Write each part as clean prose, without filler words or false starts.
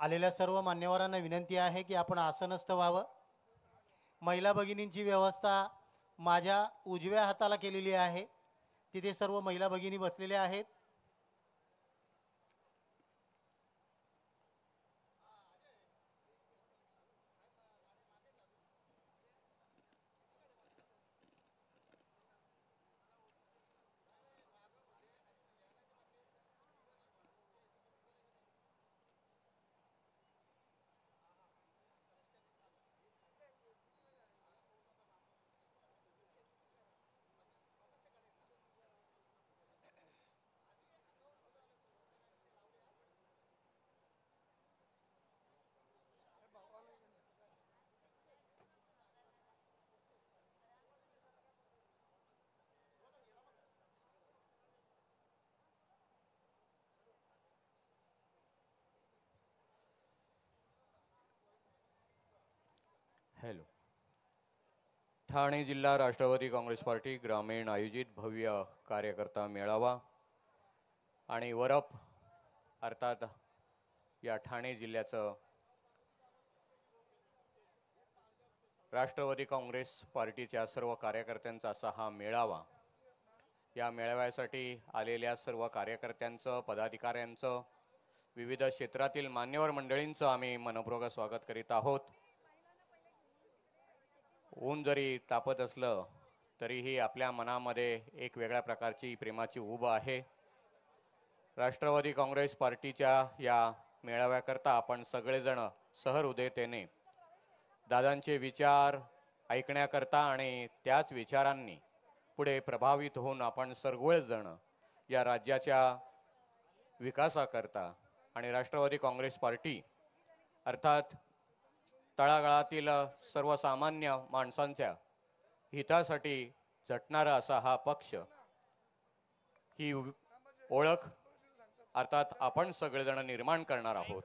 आलेल्या सर्व मान्यवरांना विनंती आहे की आपण आसनस्थ व्हावं। महिला भगिनींची व्यवस्था माझ्या उजव्या हाताला केलेली आहे, तिथे सर्व महिला भगिनी बसलेल्या आहेत। हॅलो। ठाणे जिल्हा राष्ट्रवादी काँग्रेस पार्टी ग्रामीण आयोजित भव्य कार्यकर्ता मेळावा आणि वरप अर्थात या ठाणे जिल्ह्याचं राष्ट्रवादी काँग्रेस पार्टीच्या सर्व कार्यकर्त्यांचा असा हा मेळावा। या मेळाव्यासाठी आलेल्या सर्व कार्यकर्त्यांचं, पदाधिकाऱ्यांचं, विविध क्षेत्रातील मान्यवर मंडळींचं आम्ही मनपूर्वक स्वागत करीत आहोत। ऊन जरी तापत असलं तरीही आपल्या मनामध्ये एक वेगळ्या प्रकारची प्रेमाची ऊब आहे। राष्ट्रवादी काँग्रेस पार्टीच्या या मेळाव्याकरता आपण सगळेजण सहृदयतेने दादांचे विचार ऐकण्याकरता आणि त्याच विचारांनी पुढे प्रभावित होऊन आपण सर्वजण या राज्याच्या विकासाकरता आणि राष्ट्रवादी काँग्रेस पार्टी अर्थात तळागाळातील सर्वसामान्य माणसांच्या हितासाठी झटणारा असा हा पक्ष, ही ओळख अर्थात आपण सगळेजण निर्माण करणार आहोत।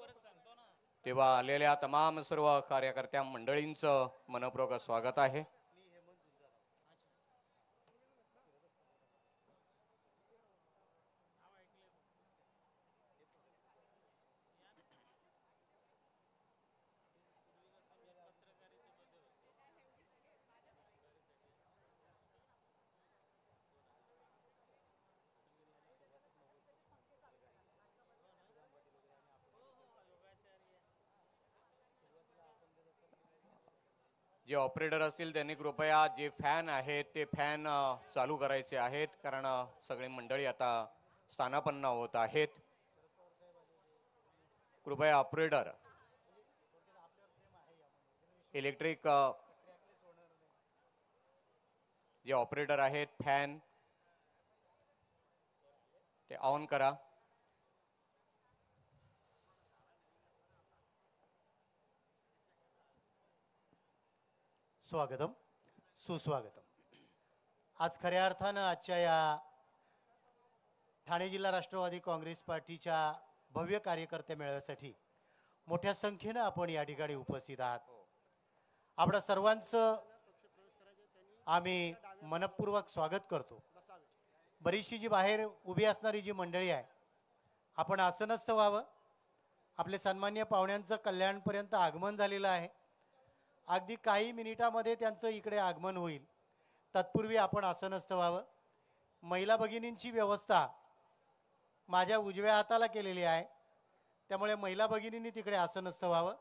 तेव्हा आलेल्या तमाम सर्व कार्यकर्त्या मंडळींचं मनपूर्वक स्वागत आहे। जे ऑपरेटर असतील त्यांनी कृपया जे फॅन आहेत ते फॅन चालू करायचे आहेत, कारण सगळी मंडळी आता स्थानापन्न होत आहेत। कृपया ऑपरेटर इलेक्ट्रिक जे ऑपरेटर आहेत फॅन ते ऑन करा। स्वागतम, सुस्वागतम। आज खऱ्या अर्थानं आजच्या या ठाणे जिल्हा राष्ट्रवादी काँग्रेस पार्टीच्या भव्य कार्यकर्ते मेळाव्यासाठी मोठ्या संख्येनं आपण या ठिकाणी उपस्थित आहात। आपल्या सर्वांचं आम्ही मनपूर्वक स्वागत करतो। बरीचशी जी बाहेर उभी असणारी जी मंडळी आहे, आपण आसनस्थ व्हावं। आपले सन्माननीय पाहुण्यांचं कल्याणपर्यंत आगमन झालेलं आहे। अगदी काही मिनिटामध्ये त्यांचं इकडे आगमन होईल, तत्पूर्वी आपण आसनस्थ व्हावं। महिला भगिनींची व्यवस्था माझ्या उजव्या हाताला केलेली आहे, त्यामुळे महिला भगिनींनी तिकडे आसनस्थ व्हावं।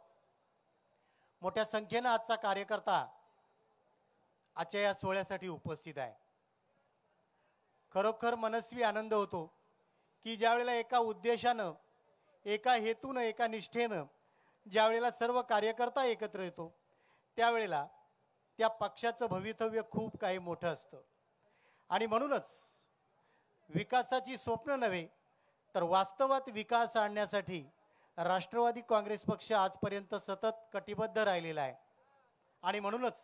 मोठ्या संख्येनं आजचा कार्यकर्ता आजच्या या सोहळ्यासाठी उपस्थित आहे। खरोखर मनस्वी आनंद होतो की ज्या वेळेला एका उद्देशानं, एका हेतूनं, एका निष्ठेनं ज्या वेळेला सर्व कार्यकर्ता एकत्र येतो, त्यावेळेला त्या पक्षाचं भवितव्य खूप काही मोठं असतं। आणि म्हणूनच विकासाची स्वप्न नव्हे तर वास्तवात विकास आणण्यासाठी राष्ट्रवादी काँग्रेस पक्ष आजपर्यंत सतत कटिबद्ध राहिलेला आहे। आणि म्हणूनच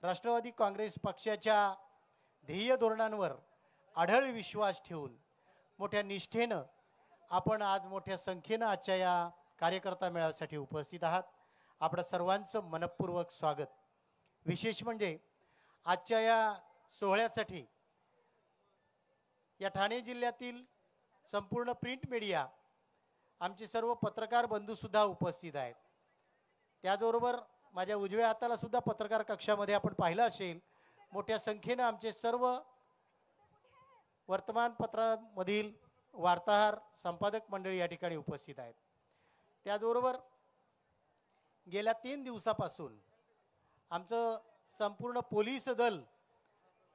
राष्ट्रवादी काँग्रेस पक्षाच्या ध्येय धोरणांवर अढळ विश्वास ठेवून मोठ्या निष्ठेनं आपण आज मोठ्या संख्येनं आजच्या या कार्यकर्ता मेळाव्यासाठी उपस्थित आहात। आपल्या सर्वांचं मनपूर्वक स्वागत। विशेष म्हणजे आजच्या या सोहळ्यासाठी या ठाणे जिल्ह्यातील संपूर्ण प्रिंट मीडिया आमचे सर्व पत्रकार बंधू सुद्धा उपस्थित आहेत. त्याचबरोबर माझ्या उजव्या हाताला सुद्धा पत्रकार कक्षामध्ये आपण पाहिलं असेल, मोठ्या संख्येनं आमचे सर्व वर्तमानपत्रांमधील वार्ताहर संपादक मंडळी या ठिकाणी उपस्थित आहेत. त्याचबरोबर गेल्या 3 दिवसापासून आमचं संपूर्ण पोलीस दल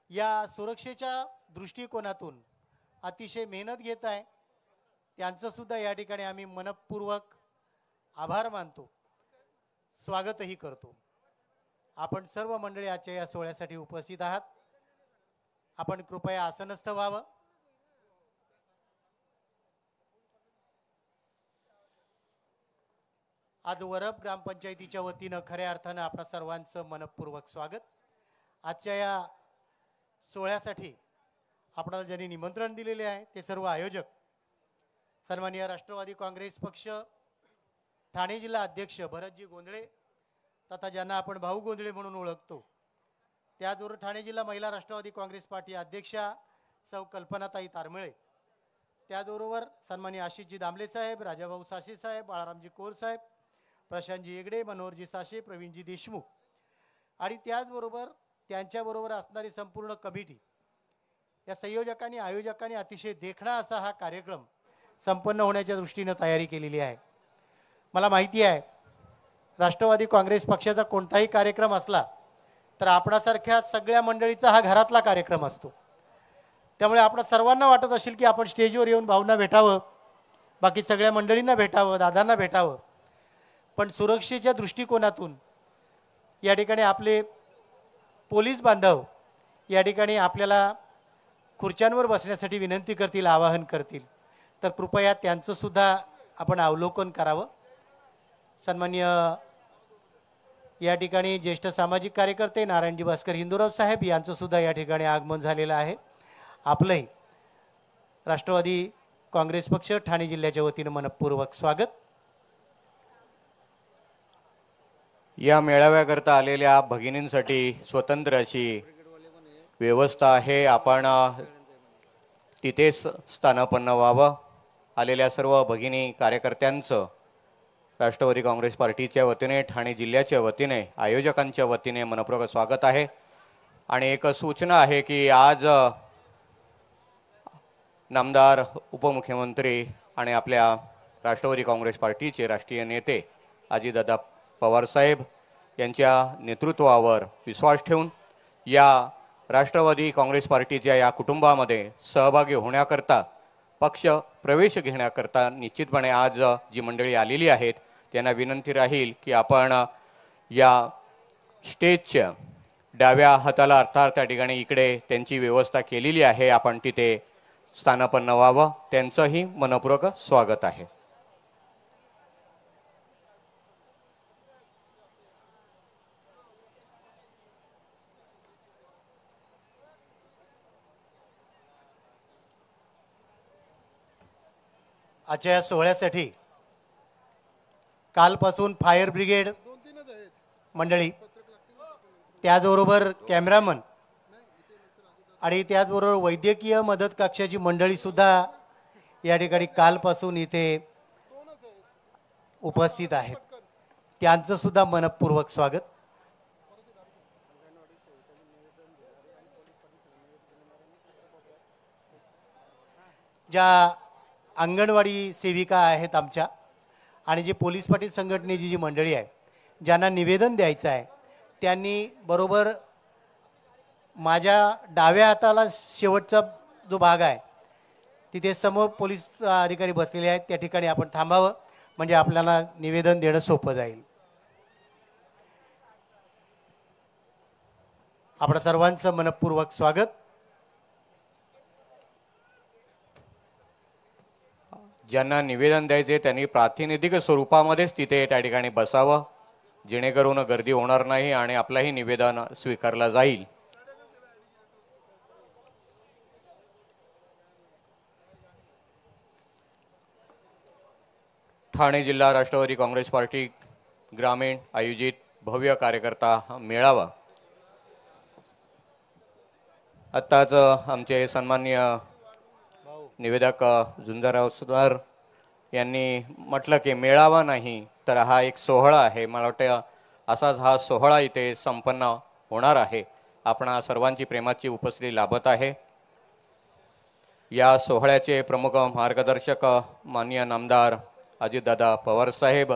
या सुरक्षेच्या दृष्टिकोनातून अतिशय मेहनत घेत आहे. त्यांचं सुद्धा या ठिकाणी आम्ही मनपूर्वक आभार मानतो, स्वागतही करतो. आपण सर्व मंडळी आजच्या या सोहळ्यासाठी उपस्थित आहात. आपण कृपया आसनस्थ व्हावं. आज वरब ग्रामपंचायतीच्या वतीनं खऱ्या अर्थानं आपणा सर्वांचं मनपूर्वक स्वागत. आजच्या या सोहळ्यासाठी आपल्याला ज्यांनी निमंत्रण दिलेले आहे ते सर्व आयोजक, सन्माननीय राष्ट्रवादी काँग्रेस पक्ष ठाणे जिल्हा अध्यक्ष भरतजी गोंधळे तथा ज्यांना आपण भाऊ गोंधळे म्हणून ओळखतो, त्याचबरोबर ठाणे जिल्हा महिला राष्ट्रवादी काँग्रेस पार्टी अध्यक्षा सौ कल्पनाताई तारमळे, त्याचबरोबर सन्माननीय आशिषजी दामले साहेब, राजाभाऊ साशे साहेब, बाळारामजी कोर साहेब, प्रशांतजी हेगडे, मनोहरजी साशे, प्रवीणजी देशमुख आणि त्याचबरोबर त्यांच्याबरोबर असणारी संपूर्ण कमिटी, या संयोजकांनी आयोजकांनी अतिशय देखणा असा हा कार्यक्रम संपन्न होण्याच्या दृष्टीनं तयारी केलेली आहे. मला माहिती आहे राष्ट्रवादी काँग्रेस पक्षाचा कोणताही कार्यक्रम असला तर आपणासारख्या सगळ्या मंडळीचा हा घरातला कार्यक्रम असतो. त्यामुळे आपणा सर्वांना वाटत असेल की आपण स्टेजवर येऊन भाऊंना भेटावं, बाकी सगळ्या मंडळींना भेटावं, दादांना भेटावं. पण सुरक्षेच्या दृष्टिकोनातून या ठिकाणी आपले पोलीस बांधव या ठिकाणी आपल्याला खुर्च्यांवर बसण्यासाठी विनंती करतील, आवाहन करतील, तर कृपया त्यांचं सुद्धा आपण अवलोकन करावं. सन्माननीय या ठिकाणी ज्येष्ठ सामाजिक कार्यकर्ते नारायणजी भास्कर हिंदूराव साहेब यांचं सुद्धा या ठिकाणी आगमन झालेलं आहे. आपलंही राष्ट्रवादी काँग्रेस पक्ष ठाणे जिल्ह्याच्या वतीनं मनपूर्वक स्वागत. या मेळाव्याकरता आलेल्या भगिनींसाठी स्वतंत्र अशी व्यवस्था आहे. आपण तिथेच स्थानापन्न व्हावं. आलेल्या सर्व भगिनी कार्यकर्त्यांचं राष्ट्रवादी काँग्रेस पार्टीच्या वतीने, ठाणे जिल्ह्याच्या वतीने, आयोजकांच्या वतीने मनपूर्वक स्वागत आहे. आणि एक सूचना आहे की आज नामदार, उपमुख्यमंत्री आणि आपल्या राष्ट्रवादी काँग्रेस पार्टीचे राष्ट्रीय नेते अजितदादा पवार साहेब यांच्या नेतृत्वावर विश्वास ठेवून या राष्ट्रवादी काँग्रेस पार्टीच्या या कुटुंबामध्ये सहभागी होण्याकरता, पक्ष प्रवेश घेण्याकरता निश्चितपणे आज जी मंडळी आलेली आहेत त्यांना विनंती राहील की आपण या स्टेजच्या डाव्या हाताला अर्थात त्या ठिकाणी इकडे त्यांची व्यवस्था केलेली आहे, आपण तिथे स्थानापन्न व्हावं. त्यांचंही मनपूर्वक स्वागत आहे. आजच्या या सोहळ्यासाठी कालपासून फायर ब्रिगेड मंडळी, त्याचबरोबर कॅमेरामन आणि त्याचबरोबर वैद्यकीय मदत कक्षाची मंडळी सुद्धा या ठिकाणी कालपासून इथे उपस्थित आहेत. त्यांचं सुद्धा मनपूर्वक स्वागत. ज्या अंगणवाडी सेविका आहेत आमच्या आणि जे पोलीस पाटील संघटनेची जी मंडळी आहे, ज्यांना निवेदन द्यायचं आहे, त्यांनी बरोबर माझ्या डाव्या हाताला शेवटचा जो भाग आहे तिथे समोर पोलीस अधिकारी बसलेले आहेत, त्या ठिकाणी आपण थांबावं म्हणजे आपल्याला निवेदन देणं सोपं जाईल. आपणा सर्वांचं मनपूर्वक स्वागत. ज्यांना निवेदन द्यायचे त्यांनी प्रातिनिधिक स्वरूपामध्येच तिथे त्या ठिकाणी बसावं, जेणेकरून गर्दी होणार नाही आणि आपलंही निवेदन स्वीकारलं जाईल. ठाणे जिल्हा राष्ट्रवादी काँग्रेस पार्टी ग्रामीण आयोजित भव्य कार्यकर्ता मेळावा. आत्ताच आमचे सन्माननीय निवेदक झुंजारराव सुधार यांनी म्हटलं की मेळावा नाही तर हा एक सोहळा आहे. मला वाटतं असाच हा सोहळा इथे संपन्न होणार आहे. आपण सर्वांची प्रेमाची उपस्थिती लाभत आहे. या सोहळ्याचे प्रमुख मार्गदर्शक माननीय नामदार अजितदादा पवार साहेब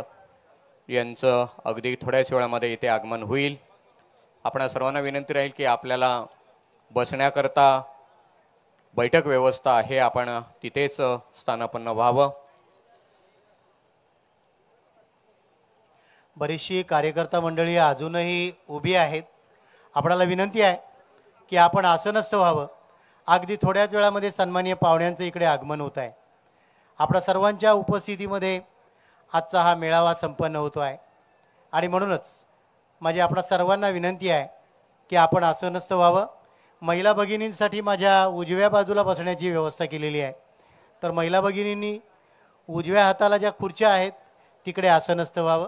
यांचं अगदी थोड्याच वेळामध्ये इथे आगमन होईल. आपण सर्वांना विनंती राहील की आपल्याला बसण्याकरता बैठक व्यवस्था आहे, आपण तिथेच स्थानापन्न व्हावं. बरीचशी कार्यकर्ता मंडळी अजूनही उभी आहेत. आपणाला विनंती आहे की आपण आसनस्थ व्हावं. अगदी थोड्याच वेळामध्ये सन्माननीय पाहुण्यांचं इकडे आगमन होत आहे. आपल्या सर्वांच्या उपस्थितीमध्ये आजचा हा मेळावा संपन्न होतो आहे आणि म्हणूनच माझी आपणा सर्वांना विनंती आहे की आपण आसनस्थ व्हावं. महिला भगिनींसाठी माझ्या उजव्या बाजूला बसण्याची व्यवस्था केलेली आहे. तर महिला भगिनींनी उजव्या हाताला ज्या खुर्च्या आहेत तिकडे आसनस्थ व्हावं.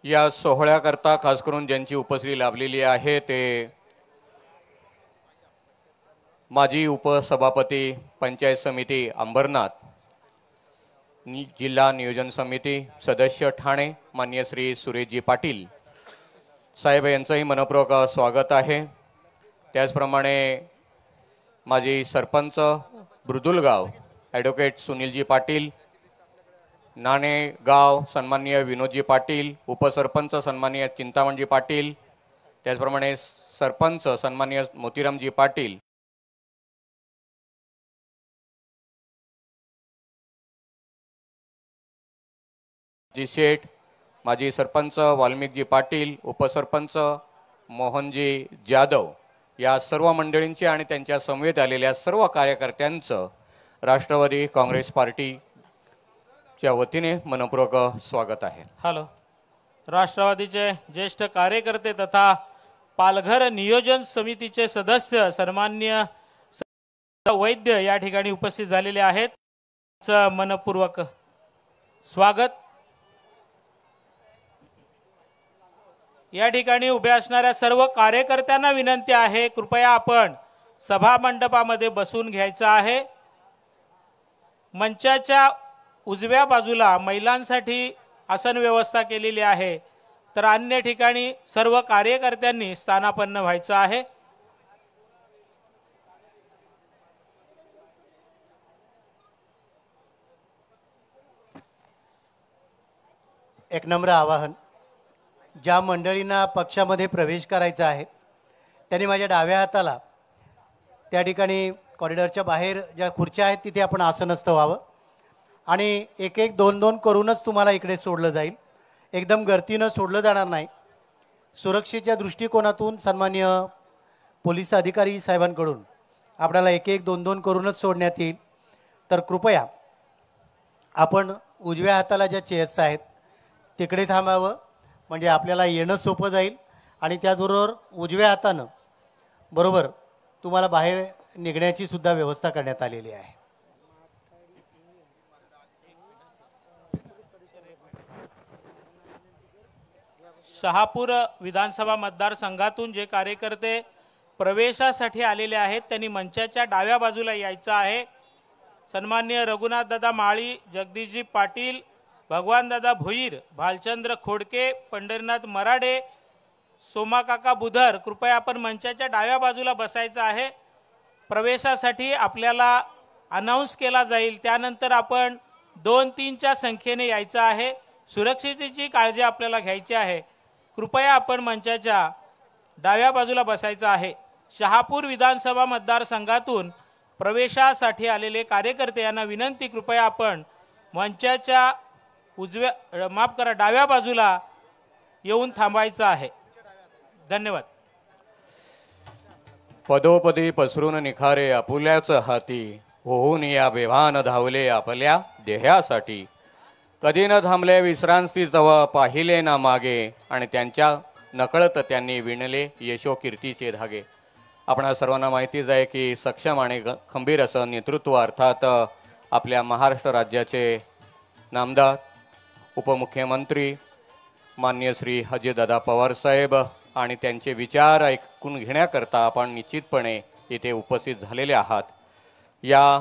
या सोहळ्याकरता खास करून ज्यांची उपस्थिती लाभलेली आहे ते माजी उपसभापती पंचायत समिती अंबरनाथ, जिल्हा नियोजन समिती सदस्य ठाणे माननीय श्री सुरेशजी पाटील साहेब यांचंही मनपूर्वक स्वागत आहे. त्याचप्रमाणे माजी सरपंच बुद्रुकगाव ॲडव्होकेट सुनीलजी पाटील, नाणेगाव सन्माननीय विनोदजी पाटील, उपसरपंच सन्माननीय चिंतामणजी पाटील, त्याचप्रमाणे सरपंच सन्माननीय मोतीरामजी पाटील, जी शेठ, माजी सरपंच वाल्मिकजी पाटील, उपसरपंच मोहनजी जाधव या सर्व मंडळींचे आणि त्यांच्या समवेत आलेल्या सर्व कार्यकर्त्यांचं राष्ट्रवादी काँग्रेस पार्टीच्या वतीने मनपूर्वक स्वागत आहे. हॅलो. राष्ट्रवादीचे ज्येष्ठ कार्यकर्ते तथा पालघर नियोजन समितीचे सदस्य सन्माननीय वैद्य या ठिकाणी उपस्थित झालेले आहेत. मनपूर्वक स्वागत. या ठिकाणी उभे असणाऱ्या सर्व कार्यकर्त्यांना विनंती आहे, कृपया आपण सभा मंडपामध्ये बसून घ्यायचं आहे. मंचाच्या उजव्या बाजूला महिलांसाठी आसन व्यवस्था केलेली आहे, तर अन्य ठिकाणी सर्व कार्यकर्त्यांनी स्थानापन्न व्हायचं आहे. एक नम्र आवाहन, ज्या मंडळींना पक्षामध्ये प्रवेश करायचा आहे त्यांनी माझ्या डाव्या हाताला त्या ठिकाणी कॉरिडॉरच्या बाहेर ज्या खुर्च्या आहेत तिथे आपण आसनस्थ व्हावं आणि एक एक दोन दोन करूनच तुम्हाला इकडे सोडलं जाईल. एकदम गर्दीनं सोडलं जाणार नाही. सुरक्षेच्या दृष्टिकोनातून सन्माननीय पोलीस अधिकारी साहेबांकडून आपल्याला एक एक दोन दोन करूनच सोडण्यात येईल. तर कृपया आपण उजव्या हाताला ज्या चेअर्स आहेत तिकडे थांबावं, म्हणजे आपल्याला येणं सोपं जाईल आणि त्याचबरोबर उजव्या हातानं बरोबर तुम्हाला बाहेर निघण्याची सुद्धा व्यवस्था करण्यात आलेली आहे. शहापूर विधानसभा मतदारसंघातून जे कार्यकर्ते प्रवेशासाठी आलेले आहेत त्यांनी मंचाच्या डाव्या बाजूला यायचं आहे. सन्माननीय रघुनाथदादा माळी, जगदीशजी पाटील, भगवानदादा भोईर, भालचंद्र खोडके, पंढरीनाथ मराडे, सोमाकाका बुधर, कृपया आपण मंचाच्या डाव्या बाजूला बसायचं आहे. प्रवेशासाठी आपल्याला अनाऊन्स केला जाईल, त्यानंतर आपण 2-3च्या संख्येने यायचं आहे. सुरक्षेची काळजी आपल्याला घ्यायची आहे. कृपया आपण मंचाच्या डाव्या बाजूला बसायचं आहे. शहापूर विधानसभा मतदारसंघातून प्रवेशासाठी आलेले कार्यकर्ते यांना विनंती, कृपया आपण मंचाच्या डाव्या बाजूला येऊन थांबायचं आहे. धन्यवाद. पदोपदी पसरून निखारे आपुल्याच हाती, होऊन या बेभान धावले आपल्या देहासाठी. कधी न थांबले विश्रांती तव पाहिले ना मागे, आणि त्यांच्या नकळत त्यांनी विणले यशो कीर्तीचे धागे. आपणा सर्वांना माहितीच आहे की सक्षम आणि खंबीर असं नेतृत्व अर्थात आपल्या महाराष्ट्र राज्याचे नामदार उपमुख्यमंत्री माननीय श्री अजितदादा पवार साहेब आणि त्यांचे विचार ऐकून घेण्याकरता आपण निश्चितपणे इथे उपस्थित झालेले आहात। या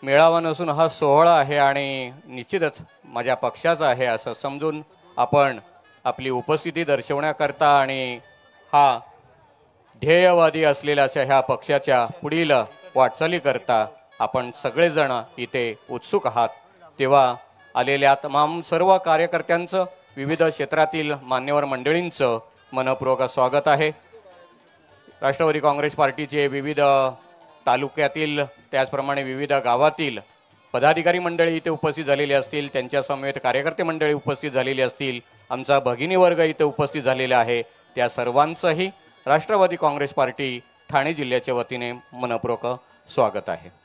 मेळावा नसून हा सोहळा आहे आणि निश्चितच माझ्या पक्षाचा आहे असं समजून आपण आपली उपस्थिती दर्शवण्याकरता आणि हा ध्येयवादी असलेल्या अशा ह्या पक्षाच्या पुढील वाटचालीकरता आपण सगळेजण इथे उत्सुक आहात। तेव्हा आलेल्या तमाम सर्व कार्यकर्त्यांचं विविध क्षेत्रातील मान्यवर मंडळींचं मनपूर्वक स्वागत आहे। राष्ट्रवादी काँग्रेस पार्टीचे विविध तालुक्यातील त्याचप्रमाणे विविध गावातील पदाधिकारी मंडळी इथे उपस्थित झालेली असतील, त्यांच्या समवेत कार्यकर्ते मंडळी उपस्थित झालेली असतील, आमचा भगिनी वर्ग इथे उपस्थित झालेला आहे, त्या सर्वांचंही राष्ट्रवादी काँग्रेस पार्टी ठाणे जिल्ह्याच्या वतीने मनपूर्वक स्वागत आहे।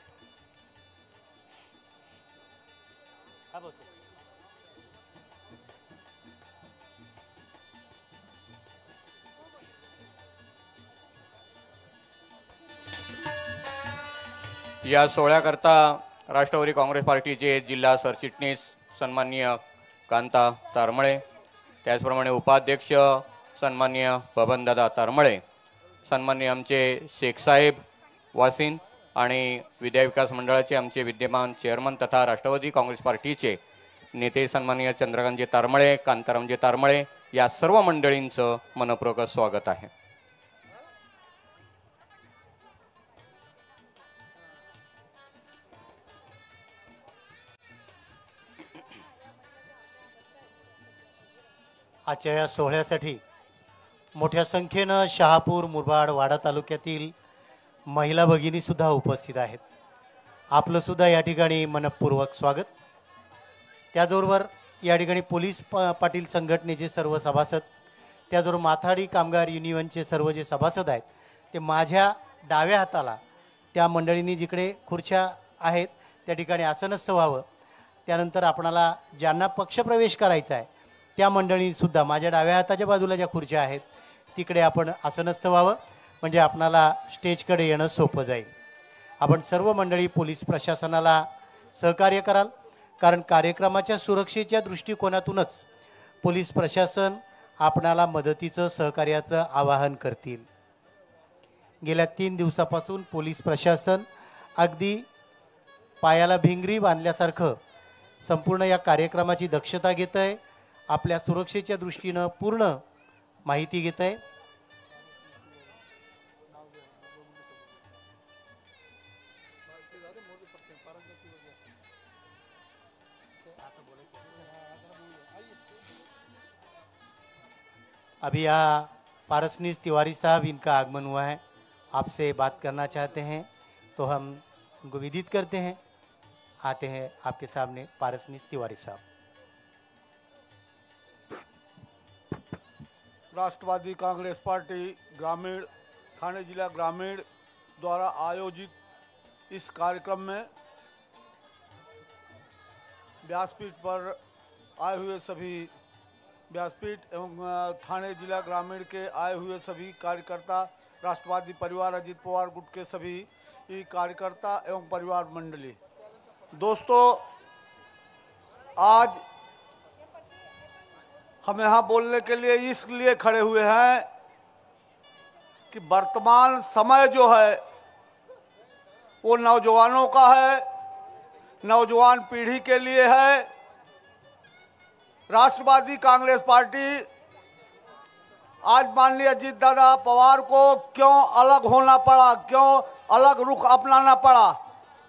या सोहळ्याकरता राष्ट्रवादी काँग्रेस पार्टीचे जिल्हा सरचिटणीस सन्माननीय कांता तारमळे, त्याचप्रमाणे उपाध्यक्ष सन्माननीय बबनदादा तारमळे, सन्माननीय आमचे शेख साहेब वासिन आणि विद्याविकास मंडळाचे आमचे विद्यमान चेअरमन तथा राष्ट्रवादी काँग्रेस पार्टीचे नेते सन्माननीय चंद्रकांतजी तारमळे, कांतारामजी तारमळे, या सर्व मंडळींचं मनपूर्वक स्वागत आहे। आजच्या या सोहळ्यासाठी मोठ्या संख्येनं शहापूर, मुरबाड, वाडा तालुक्यातील महिला भगिनी सुद्धा उपस्थित आहेत। आपलं सुद्धा या ठिकाणी मनपूर्वक स्वागत। त्याचबरोबर या ठिकाणी पोलीस पाटील संघटनेचे सर्व सभासद, त्याचबरोबर माथाडी कामगार युनियनचे सर्व जे सभासद आहेत ते माझ्या डाव्या हाताला त्या मंडळींनी जिकडे खुर्च्या आहेत त्या ठिकाणी आसनस्थ व्हावं। त्यानंतर आपणाला ज्यांना पक्षप्रवेश करायचा आहे त्या मंडळींसुद्धा माझ्या डाव्या हाताच्या बाजूला ज्या खुर्च्या आहेत तिकडे आपण आसनस्थ व्हावं, म्हणजे आपणाला स्टेजकडे येणं सोपं जाईल। आपण सर्व मंडळी पोलीस प्रशासनाला सहकार्य कराल, कारण कार्यक्रमाच्या सुरक्षेच्या दृष्टिकोनातूनच पोलीस प्रशासन आपणाला मदतीचं सहकार्याचं आवाहन करतील। गेल्या 3 दिवसापासून पोलीस प्रशासन अगदी पायाला भिंगरी बांधल्यासारखं संपूर्ण या कार्यक्रमाची दक्षता घेत आहे, आपल्या सुरक्षेच्या दृष्टीनं पूर्ण माहिती घेत आहे। अभी यहाँ पारसनीस तिवारी साहब, इनका आगमन हुआ है, आपसे बात करना चाहते हैं तो हम उनको विदित करते हैं। आते हैं आपके सामने पारसनीस तिवारी साहब। राष्ट्रवादी कांग्रेस पार्टी ग्रामीण ठाणे जिला ग्रामीण द्वारा आयोजित इस कार्यक्रम में व्यासपीठ पर आए हुए सभी व्यासपीठ एवं ठाणे जिला ग्रामीण के आए हुए सभी कार्यकर्ता, राष्ट्रवादी परिवार अजित पवार गुट के सभी कार्यकर्ता एवं परिवार मंडली, दोस्तों, आज हम यहाँ बोलने के लिए इसलिए खड़े हुए हैं कि वर्तमान समय जो है वो नौजवानों का है, नौजवान पीढ़ी के लिए है। राष्ट्रवादी कांग्रेस पार्टी आज माननीय अजित दादा पवार को क्यों अलग होना पड़ा, क्यों अलग रुख अपनाना पड़ा?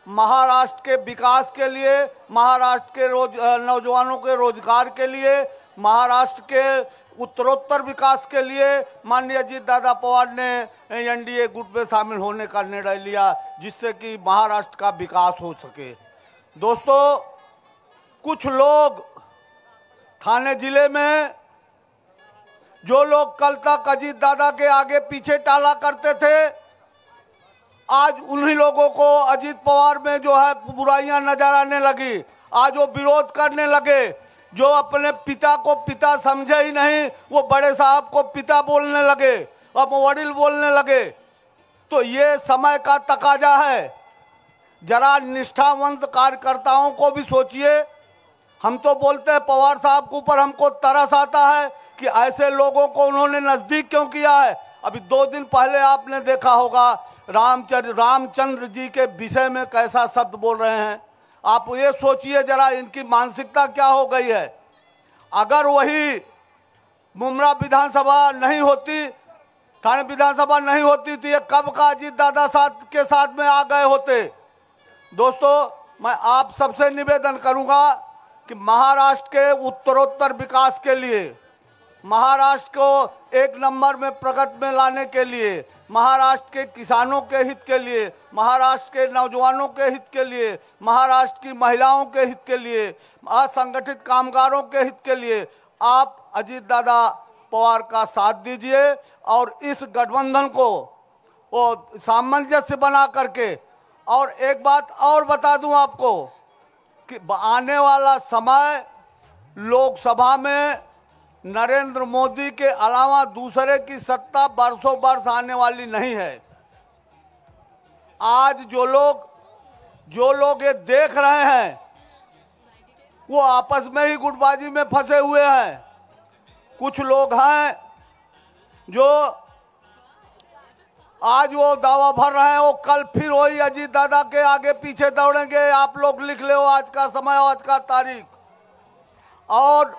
महाराष्ट्र के विकास के लिए, महाराष्ट्र के नौजवानों के रोजगार के लिए, महाराष्ट्र के उत्तरोत्तर विकास के लिए माननीय अजित दादा पवार ने एनडीए गुट में शामिल होने का निर्णय लिया, जिससे कि महाराष्ट्र का विकास हो सके। दोस्तों, कुछ लोग ठाणे जिले में, जो लोग कल तक अजित दादा के आगे पीछे टाला करते थे, आज उन्हीं लोगों को अजित पवार में जो है बुराइयां नजर आने लगी। आज वो विरोध करने लगे, जो अपने पिता को पिता समझे ही नहीं वो बड़े साहब को पिता बोलने लगे, अब वडील बोलने लगे। तो ये समय का तकाजा है। जरा निष्ठावंत कार्यकर्ताओं को भी सोचिए, हम तो बोलते हैं पवार साहब के ऊपर हमको तरस आता है कि ऐसे लोगों को उन्होंने नजदीक क्यों किया है। अभी 2 दिन पहले आपने देखा होगा रामचंद्र जी के विषय में कैसा शब्द बोल रहे हैं। आप ये सोचिए जरा इनकी मानसिकता क्या हो गई है। अगर वही मुमरा विधानसभा नहीं होती, ठाणे विधानसभा नहीं होती तो ये कब का अजीत दादा के साथ में आ गए होते। दोस्तों, मैं आप सबसे निवेदन करूंगा कि महाराष्ट्र के उत्तरोत्तर विकास के लिए, महाराष्ट्र को एक नंबर में प्रगति में लाने के लिए, महाराष्ट्र के किसानों के हित के लिए, महाराष्ट्र के नौजवानों के हित के लिए, महाराष्ट्र की महिलाओं के हित के लिए, असंगठित कामगारों के हित के लिए आप अजीत दादा पवार का साथ दीजिए और इस गठबंधन को वो सामंजस्य बना करके। और एक बात और बता दूं आपको कि आने वाला समय लोकसभा में नरेंद्र मोदी के अलावा दूसरे की सत्ता बरसों वर्ष आने वाली नहीं है। आज जो लोग ये देख रहे हैं वो आपस में ही गुटबाजी में फंसे हुए हैं। कुछ लोग हैं जो आज वो दावा भर रहे हैं वो कल फिर वही अजीत दादा के आगे पीछे दौड़ेंगे। आप लोग लिख ले आज का समय, आज का तारीख। और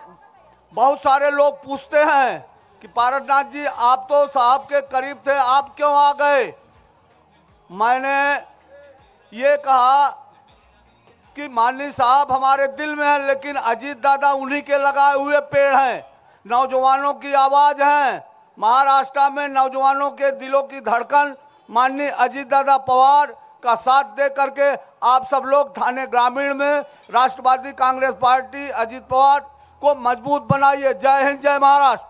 बहुत सारे लोग पूछते हैं कि पारसनाथ जी आप तो साहब के करीब थे, आप क्यों आ गए। मैंने ये कहा कि माननीय साहब हमारे दिल में है, लेकिन अजीत दादा उन्हीं के लगाए हुए पेड़ हैं, नौजवानों की आवाज है। महाराष्ट्र में नौजवानों के दिलों की धड़कन माननीय अजीत दादा पवार का साथ दे करके आप सब लोग ठाणे ग्रामीण में राष्ट्रवादी कांग्रेस पार्टी अजीत पवार को मजबूत बनाइए। जय हिंद, जय महाराष्ट्र।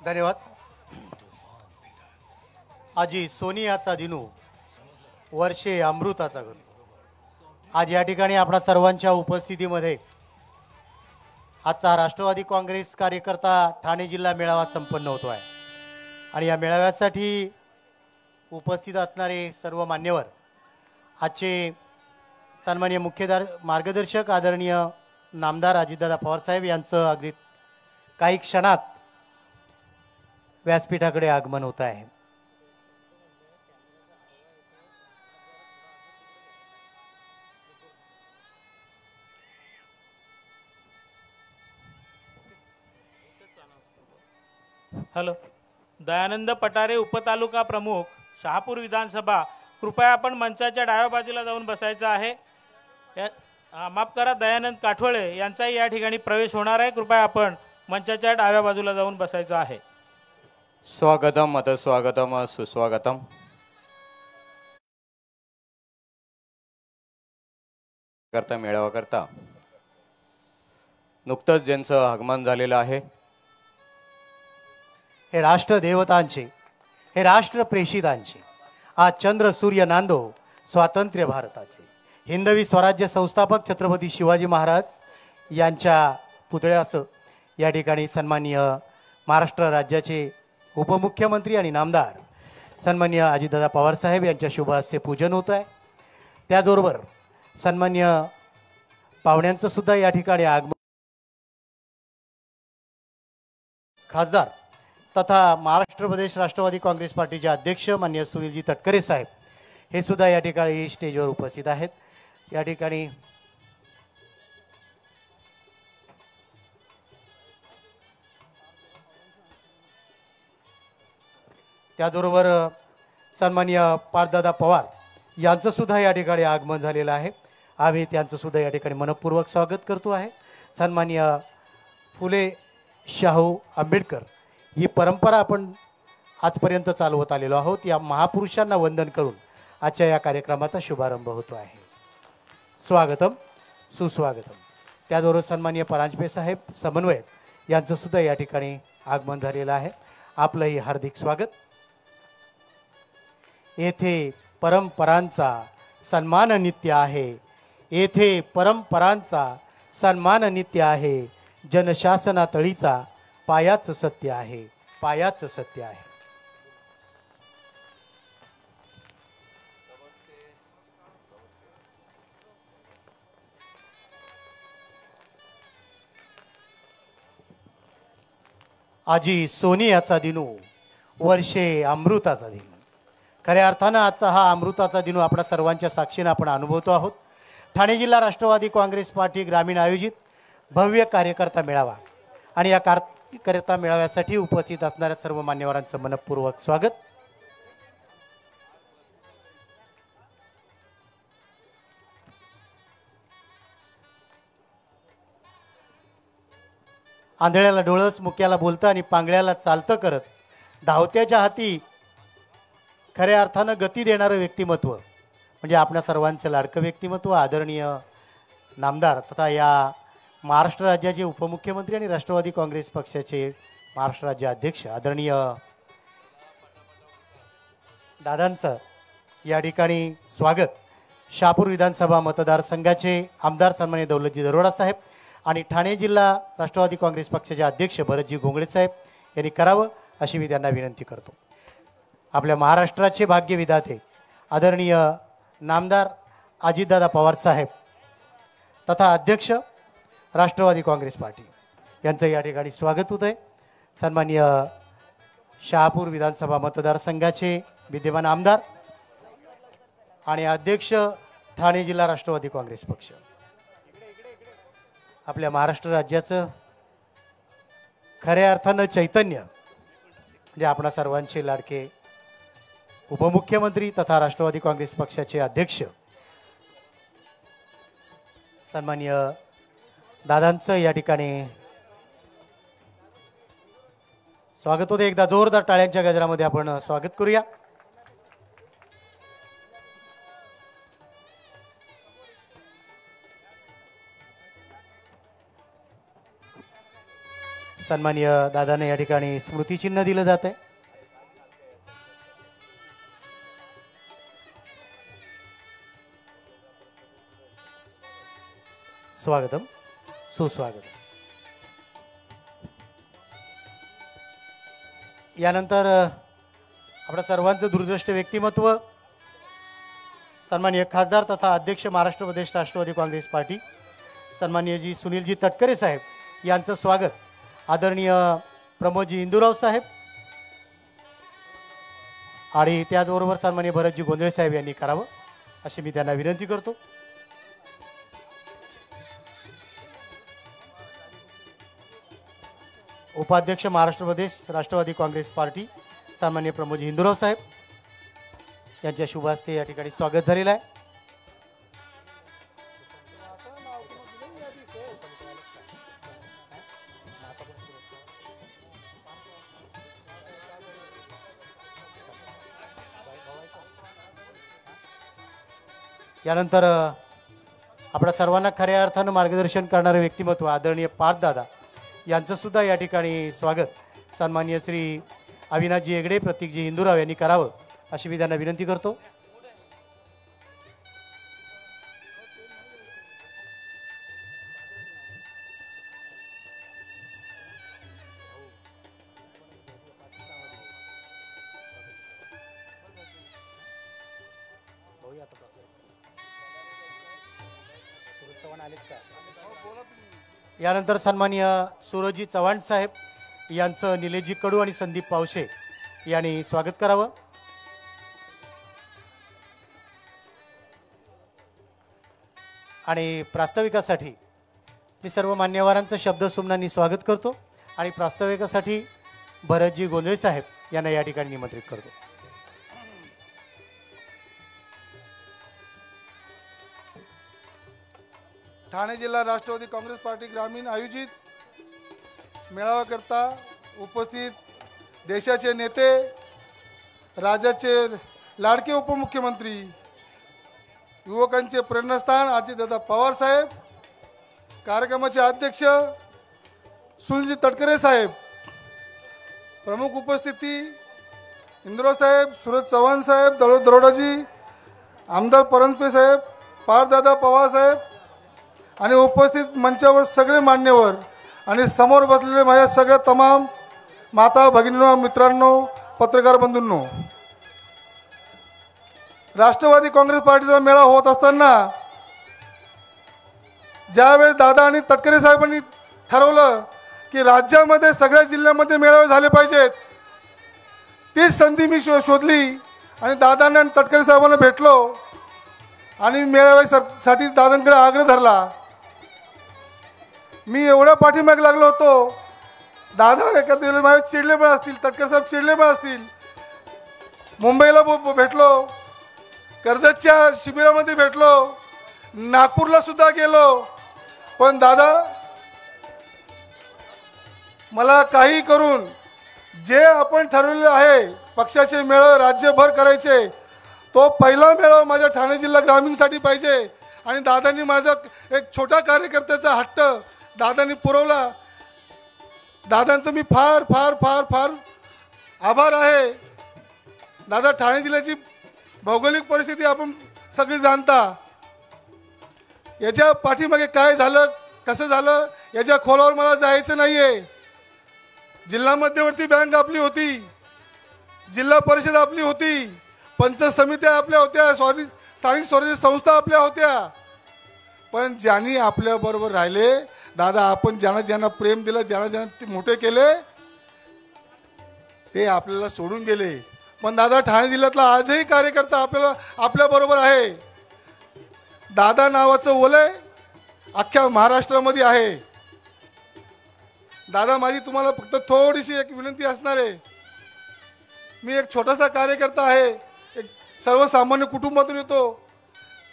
धन्यवाद। आजी सोनियाचा दिनू, वर्षे अमृताचा घन। आज या ठिकाणी आपणा सर्वांच्या उपस्थितीमध्ये आजचा राष्ट्रवादी काँग्रेस कार्यकर्ता ठाणे जिल्हा मेळावा संपन्न होतो आहे आणि या मेळाव्यासाठी उपस्थित असणारे सर्व मान्यवर, आजचे सन्माननीय मुख्य मार्गदर्शक आदरणीय नामदार अजितदादा पवार साहेब यांचं अगदी काही क्षणात व्यासपीठाकडे आगमन होत आहे। हॅलो, दयानंद पटारे उपतालुका प्रमुख शहापूर विधानसभा, कृपया आपण मंचाच्या डाव्या बाजूला जाऊन बसायचं आहे। माफ करा, दयानंद काठोळे यांचाही या ठिकाणी प्रवेश होणार आहे, कृपया आपण मंचाच्या डाव्या बाजूला जाऊन बसायचं आहे। स्वागतम अथ स्वागतम सुस्वागतम। करता मेळावा करता नुकतंच ज्यांचं आगमन झालेलं आहे हे राष्ट्र देवतांचे, हे राष्ट्र प्रेषितांचे, आज चंद्र सूर्य नांदो स्वातंत्र्य भारताचे हिंदवी स्वराज्य संस्थापक छत्रपती शिवाजी महाराज यांच्या पुतळ्यास या ठिकाणी सन्माननीय महाराष्ट्र राज्याचे उपमुख्यमंत्री आणि नामदार सन्माननीय अजितदादा पवार साहेब यांच्या शुभ हस्ते पूजन होत आहे। त्याचबरोबर सन्माननीय पाहुण्यांचं सुद्धा या ठिकाणी आगमन, खासदार तथा महाराष्ट्र प्रदेश राष्ट्रवादी काँग्रेस पार्टीचे अध्यक्ष माननीय सुनीलजी तटकरे साहेब हे सुद्धा या ठिकाणी स्टेजवर उपस्थित आहेत। या ठिकाणी त्याचबरोबर सन्माननीय पार्थदादा पवार यांचं सुद्धा या ठिकाणी आगमन झालेलं आहे। आम्ही त्यांचं सुद्धा या ठिकाणी मनपूर्वक स्वागत करतो आहे। सन्माननीय फुले शाहू आंबेडकर ही परंपरा आपण आजपर्यंत चालवत आलेलो आहोत। या महापुरुषांना वंदन करून आजच्या या कार्यक्रमाचा शुभारंभ होतो आहे। स्वागतम सुस्वागतम। त्याचबरोबर सन्माननीय परांजपे साहेब समन्वयक यांचं सुद्धा या ठिकाणी आगमन झालेलं आहे। आपलंही हार्दिक स्वागत। येथे परंपरांचा सन्मान नित्य आहे, येथे परंपरांचा सन्मान नित्य आहे, जनशासनातळीचा पायाच सत्य आहे, पायाच सत्य आहे। आजी सोनियाचा दिनू वर्षे अमृताचा दिनू. खऱ्या अर्थानं आजचा हा अमृताचा दिनू आपल्या सर्वांच्या साक्षीनं आपण अनुभवतो आहोत. ठाणे जिल्हा राष्ट्रवादी काँग्रेस पार्टी ग्रामीण आयोजित भव्य कार्यकर्ता मेळावा आणि या कार्यकर्ता मेळाव्यासाठी उपस्थित असणाऱ्या सर्व मान्यवरांचं मनपूर्वक स्वागत. आंधळ्याला डोळस, मुक्याला बोलतं आणि पांगळ्याला चालतं करत धावत्याच्या हाती खऱ्या अर्थानं गती देणारं व्यक्तिमत्व म्हणजे आपल्या सर्वांचं लाडकं व्यक्तिमत्व आदरणीय नामदार तथा या महाराष्ट्र राज्याचे उपमुख्यमंत्री आणि राष्ट्रवादी काँग्रेस पक्षाचे महाराष्ट्र राज्य अध्यक्ष आदरणीय दादांचं या ठिकाणी स्वागत. शहापूर विधानसभा मतदारसंघाचे आमदार सन्माननीय दौलतजी दरोडा साहेब आणि ठाणे जिल्हा राष्ट्रवादी काँग्रेस पक्षाचे अध्यक्ष भरतजी घोंगडे साहेब यांनी करावं अशी मी त्यांना विनंती करतो. आपल्या महाराष्ट्राचे भाग्यविधाते आदरणीय नामदार अजितदादा पवार साहेब तथा अध्यक्ष राष्ट्रवादी काँग्रेस पार्टी यांचं या ठिकाणी स्वागत होत आहे. सन्माननीय शहापूर विधानसभा मतदारसंघाचे विद्यमान आमदार आणि अध्यक्ष ठाणे जिल्हा राष्ट्रवादी काँग्रेस पक्ष आपल्या महाराष्ट्र राज्याचं खऱ्या अर्थानं चैतन्य म्हणजे आपणा सर्वांचे लाडके उपमुख्यमंत्री तथा राष्ट्रवादी काँग्रेस पक्षाचे अध्यक्ष सन्माननीय दादांचं या ठिकाणी स्वागत होते. एकदा जोरदार टाळ्यांच्या गजरामध्ये आपण स्वागत करूया. सन्माननीय दादाने या ठिकाणी स्मृतिचिन्ह दिलं जात आहे. स्वागतम, सुस्वागत. यानंतर आपल्या सर्वांचं दूरदृष्ट व्यक्तिमत्व सन्माननीय खासदार तथा अध्यक्ष महाराष्ट्र प्रदेश राष्ट्रवादी काँग्रेस पार्टी सन्माननीय सुनीलजी तटकरे साहेब यांचं स्वागत आदरणीय प्रमोदजी इंदुराव साहेब आणि त्याचबरोबर सन्माननीय भरतजी गोंधळे साहेब यांनी करावं अशी मी त्यांना विनंती करतो. उपाध्यक्ष महाराष्ट्र प्रदेश राष्ट्रवादी काँग्रेस पार्टी सन्माननीय प्रमोदजी इंदुराव साहेब यांच्या शुभ हस्ते या ठिकाणी स्वागत झालेलं आहे. यानंतर आपल्या सर्वांना खऱ्या अर्थानं मार्गदर्शन करणारे व्यक्तिमत्व आदरणीय पार्थदादा यांचं सुद्धा या ठिकाणी स्वागत सन्माननीय श्री अविनाशजी हेगडे प्रतीकजी हिंदुराव यांनी करावं अशी मी त्यांना विनंती करतो. यानंतर सन्माननीय सूरजजी चव्हाण साहेब यांचं निलेशजी कडू आणि संदीप पावशे यांनी स्वागत करावं. आणि प्रास्ताविकासाठी मी सर्व मान्यवरांचं शब्दसुमनांनी स्वागत करतो आणि प्रास्ताविकासाठी भरतजी गोंधळे साहेब यांना या ठिकाणी निमंत्रित करतो. ठाणे जिल्हा राष्ट्रवादी काँग्रेस पार्टी ग्रामीण आयोजित मेळाव्याकरता उपस्थित देशाचे नेते, राज्याचे लाडके उपमुख्यमंत्री, युवकांचे प्रेरणास्थान अजितदादा पवार साहेब, कार्यक्रमाचे अध्यक्ष सुनीलजी तटकरे साहेब, प्रमुख उपस्थिती इंदुराव साहेब, सूरज चव्हाण साहेब, दरोडाजी, आमदार परंजपे साहेब, पार्थदादा पवार साहेब आणि उपस्थित मंचावर सगळे मान्यवर आणि समोर बसलेले माझ्या सगळ्या तमाम माता भगिनींनो, मित्रांनो, पत्रकार बंधूंनो, राष्ट्रवादी काँग्रेस पार्टीचा मेळा होत असताना ज्यावेळेस दादा आणि तटकरे साहेबांनी ठरवलं की राज्यामध्ये सगळ्या जिल्ह्यामध्ये मेळावे झाले पाहिजेत. तीच संधी मी शोधली आणि दादांना आणि तटकरे साहेबांना भेटलो आणि मेळाव्यासाठी दादांकडे आग्रह धरला. मी एवढ्या पाठीमागे लागलो होतो. दादा एका दिवस माझ्या चिडले पण असतील, तटकरे साहेब चिडले पण असतील. मुंबईला भेटलो, कर्जतच्या शिबिरामध्ये भेटलो, नागपूरला सुद्धा गेलो. पण दादा मला काही करून जे आपण ठरवलेलं आहे पक्षाचे मेळावे राज्यभर करायचे, तो पहिला मेळावा माझ्या ठाणे जिल्हा ग्रामीणसाठी पाहिजे. आणि दादांनी माझा एक छोटा कार्यकर्त्याचा हट्ट दादांनी पुरवला. दादांचं मी फार फार फार फार आभार आहे. दादा, ठाणे जिल्ह्याची भौगोलिक परिस्थिती आपण सगळी जाणता. याच्या पाठीमागे काय झालं, कसं झालं, याच्या खोलावर मला जायचं नाहीये. जिल्हा मध्यवर्ती बँक आपली होती, जिल्हा परिषद आपली होती, पंचायत समित्या आपल्या होत्या, स्थानिक स्वराज्य संस्था आपल्या होत्या. पण ज्यांनी आपल्या बरोबर राहिले दादा, आपण ज्यांना ज्यांना प्रेम दिलं, ज्यांना ज्यांना मोठे केले, ते आपल्याला सोडून गेले. पण दादा, ठाणे जिल्ह्यातला आजही कार्यकर्ता आपल्या बरोबर आहे. दादा नावाचं ओलय अख्ख्या महाराष्ट्रामध्ये आहे. दादा, माझी तुम्हाला फक्त थोडीशी एक विनंती असणार आहे. मी एक छोटासा कार्यकर्ता आहे, एक सर्वसामान्य कुटुंबातून येतो.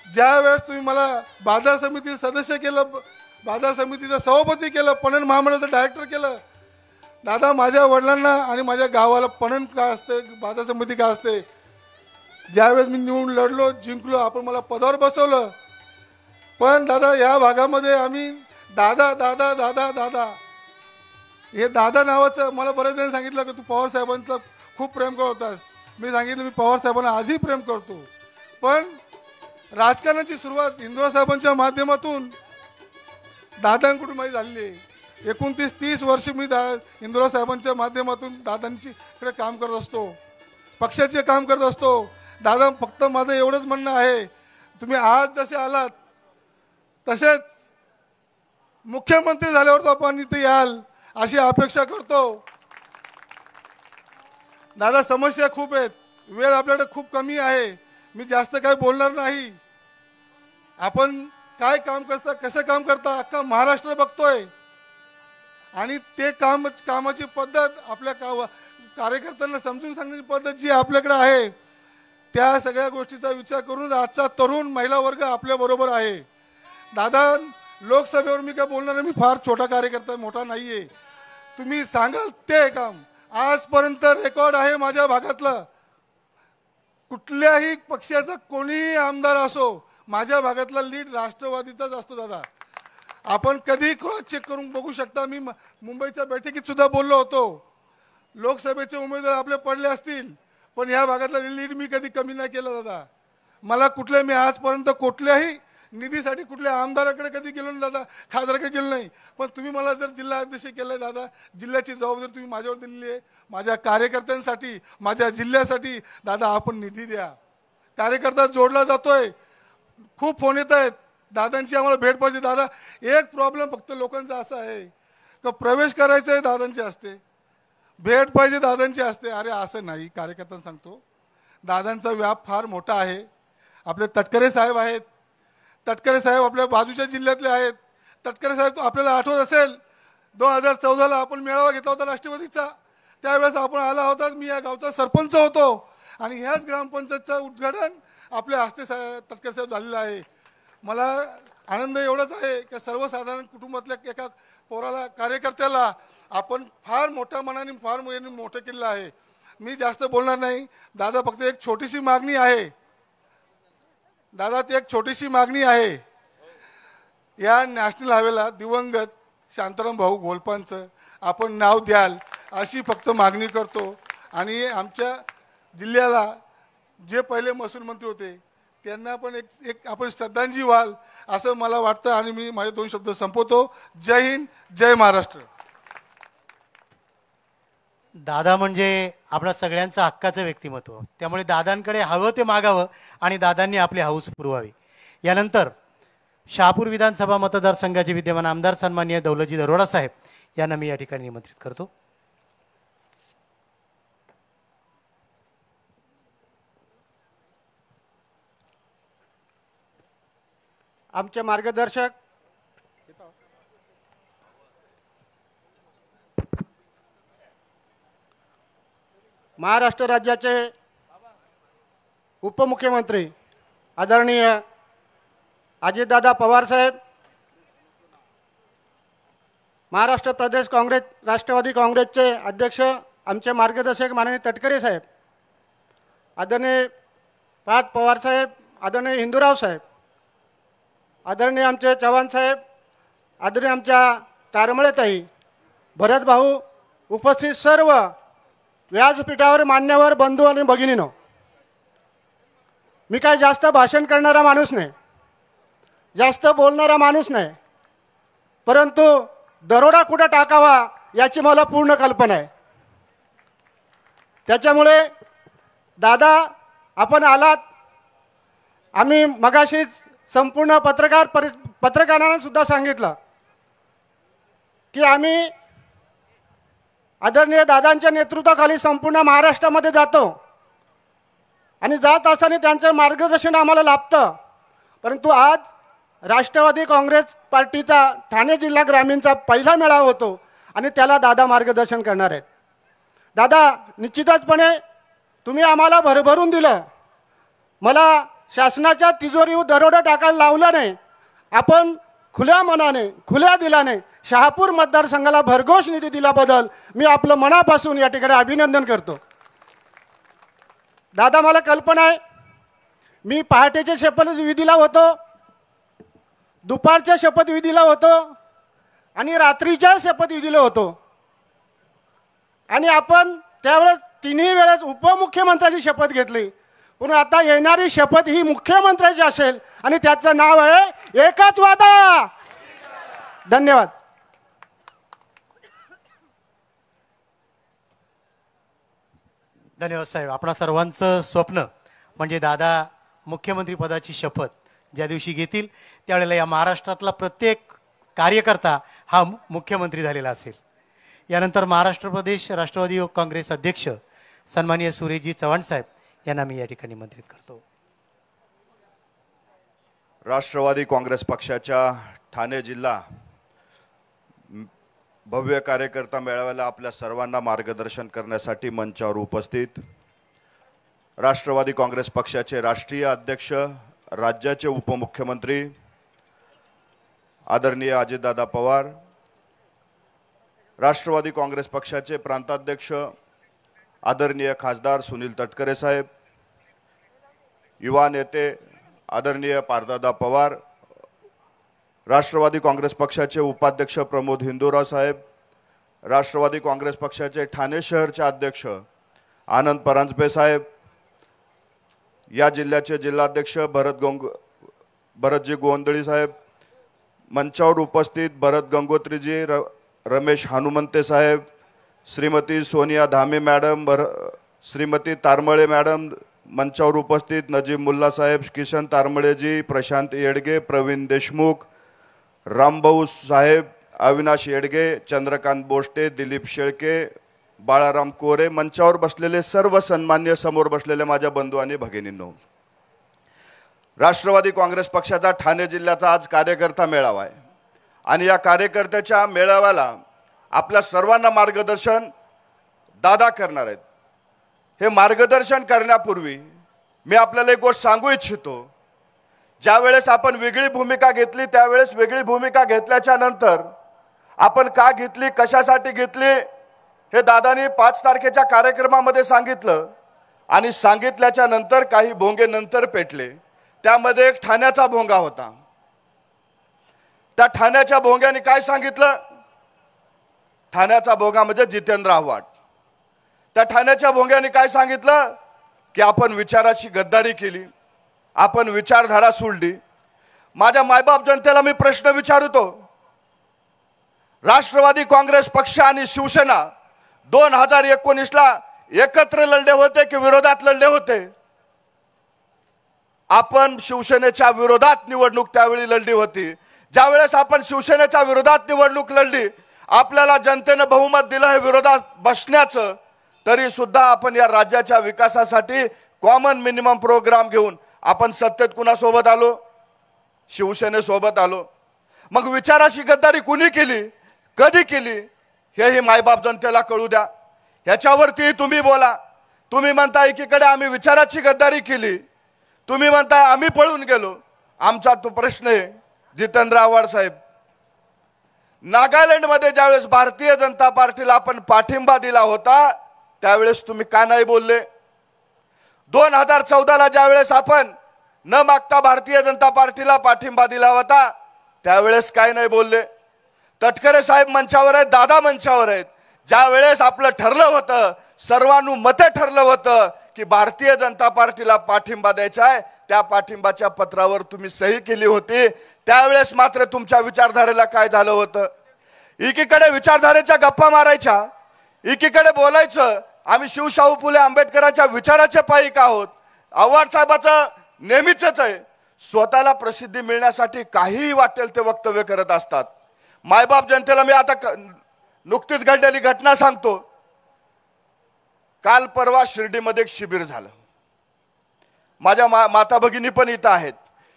ज्या वेळेस तुम्ही मला बाजार समितीचं सदस्य केलं, बाजार समितीचं सभापती केलं, पणन महामंडळाचं डायरेक्टर केलं, दादा माझ्या वडिलांना आणि माझ्या गावाला पणन काय असते, बाजार समिती काय असते, ज्यावेळेस मी निवडून लढलो, जिंकलो, आपण मला पदावर बसवलं. पण दादा, या भागामध्ये आम्ही दादा दादा दादा दादा हे दादा नावाचं मला बरेच जण सांगितलं की तू पवार साहेबांचं खूप प्रेम करत होतास. मी सांगितलं मी पवार साहेबांना आजही प्रेम करतो. पण राजकारणाची सुरुवात इंदिरा साहेबांच्या माध्यमातून दादांकडून माझी झालेली आहे. 29-30 वर्ष मी इंदिरा साहेबांच्या माध्यमातून दादांकडे काम करत असतो, पक्षाचे काम करत असतो. दादा, फक्त माझं एवढंच म्हणणं आहे, तुम्ही आज जसे आलात तसेच मुख्यमंत्री झाल्यावर आपण इथे याल अशी अपेक्षा करतो. दादा, समस्या खूप आहेत, वेळ आपल्याकडे खूप कमी आहे, मी जास्त काही बोलणार नाही. आपण काय काम करता, कसं काम करता, अख्खा महाराष्ट्र बघतोय. आणि ते कामाची पद्धत आपल्या कार्यकर्त्यांना समजून सांगण्याची पद्धत जी आपल्याकडे आहे, त्या सगळ्या गोष्टीचा विचार करून आजचा तरुण महिला वर्ग आपल्या बरोबर आहे. दादा, लोकसभेवर मी काय बोलणार नाही, मी फार छोटा कार्यकर्ता, मोठा नाहीये. तुम्ही सांगाल ते काम आजपर्यंत रेकॉर्ड आहे माझ्या भागातलं. कुठल्याही पक्षाचा कोणीही आमदार असो, माझ्या भागातला लीड राष्ट्रवादीचाच असतो. दादा, आपण कधी क्रॉस चेक करून बघू शकता. मी मुंबईच्या बैठकीत सुद्धा बोललो होतो, लोकसभेचे उमेदवार आपले पडले असतील, पण ह्या भागातला लीड मी कधी कमी नाही केलं. दादा, मला मी आजपर्यंत कुठल्याही निधीसाठी कुठल्या आमदाराकडे कधी गेलो नाही दादा, खासदाराकडे गेलो नाही. पण तुम्ही मला जर जिल्हा अध्यक्ष केलंय दादा, जिल्ह्याची जबाबदारी तुम्ही माझ्यावर दिलेली आहे. माझ्या कार्यकर्त्यांसाठी, माझ्या जिल्ह्यासाठी दादा आपण निधी द्या. कार्यकर्ता जोडला जातोय, खूप फोन येत आहेत, दादांची आम्हाला भेट पाहिजे. दादा, एक प्रॉब्लेम फक्त लोकांचा असा आहे का प्रवेश करायचा आहे दादांचे असते, भेट पाहिजे दादांची असते. अरे असं नाही, कार्यकर्त्यांना सांगतो, दादांचा व्याप फार मोठा आहे. आपले तटकरे साहेब आहेत, तटकरे साहेब आपल्या बाजूच्या जिल्ह्यातले आहेत. तटकरे साहेब, आपल्याला आठवत असेल 2014ला आपण मेळावा घेतला होता राष्ट्रवादीचा, त्यावेळेस आपण आला होता, मी या गावचा सरपंच होतो आणि ह्याच ग्रामपंचायतचं उद्घाटन आपल्या हस्ते तटकरे साहेब झालेलं आहे. मला आनंद एवढाच आहे की सर्वसाधारण कुटुंबातल्या एका पोराला, कार्यकर्त्याला आपण फार मोठ्या मनाने फार मोठं केलेलं आहे. मी जास्त बोलणार नाही दादा, फक्त एक छोटीशी मागणी आहे. दादा, ती एक छोटीशी मागणी आहे. या नॅशनल हायवेला दिवंगत शांताराम भाऊ घोलपांचं आपण नाव द्याल अशी फक्त मागणी करतो. आणि आमच्या जिल्ह्याला जे पहिले महसूल मंत्री होते त्यांना पण एक आपण श्रद्धांजली व्हाल असं मला वाटतं. आणि मी माझे 2 शब्द संपवतो. जय हिंद, जय महाराष्ट्र. दादा म्हणजे आपल्या सगळ्यांचं हक्काचं व्यक्तिमत्व, त्यामुळे दादांकडे हवं ते मागावं आणि दादांनी आपली हौस पुरवावी. यानंतर शहापूर विधानसभा मतदारसंघाचे विद्यमान आमदार सन्माननीय दौलतजी दरोडा साहेब यांना मी या ठिकाणी निमंत्रित करतो. आमचे मार्गदर्शक महाराष्ट्र राज्याचे उपमुख्यमंत्री आदरणीय अजितदादा पवार साहेब, महाराष्ट्र प्रदेश काँग्रेस राष्ट्रवादी काँग्रेसचे अध्यक्ष आमचे मार्गदर्शक माननीय तटकरे साहेब, आदरणीय पार्थ पवार साहेब, आदरणीय हिंदूराव साहेब, आदरणीय आमचे चव्हाण साहेब, आदरणीय आमच्या तारमळेताई, भरत भाऊ, उपस्थित सर्व व्यासपीठावर मान्यवर बंधू आणि भगिनीनो, मी काय जास्त भाषण करणारा माणूस नाही, जास्त बोलणारा माणूस नाही, परंतु दरोडा कुठं टाकावा याची मला पूर्ण कल्पना आहे. त्याच्यामुळे दादा आपण आलात. आम्ही मगाशीच संपूर्ण पत्रकारांना सुद्धा सांगितलं की आम्ही आदरणीय दादांच्या नेतृत्वाखाली संपूर्ण महाराष्ट्रामध्ये जातो आणि जात असताना त्यांचं मार्गदर्शन आम्हाला लाभतं. परंतु आज राष्ट्रवादी काँग्रेस पार्टीचा ठाणे जिल्हा ग्रामीणचा पहिला मेळावा होतो आणि त्याला दादा मार्गदर्शन करणार आहेत. दादा निश्चितचपणे तुम्ही आम्हाला भरभरून दिलं. मला शासनाच्या तिजोरीवर दरोडा टाकायला लावला नाही. आपण खुल्या मनाने खुल्या दिलाने शहापूर मतदारसंघाला भरघोस निधी दिल्याबद्दल मी आपलं मनापासून या ठिकाणी अभिनंदन करतो. दादा मला कल्पना आहे, मी पहाटेच्या शपथविधीला होतो, दुपारच्या शपथविधीला होतो आणि रात्रीच्या शपथविधीला होतो आणि आपण त्यावेळेस तिन्ही वेळेस उपमुख्यमंत्र्याची शपथ घेतली. पण आता येणारी शपथ ही मुख्यमंत्र्याची असेल आणि त्याचं नाव आहे एकच वादा. धन्यवाद. धन्यवाद साहेब. आपणा सर्वांचं स्वप्न म्हणजे दादा मुख्यमंत्री पदाची शपथ ज्या दिवशी घेतील त्यावेळेला या महाराष्ट्रातला प्रत्येक कार्यकर्ता हा मुख्यमंत्री झालेला असेल. यानंतर महाराष्ट्र प्रदेश राष्ट्रवादी काँग्रेस अध्यक्ष सन्माननीय सुरेशजी चव्हाण साहेब यांना मी या ठिकाणी निमंत्रित करतो. राष्ट्रवादी काँग्रेस पक्षाच्या ठाणे जिल्हा भव्य कार्यकर्ता मेळाव्याला आपल्या सर्वांना मार्गदर्शन करण्यासाठी मंचावर उपस्थित राष्ट्रवादी काँग्रेस पक्षाचे राष्ट्रीय अध्यक्ष, राज्याचे उपमुख्यमंत्री आदरणीय अजितदादा पवार, राष्ट्रवादी काँग्रेस पक्षाचे प्रांताध्यक्ष आदरणीय खासदार सुनील तटकरे साहेब, युवा नेते आदरणीय पार्थदादा पवार, राष्ट्रवादी काँग्रेस पक्षाचे उपाध्यक्ष प्रमोद हिंदूराव साहेब, राष्ट्रवादी काँग्रेस पक्षाचे ठाणे शहरचे अध्यक्ष आनंद परांजपे साहेब, या जिल्ह्याचे जिल्हाध्यक्ष भरतजी गोंधळी साहेब, मंचावर उपस्थित भरत गंगोत्रीजी, रमेश हनुमंते साहेब, श्रीमती सोनिया धामे मॅडम, श्रीमती तारमळे मॅडम, मंचावर उपस्थित नजीब मुल्ला साहेब, किशन तारमळेजी, प्रशांत येडगे, प्रवीण देशमुख, रामभाऊ साहेब, अविनाश येडगे, चंद्रकांत बोष्टे, दिलीप शेळके, बाळाराम कोरे, मंचावर बसलेले सर्व सन्मान्य समोर बसलेले माझ्या बंधू आणि भगिनींनो, राष्ट्रवादी काँग्रेस पक्षाचा ठाणे जिल्ह्याचा आज कार्यकर्ता मेळावा आहे आणि या कार्यकर्त्याच्या मेळाव्याला आपल्या सर्वांना मार्गदर्शन दादा करणार आहेत. हे मार्गदर्शन करण्यापूर्वी मी आपल्याला एक गोष्ट सांगू इच्छितो. ज्यावेळेस आपण वेगळी भूमिका घेतली त्यावेळेस वेगळी भूमिका घेतल्याच्या नंतर आपण का घेतली, कशासाठी घेतली हे दादानी 5 तारखेच्या कार्यक्रमामध्ये सांगितलं आणि सांगितल्याच्या नंतर काही भोंगे नंतर पेटले. त्यामध्ये एक ठाण्याचा भोंगा होता. त्या ठाण्याच्या भोंग्याने काय सांगितलं? ठाण्याचा भोंगा म्हणजे जितेंद्र आव्हाड. त्या ठाण्याच्या भोंग्याने काय सांगितलं की आपण विचाराची गद्दारी केली, आपण विचारधारा सोडली. माझ्या मायबाप जनतेला मी प्रश्न विचारतो, राष्ट्रवादी काँग्रेस पक्ष आणि शिवसेना 2019ला एकत्र लढले होते की विरोधात लढले होते? आपण शिवसेनेच्या विरोधात निवडणूक त्यावेळी लढली होती. ज्यावेळेस आपण शिवसेनेच्या विरोधात निवडणूक लढली आपल्याला जनतेने बहुमत दिलं हे विरोधात बसण्याचं, तरी सुद्धा आपण या राज्याच्या विकासासाठी कॉमन मिनिमम प्रोग्राम घेऊन आपण सत्तेत कुणासोबत आलो? शिवसेनेसोबत आलो. मग विचाराची गद्दारी कुणी केली, कधी केली, हेही मायबाप जनतेला कळू द्या. ह्याच्यावरती तुम्ही बोला. तुम्ही म्हणता एकीकडे आम्ही विचाराची गद्दारी केली, तुम्ही म्हणताय आम्ही पळून गेलो. आमचा तो प्रश्न आहे जितेंद्र आव्हाड साहेब, नागालँडमध्ये ज्यावेळेस भारतीय जनता पार्टीला आपण पाठिंबा दिला होता त्यावेळेस तुम्ही का नाही बोलले? 2014ला ज्यावेळेस आपण न मागता भारतीय जनता पार्टीला पाठिंबा दिला होता त्यावेळेस काय नाही बोलले? तटकरे साहेब मंचावर आहेत, दादा मंचावर आहेत. ज्या वेळेस आपलं ठरलं होतं, सर्वानुमते ठरलं होतं की भारतीय जनता पार्टीला पाठिंबा द्यायचा आहे, त्या पाठिंबाच्या पत्रावर तुम्ही सही केली होती. त्यावेळेस मात्र तुमच्या विचारधारेला काय झालं होतं? एकीकडे विचारधारेच्या गप्पा मारायच्या, एकीकडे बोलायचं आम्ही शिवशाहू फुले आंबेडकरांच्या विचाराचे पायिक आहोत. आव्हाड साहेबाचं नेहमीच आहे, स्वतःला प्रसिद्धी मिळण्यासाठी काहीही वाटेल ते वक्तव्य करत असतात. मायबाप जनतेला मी आता नुकतीच घडलेली घटना सांगतो. काल परवा शिर्डीमध्ये एक शिबिर झालं. माझ्या माता भगिनी पण इथं आहेत.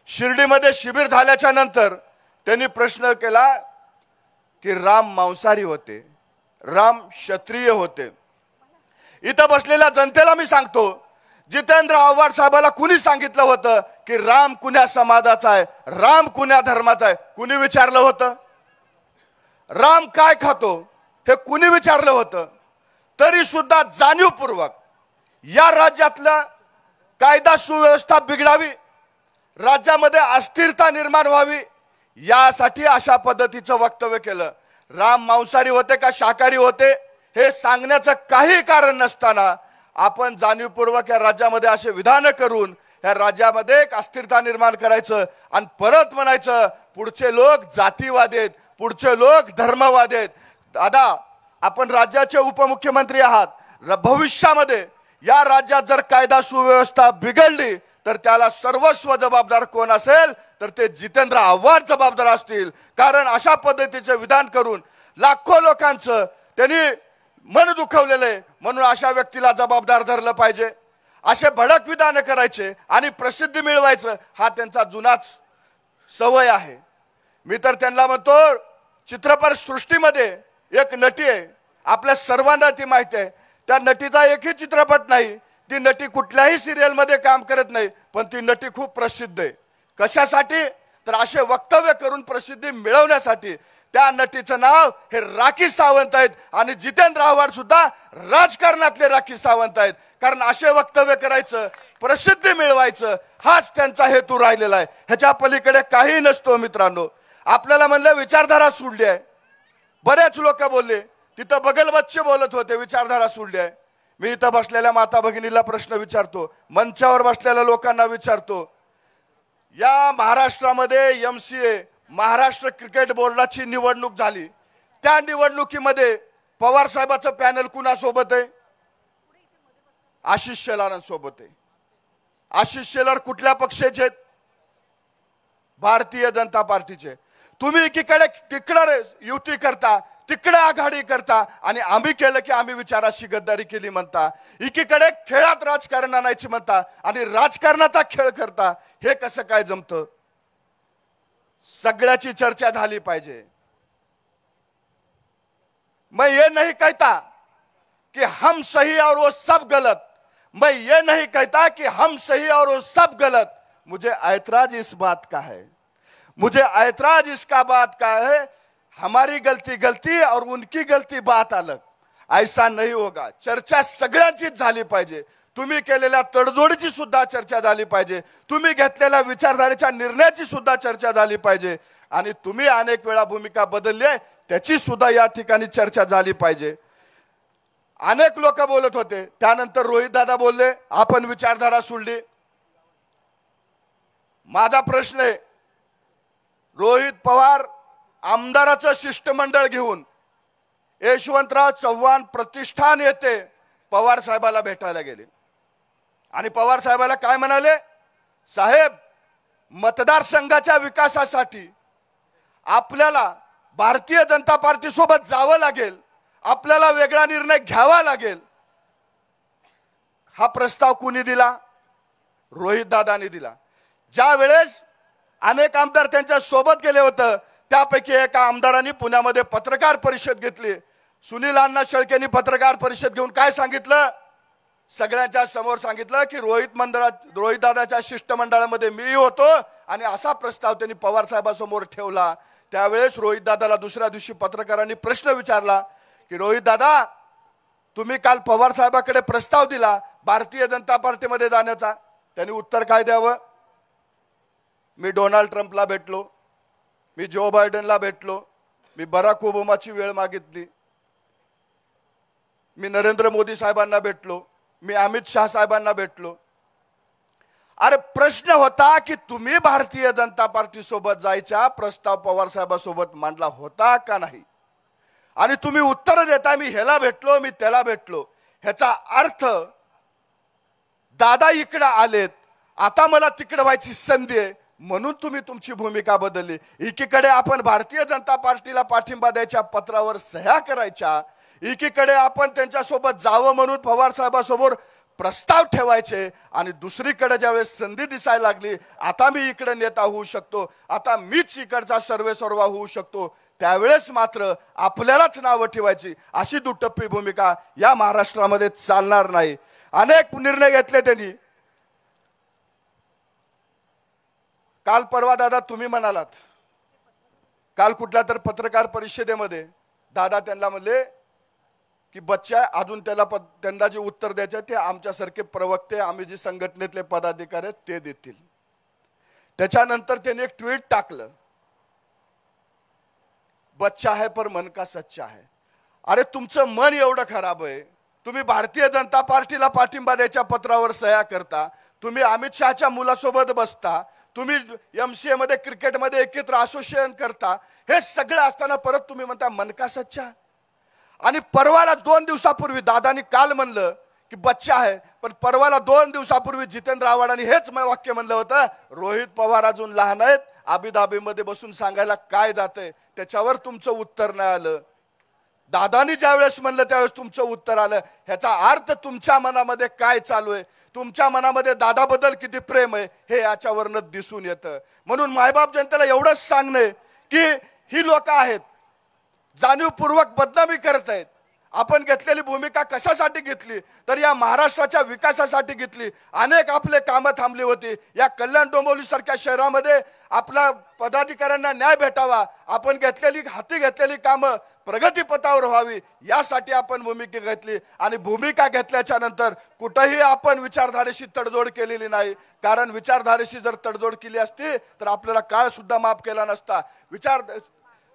शिर्डीमध्ये शिबिर झाल्याच्या नंतर त्यांनी प्रश्न केला की राम मांसाहारी होते, राम क्षत्रिय होते. इथं बसलेल्या जनतेला मी सांगतो, जितेंद्र आव्हाड साहेबाला कुणी सांगितलं होतं की राम कुण्या समाजाचा आहे, राम कुण्या धर्माचा आहे? कुणी विचारलं होतं? राम काय खातो हे कुणी विचारलं होतं? तरी सुद्धा जाणीवपूर्वक या राज्यातल्या कायदा सुव्यवस्था बिघडावी, राज्यामध्ये अस्थिरता निर्माण व्हावी, यासाठी अशा पद्धतीचं वक्तव्य केलं. राम मांसाहारी होते का शाकाहारी होते हे सांगण्याचं काही कारण नसताना आपण जाणीवपूर्वक या राज्यामध्ये असे विधान करून या राज्यामध्ये एक अस्थिरता निर्माण करायचं आणि परत म्हणायचं पुढचे लोक जातीवादी आहेत, पुढचे लोक धर्मवादी आहेत. दादा, आपण राज्याचे उपमुख्यमंत्री आहात. भविष्यामध्ये या राज्यात जर कायदा सुव्यवस्था बिघडली तर त्याला सर्वस्व जबाबदार कोण असेल तर ते जितेंद्र आव्हाड जबाबदार असतील. कारण अशा पद्धतीचे विधान करून लाखो लोकांचं त्यांनी मन दुखवलेलं आहे, म्हणून अशा व्यक्तीला जबाबदार धरलं पाहिजे. असे भडक विधान करायचे आणि प्रसिद्धी मिळवायचं हा त्यांचा जुनाच सवय आहे. मी तर त्यांना म्हणतो, चित्रपट सृष्टीमध्ये एक नटी आहे, आपल्या सर्वांना ती माहिती आहे. त्या नटीचा एकही चित्रपट नाही, ती नटी कुठल्याही सिरियल मध्ये काम करत नाही, पण ती नटी खूप प्रसिद्ध आहे. कशासाठी? तर असे वक्तव्य करून प्रसिद्धी मिळवण्यासाठी. त्या नटीचं नाव हे राखी सावंत आहेत आणि जितेंद्र आव्हाड सुद्धा राजकारणातले राखी सावंत आहेत. कारण असे वक्तव्य करायचं, प्रसिद्धी मिळवायचं हाच त्यांचा हेतू राहिलेला आहे. ह्याच्या पलीकडे काही नसतो. मित्रांनो, आपल्याला म्हणलं विचारधारा सोडली आहे. बरेच लोक बोलले, तिथं बगल बच्चे बोलत होते विचारधारा सोडली आहे. मी इथं बसलेल्या माता भगिनीला प्रश्न विचारतो, मंचावर बसलेल्या लोकांना विचारतो, या महाराष्ट्रामध्ये MCA महाराष्ट्र क्रिकेट बोर्डाची निवडणूक झाली, त्या निवडणुकीमध्ये पवार साहेबाचं पॅनल कुणासोबत आहे? आशिष शेलारांसोबत आहे. आशिष शेलार कुठल्या पक्षाचे आहेत? भारतीय जनता पार्टीचे. तुम्ही एकीकडे तिकडे युती करता, तिकडे आघाडी करता आणि आम्ही केलं की आम्ही विचाराची गद्दारी केली म्हणता. एकीकडे खेळात राजकारण आणायची म्हणता आणि राजकारणाचा खेळ करता. हे कसं काय जमतं? सगळ्याची चर्चा झाली पाहिजे. मैं ये नहीं कहता कि हम सही और वो सब गलत, मैं ये नहीं कहता कि हम सही और वो सब गलत. मुझे ऐतराज इस बात का है, मुझे ऐतराज इसका बात का है, हमारी गलती गलती और उनकी गलती बात अलग. ऐसा नहीं होगा. चर्चा सगळ्यांचीच झाली पाहिजे. तुम्ही केलेल्या तडजोडीची सुद्धा चर्चा झाली पाहिजे. तुम्ही घेतलेल्या विचारधारेच्या निर्णयाची सुद्धा चर्चा झाली पाहिजे. आणि तुम्ही अनेक वेळा भूमिका बदलली आहे त्याची सुद्धा या ठिकाणी चर्चा झाली पाहिजे. अनेक लोक बोलत होते, त्यानंतर रोहित दादा बोलले आपण विचारधारा सोडली. माझा प्रश्न आहे, रोहित पवार आमदाराचं शिष्टमंडळ घेऊन यशवंतराव चव्हाण प्रतिष्ठान येथे पवार साहेबाला भेटायला गेले आणि पवार साहेबाला काय म्हणाले? साहेब, मतदारसंघाच्या विकासासाठी आपल्याला भारतीय जनता पार्टी सोबत जावं लागेल, आपल्याला वेगळा निर्णय घ्यावा लागेल. हा प्रस्ताव कुणी दिला? रोहित दादांनी दिला. ज्या वेळेस अनेक आमदार त्यांच्या सोबत गेले होते, त्यापैकी एका आमदारांनी पुण्यामध्ये पत्रकार परिषद घेतली. सुनील अण्णा शेळकेंनी पत्रकार परिषद घेऊन काय सांगितलं? सगळ्यांच्या समोर सांगितलं की रोहित दादाच्या शिष्टमंडळामध्ये मी होतो आणि असा प्रस्ताव त्यांनी पवार साहेबांसमोर ठेवला. त्यावेळेस रोहित दादाला दुसऱ्या दिवशी पत्रकारांनी प्रश्न विचारला की रोहित दादा, तुम्ही काल पवार साहेबांकडे प्रस्ताव दिला भारतीय जनता पार्टीमध्ये जाण्याचा, त्यांनी उत्तर काय द्यावं? मी डोनाल्ड ट्रम्पला भेटलो, मी जो बायडनला भेटलो, मी बराक ओबामाची वेळ मागितली, मी नरेंद्र मोदी साहेबांना भेटलो, मी अमित शाह साहेबांना भेटलो. अरे प्रश्न होता की तुम्ही भारतीय जनता पार्टी सोबत जायचा प्रस्ताव पवार साहेबांसोबत मांडला होता का नाही? आणि तुम्ही उत्तर देता मी ह्याला भेटलो, मी त्याला भेटलो. ह्याचा अर्थ दादा इकडे आलेत, आता मला तिकडे व्हायची संधी आहे म्हणून तुम्ही तुमची भूमिका बदलली. एकीकडे आपण भारतीय जनता पार्टीला पाठिंबा द्यायच्या पत्रावर सह्या करायच्या, एकीकडे आपण त्यांच्यासोबत जावं म्हणून पवार साहेबांसमोर प्रस्ताव ठेवायचे, आणि दुसरीकडे ज्यावेळेस संधी दिसायला लागली, आता मी इकडे नेता होऊ शकतो, आता मीच इकडचा सर्वेसर्वा होऊ शकतो, त्यावेळेस मात्र आपल्यालाच नावं ठेवायची. अशी दुटप्पी भूमिका या महाराष्ट्रामध्ये चालणार नाही. अनेक निर्णय घेतले त्यांनी. काल परवा दादा तुम्ही म्हणालात, काल कुठल्या तर पत्रकार परिषदेमध्ये दादा त्यांना म्हणले की बच्चा अजून त्यांना जे उत्तर द्यायचे ते आमच्यासारखे प्रवक्ते, आम्ही जे संघटनेतले पदाधिकारी आहेत ते देतील. त्याच्यानंतर त्यांनी एक ट्विट टाकलं, बच्चा है पर मन का सच्चा है. अरे तुमचं मन एवढं खराब आहे, तुम्ही भारतीय जनता पार्टीला पाठिंबा द्यायच्या पत्रावर सह्या करता, तुम्ही अमित शहाच्या मुलासोबत बसता, तुम्ही MCA मध्ये क्रिकेटमध्ये एकत्र असोसिएशन करता, हे सगळं असताना परत तुम्ही म्हणता मन का सच्चा. आणि परवाला 2 दिवसापूर्वी दादानी काल म्हणलं की बच्चा आहे, पण परवाला 2 दिवसापूर्वी जितेंद्र आव्हाडांनी हेच वाक्य म्हणलं होतं, रोहित पवार अजून लहान आहेत, अबुधाबीमध्ये बसून सांगायला काय जातंय. त्याच्यावर तुमचं उत्तर नाही आलं. दादानी ज्यावेळेस म्हणलं त्यावेळेस तुमचं उत्तर आलं. ह्याचा अर्थ तुमच्या मनामध्ये काय चालू आहे, तुमच्या मनामध्ये दादाबद्दल किती प्रेम आहे हे याच्यावरनं दिसून येतं. म्हणून मायबाप जनतेला एवढंच सांगणे की ही लोक आहेत जाणीवपूर्वक बदनामी करत आहेत. आपण घेतलेली भूमिका कशासाठी घेतली तर या महाराष्ट्राच्या विकासासाठी घेतली. अनेक आपले कामं थांबली होती. या कल्याण डोंबिवली सारख्या शहरामध्ये आपल्या पदाधिकाऱ्यांना न्याय भेटावा, आपण हाती घेतलेली कामं प्रगतीपथावर व्हावी यासाठी आपण भूमिका घेतली. आणि भूमिका घेतल्याच्या नंतर कुठेही आपण विचारधारेशी तडजोड केलेली नाही. कारण विचारधारेशी जर तडजोड केली असती तर आपल्याला काळ सुद्धा माफ केला नसता.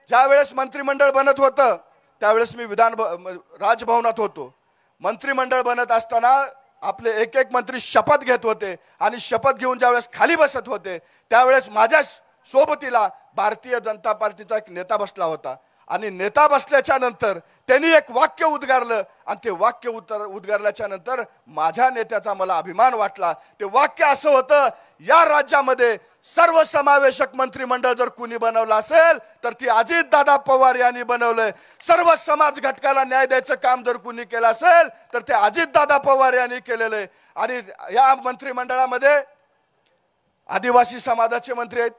ज्यावेळेस मंत्रिमंडळ बनत होतं त्यावेळेस मी राजभवनात होतो. मंत्रिमंडळ बनत असताना आपले एक एक मंत्री शपथ घेत होते आणि शपथ घेऊन ज्यावेळेस खाली बसत होते त्यावेळेस माझ्या सोबतीला भारतीय जनता पार्टीचा एक नेता बसला होता. आणि नेता बसल्याच्या नंतर त्यांनी एक वाक्य उद्गारलं आणि ते वाक्य उद्गारल्याच्या नंतर माझ्या नेत्याचा मला अभिमान वाटला. ते वाक्य असं होतं, या राज्यामध्ये सर्वसमावेशक मंत्रिमंडळ जर कुणी बनवलं असेल तर ती अजितदादा पवार यांनी बनवलंय. सर्व समाज घटकाला न्याय द्यायचं काम जर कुणी केलं असेल तर ते अजितदादा पवार यांनी केलेलं आहे. आणि या मंत्रिमंडळामध्ये आदिवासी समाजाचे मंत्री आहेत,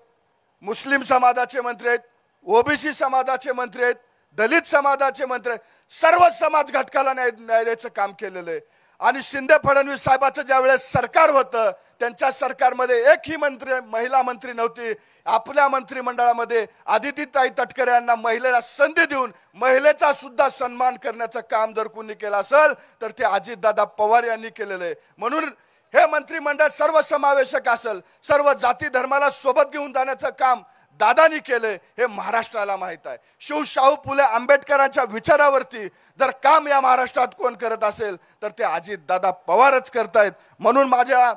मुस्लिम समाजाचे मंत्री आहेत, ओबीसी समाजाचे मंत्री आहेत, दलित समाजाचे मंत्री आहेत, सर्व समाज घटकाला न्याय द्यायचं काम केलेलं आहे. आणि शिंदे फडणवीस साहेबांचं ज्यावेळेस सरकार होतं त्यांच्या सरकारमध्ये एकही महिला मंत्री नव्हती. आपल्या मंत्रिमंडळामध्ये आदितीताई तटकरे यांना महिलेला संधी देऊन महिलेचा सुद्धा सन्मान करण्याचं काम जर कोणी केलं असेल तर ते अजितदादा पवार यांनी केलेलं आहे. म्हणून हे मंत्रिमंडळ सर्वसमावेशक असेल, सर्व जाती धर्माला सोबत घेऊन जाण्याचं काम दादानी केले हे महाराष्ट्राला माहित आहे. शिवशाहू फुले आंबेडकरांच्या विचारावरती जर काम या महाराष्ट्रात कोण करत असेल तर ते अजितदादा पवारच करतायत. म्हणून माझ्या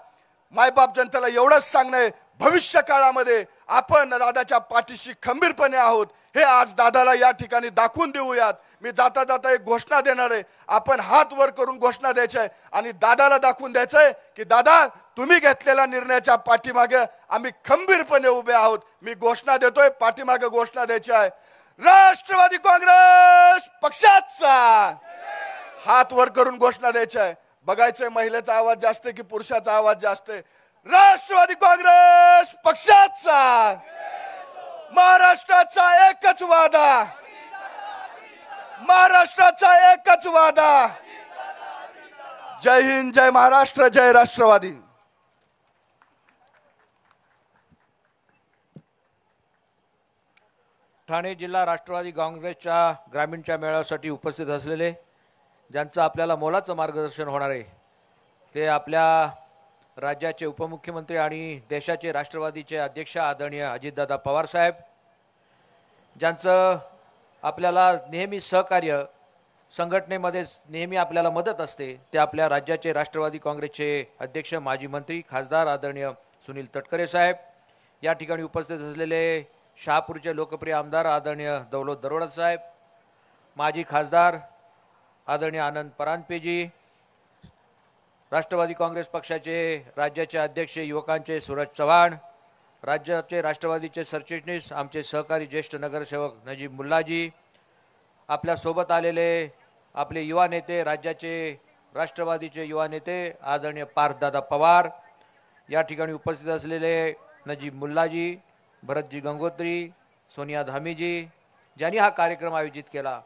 मायबाप जनतेला एवढंच सांगणं, भविष्य काळामध्ये आपण दादाच्या पाठीशी खंबीरपणे आहोत हे आज दादाला या ठिकाणी दाखवून देऊयात. मी जाता जाता एक घोषणा देणार आहे. आपण हात वर करून घोषणा द्यायची आहे आणि दादाला दाखवून द्यायचं आहे की दादा तुम्ही घेतलेल्या निर्णयाच्या पाठीमागे आम्ही खंबीरपणे उभे आहोत. मी घोषणा देतोय, पाठीमागे घोषणा द्यायची आहे. राष्ट्रवादी काँग्रेस पक्षाचा हात वर करून घोषणा द्यायची आहे. बघायचंय महिलेचा आवाज जास्त आहे की पुरुषाचा आवाज जास्त आहे. राष्ट्रवादी काँग्रेस पक्षाचा महाराष्ट्राचा एकच वादा, महाराष्ट्राचा एकच वादा. जय हिंद, जय महाराष्ट्र, जय राष्ट्रवादी. ठाणे जिल्हा राष्ट्रवादी काँग्रेसच्या ग्रामीणच्या मेळाव्यासाठी उपस्थित असलेले, ज्यांचं आपल्याला मोलाचं मार्गदर्शन होणार आहे, ते आपल्या राज्याचे उपमुख्यमंत्री आणि देशाचे राष्ट्रवादीचे अध्यक्ष आदरणीय अजितदादा पवार साहेब, ज्यांचं आपल्याला नेहमी सहकार्य, संघटनेमध्ये नेहमी आपल्याला मदत असते, ते आपल्या राज्याचे राष्ट्रवादी काँग्रेसचे अध्यक्ष माजी मंत्री खासदार आदरणीय सुनील तटकरे साहेब, या ठिकाणी उपस्थित असलेले शहापूरचे लोकप्रिय आमदार आदरणीय दौलत दरोडा साहेब, माजी खासदार आदरणीय आनंद परांजपेजी, राष्ट्रवादी काँग्रेस पक्षाचे राज्याचे अध्यक्ष युवकांचे सूरज चव्हाण, राज्याचे राष्ट्रवादीचे सरचिटणीस आमचे सहकारी ज्येष्ठ नगरसेवक नजीब मुल्लाजी, आपल्यासोबत आलेले आपले युवा नेते, राज्याचे राष्ट्रवादीचे युवा नेते आदरणीय पार्थदादा पवार, या ठिकाणी उपस्थित असलेले नजीब मुल्लाजी, भरतजी गंगोत्री, सोनिया धामीजी, ज्यांनी हा कार्यक्रम आयोजित केला,